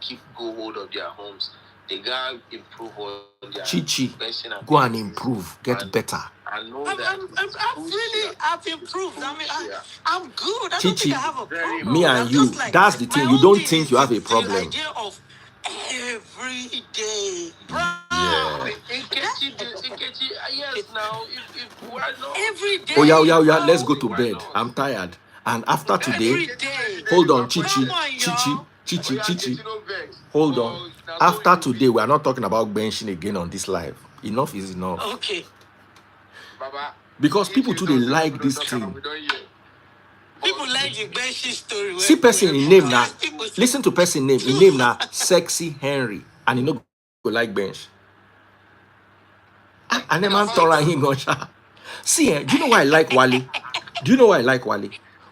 keep hold of their homes, they gotta improve on their Chichi, go and improve, get better. I know that I've improved. I mean, I'm good. I Chichi, don't think I have a problem. Me and you, that's the thing. You don't think you have a problem. The idea of every day, bro. Yeah. Yes, now, if why not? Every day. Oh, yeah. Let's go to bed. I'm tired. And after today, hold on, Chichi. Hold on. After today, we are not talking about benching again on this live. Enough is enough. Okay. Because people today like this thing. People like the benching story. See person in name now. Listen to person name. In name now, Sexy Henry. And you know go like bench. And then man turn around him go. See, do you know why I like Wale? Do you know why I like Wale?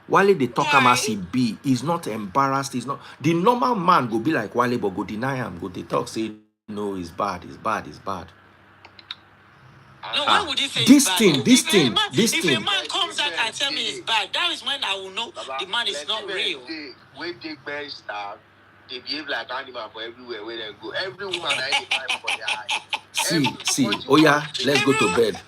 Wale they talk him as he be. He's not embarrassed. He's not. The normal man go be like Wale, but go deny him. Go they talk say no, it's bad. It's bad. It's bad. No, why would he say this it's bad? thing, this If thing, this if thing. a man comes out and tell me it's bad, that is when I will know the man is not real. When they men start, they behave like animal for everywhere where they go. Every woman I find for their eye. See. Oh yeah, let's go to bed.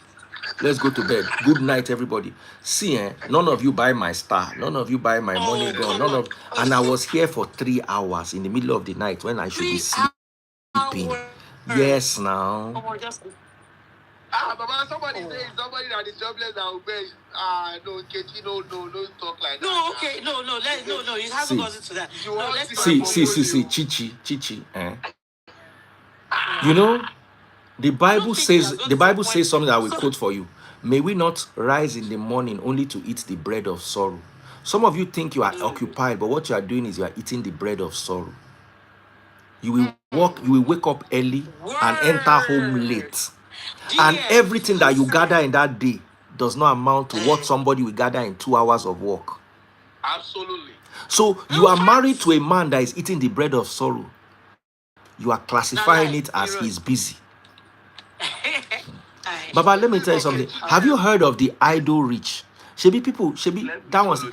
Let's go to bed. Good night, everybody. See, none of you buy my star. None of you buy my money gun. None of, and I was here for 3 hours in the middle of the night when I should be sleeping. Yes, now. But somebody say somebody that is jobless that will pay. No, Kechi, no, talk like that. No, okay, no, it hasn't gotten to that. No, let's see, Chichi, You know, the Bible says something that I will quote for you. May we not rise in the morning only to eat the bread of sorrow. Some of you think you are occupied, but what you are doing is you are eating the bread of sorrow. You will wake up early and enter home late. And everything that you gather in that day does not amount to what somebody will gather in 2 hours of work. Absolutely. So you are married to a man that is eating the bread of sorrow. You are classifying it as he's busy. Baba, let me tell you something. Have you heard of the idle rich? That was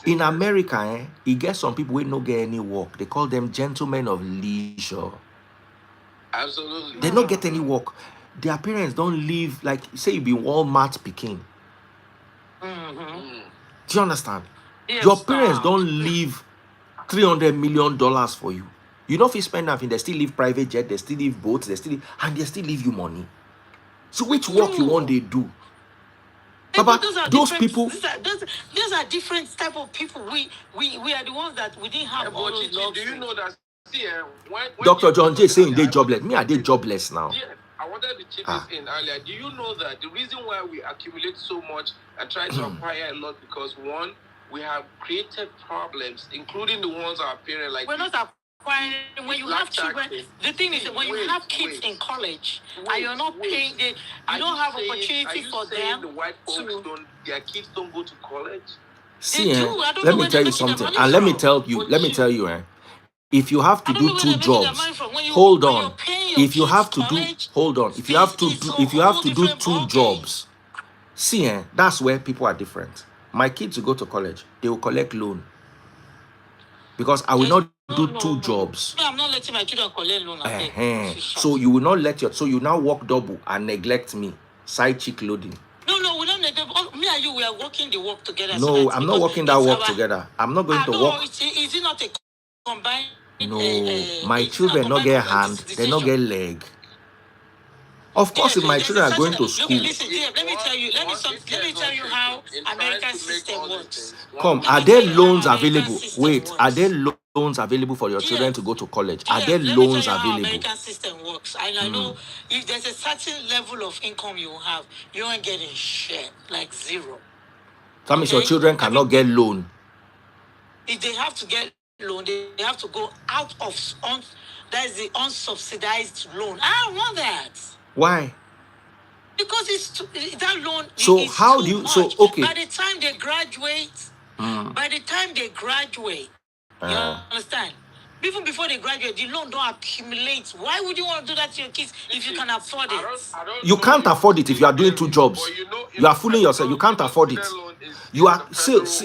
in America. It gets some people who don't get any work. They call them gentlemen of leisure. Absolutely. They don't get any work. Their parents don't live like, say you be Walmart Peking. Do you understand? Yes, your parents don't leave $300 million for you. You know if you spend nothing, they still live private jet, they still live boats, they still leave you money. So which work you want they do? Baba, those people. Those are different type of people. We are the ones that we didn't have all those luxury. Do you know that? See, when Dr. John J saying they jobless. Me, are they jobless now? Yeah, I wanted to chip this in earlier. Do you know that the reason why we accumulate so much and try to acquire a lot because one, we have created problems, including the ones our parents like. We're not acquiring. When you have children, the thing is that when you have kids in college and you're not paying, you don't have opportunity for them. The white folks their kids don't go to college. See, let me tell you something, and let me tell you, if you have to do 2 jobs, hold on. If you have to do, hold on. If you have to do 2 jobs, see, that's where people are different. My kids will go to college, they will collect loan because I will not do 2 jobs. No, I'm not letting my children collect loan. So you will not so you now work double and neglect me, side chick loading. No, we don't neglect. Me and you, we are working the work together. No, I'm not working that work together. I'm not going to work. Is it not a combined? No, my children not get hand, they not get leg. Of course, if my children are going to school. Listen, let me tell you how American system works. Come, are there loans available? Wait, are there loans available for your children to go to college? Are there loans available? American system works. And I know if there's a certain level of income you have, you aren't getting shit, like zero. That means your children cannot get loan. If they have to get loan, they have to go out of that's the unsubsidized loan. I don't want that. Why? Because that loan. So how do you? Much. So okay. By the time they graduate, you understand? Even before they graduate, the loan don't accumulate. Why would you want to do that to your kids if you can afford it? You can't afford it if you are doing 2 jobs. You are fooling yourself. You can't afford it. You are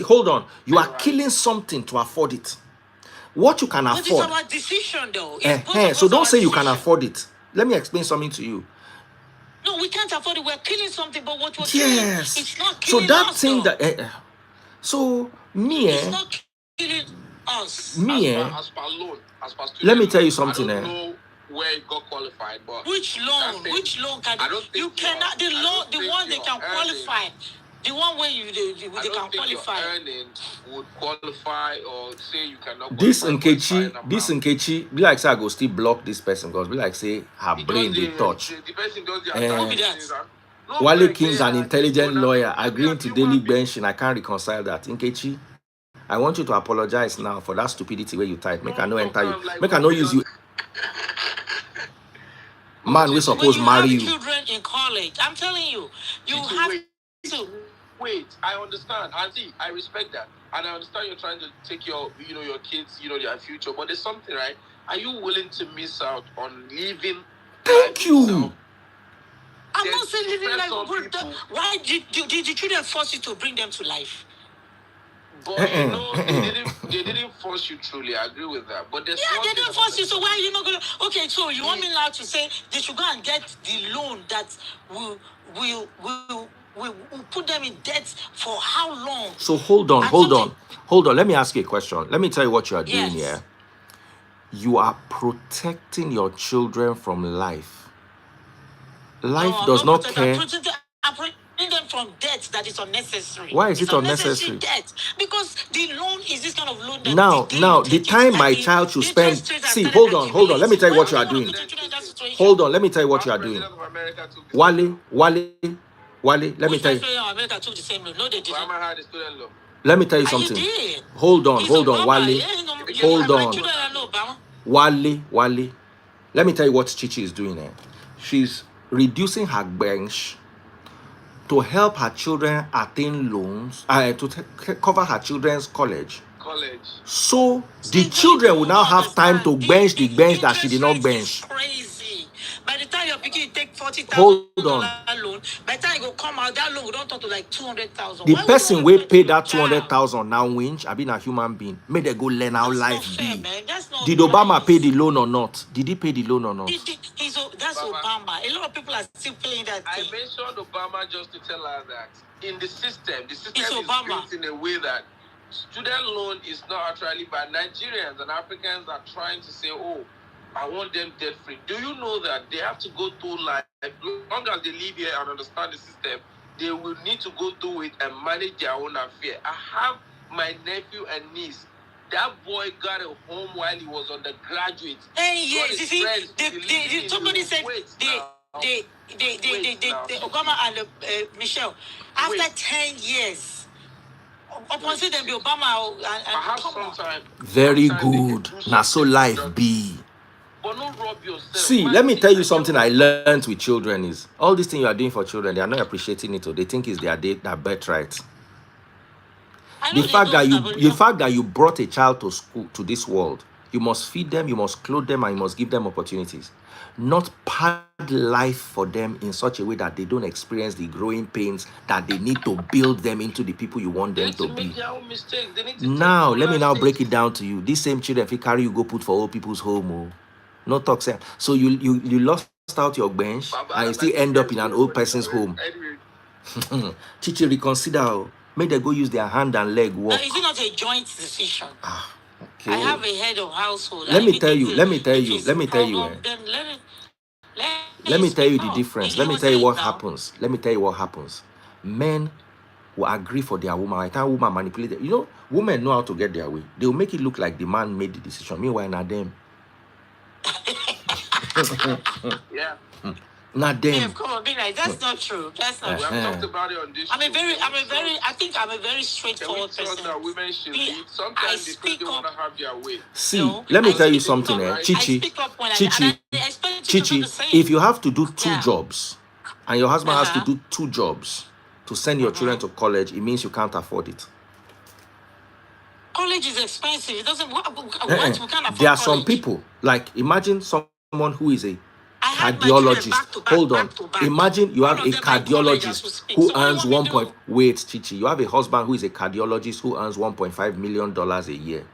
hold on. You are killing something to afford it. What you can afford. But it's our decision, though. So don't say you can afford it. Let me explain something to you. No, we can't afford it. We're killing something, but what we're killing, it's not killing us. So that us, thing though. that so me it's not killing us. Me as per loan, let me tell you something. I don't know where it got qualified, but which loan can you cannot the loan the one they can qualify. The one where they can qualify. Earning would qualify or say you cannot. This Nkechi, be like say I go still block this person because be like say her brain they touch. The person does Wale King's an intelligent lawyer agreeing to daily benching. I can't reconcile that. Nkechi, I want you to apologize now for that stupidity where you type. Make I no enter you. Make I no use you. Man, we suppose marry you. Children in college. I'm telling you, you have to. wait. I understand. Auntie, I respect that. And I understand you're trying to take your kids, their future. But there's something, right? Are you willing to miss out on living Thank you. itself? I'm not saying living life. Why did the children force you to bring them to life? But they didn't force you truly. I agree with that. But they didn't force you. So why are you not gonna? Okay, so you want me now to say they should go and get the loan that will put them in debt for how long? So hold on. Let me ask you a question. Let me tell you what you are doing here. You are protecting your children from life. Life does not care. I'm protecting them from debt that is unnecessary. Why is it unnecessary? Debt. Because the loan is this kind of loan that now the time my child should spend. See, hold on. Let me tell you what you are doing. Hold on. Let me tell you what you are doing. Wale. Let me tell you. Let me tell you something. Hold on, Wale. Hold on. Wale. Let me tell you what Chichi is doing here. She's reducing her bench to help her children attain loans, to cover her children's college. So the children will now have time to bench the bench that she did not bench. By the time your picking take $40,000 loan, by the time you go come out, that loan will don't talk to like 200,000. The person will pay that 200,000 now winch. I've been a human being. May they go learn how life be. Did Obama pay the loan or not? Did he pay the loan or not? That's Obama. A lot of people are still paying that thing. I mentioned Obama just to tell her that in the system is built in a way that student loan is not actually bad. Nigerians and Africans are trying to say, oh, I want them debt free. Do you know that they have to go through life, as long as they live here and understand the system, they will need to go through it and manage their own affair. I have my nephew and niece. That boy got a home while he was undergraduate. 10 years. You see, somebody said Obama and Michelle, after 10 years, opposite them, the Obama and very good. Now so life be. See, let me tell you something I learned with children is all these things you are doing for children, they are not appreciating it, or they think it's their birthright. The fact that you brought a child to school, to this world, you must feed them, you must clothe them, and you must give them opportunities. Not pad life for them in such a way that they don't experience the growing pains that they need to build them into the people you want them to be. Now, let me now break it down to you. These same children, if you carry, you go put for old people's home. Oh. No talk, sir. So you lost out your bench and you still end up in an old person's home. Chichi, reconsider. May they go use their hand and leg work. No, is it not a joint decision? Okay. I have a head of household. Let me tell you. Let me tell you the difference. Let me tell you what happens. Let me tell you what happens. Men will agree for their woman. I can't woman manipulate them. You know, women know how to get their way. They will make it look like the man made the decision. Meanwhile, not them. Yeah. Not them. Yeah, come on, be like, that's not true. That's not true. We have talked about it on this I think I'm a very straightforward person. That women should lead. Sometimes because they want to have their way. See, let me tell you something, Chichi. If you have to do two jobs, and your husband has to do two jobs to send your children to college, it means you can't afford it. College is expensive. It doesn't. We can't afford there are some people, like imagine someone who is a cardiologist. Hold on. Imagine you have a cardiologist who earns Chichi. You have a husband who is a cardiologist who earns $1.5 million a year.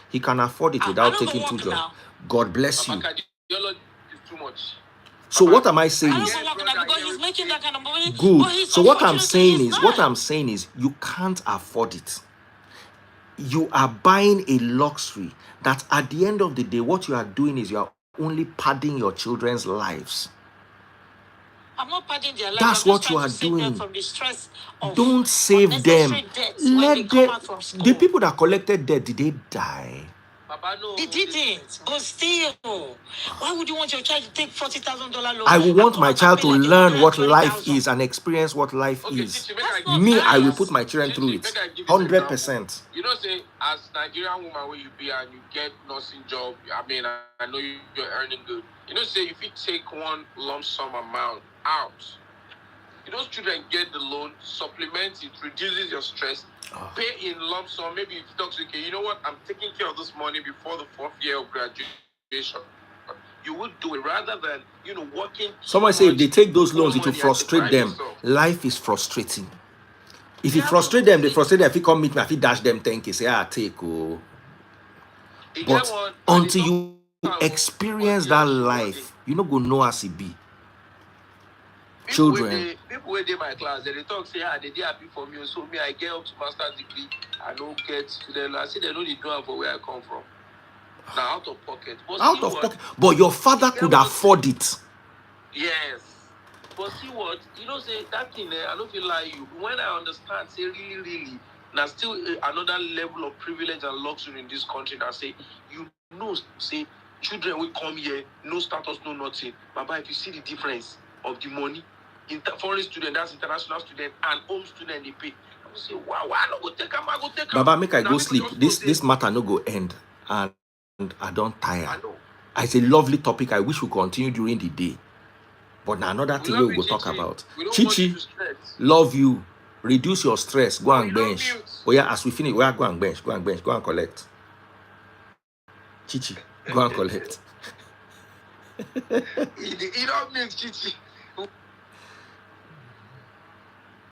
He can afford it without taking two jobs. God bless you. Cardiology is too much. So what am I saying is good. So what I'm saying is you can't afford it. You are buying a luxury that at the end of the day, what you are doing is you are only padding your children's lives. I'm not padding their lives. That's what you are doing. From the stress of don't save them. Let them. The people that collected debt, did they die? They didn't, but still. Why would you want your child to take $40,000 loan? I will want my child to learn what life is and experience what life is. Me, I will put my children through it. 100%. You know, say, as Nigerian woman, where you be and you get nursing job, I mean, I know you're earning good. You know, say, if you take one lump sum amount out, those children get the loan, supplement it, reduces your stress, pay in lump sum. Maybe if it talks, okay, you know what, I'm taking care of this money before the 4th year of graduation. You would do it rather than, working. Someone say if they take those loans, it will frustrate them. Life is frustrating. If you frustrate them, they frustrate them. If you come meet me, if you dash them 10K, say, take. Oh. But until you experience that life, you not go know as it be. Children. People in my class, they talk, say, they did happy for me. So me, I get up to master's degree. I don't get student. I say they know the drum for where I come from. Now out of pocket. Out of pocket. But your father could afford it. Yes. But see what? Say that thing there, I don't feel like you. When I understand, say really, now still another level of privilege and luxury in this country. Now say, say children will come here, no status, no nothing. Baba, if you see the difference of the money, foreign student, that's international student, and home student they pay. I will say, wow, I don't go take them, I go take them. Baba, make I go sleep. This matter no go end. And I don't tire. It's a lovely topic. I wish we continue during the day. But now another thing we will talk about. Chichi, love you. Reduce your stress. Go and bench. Oh yeah, as we finish, we are go and bench. Go and bench. Go and collect. Chichi, go and collect. You don't mean Chichi.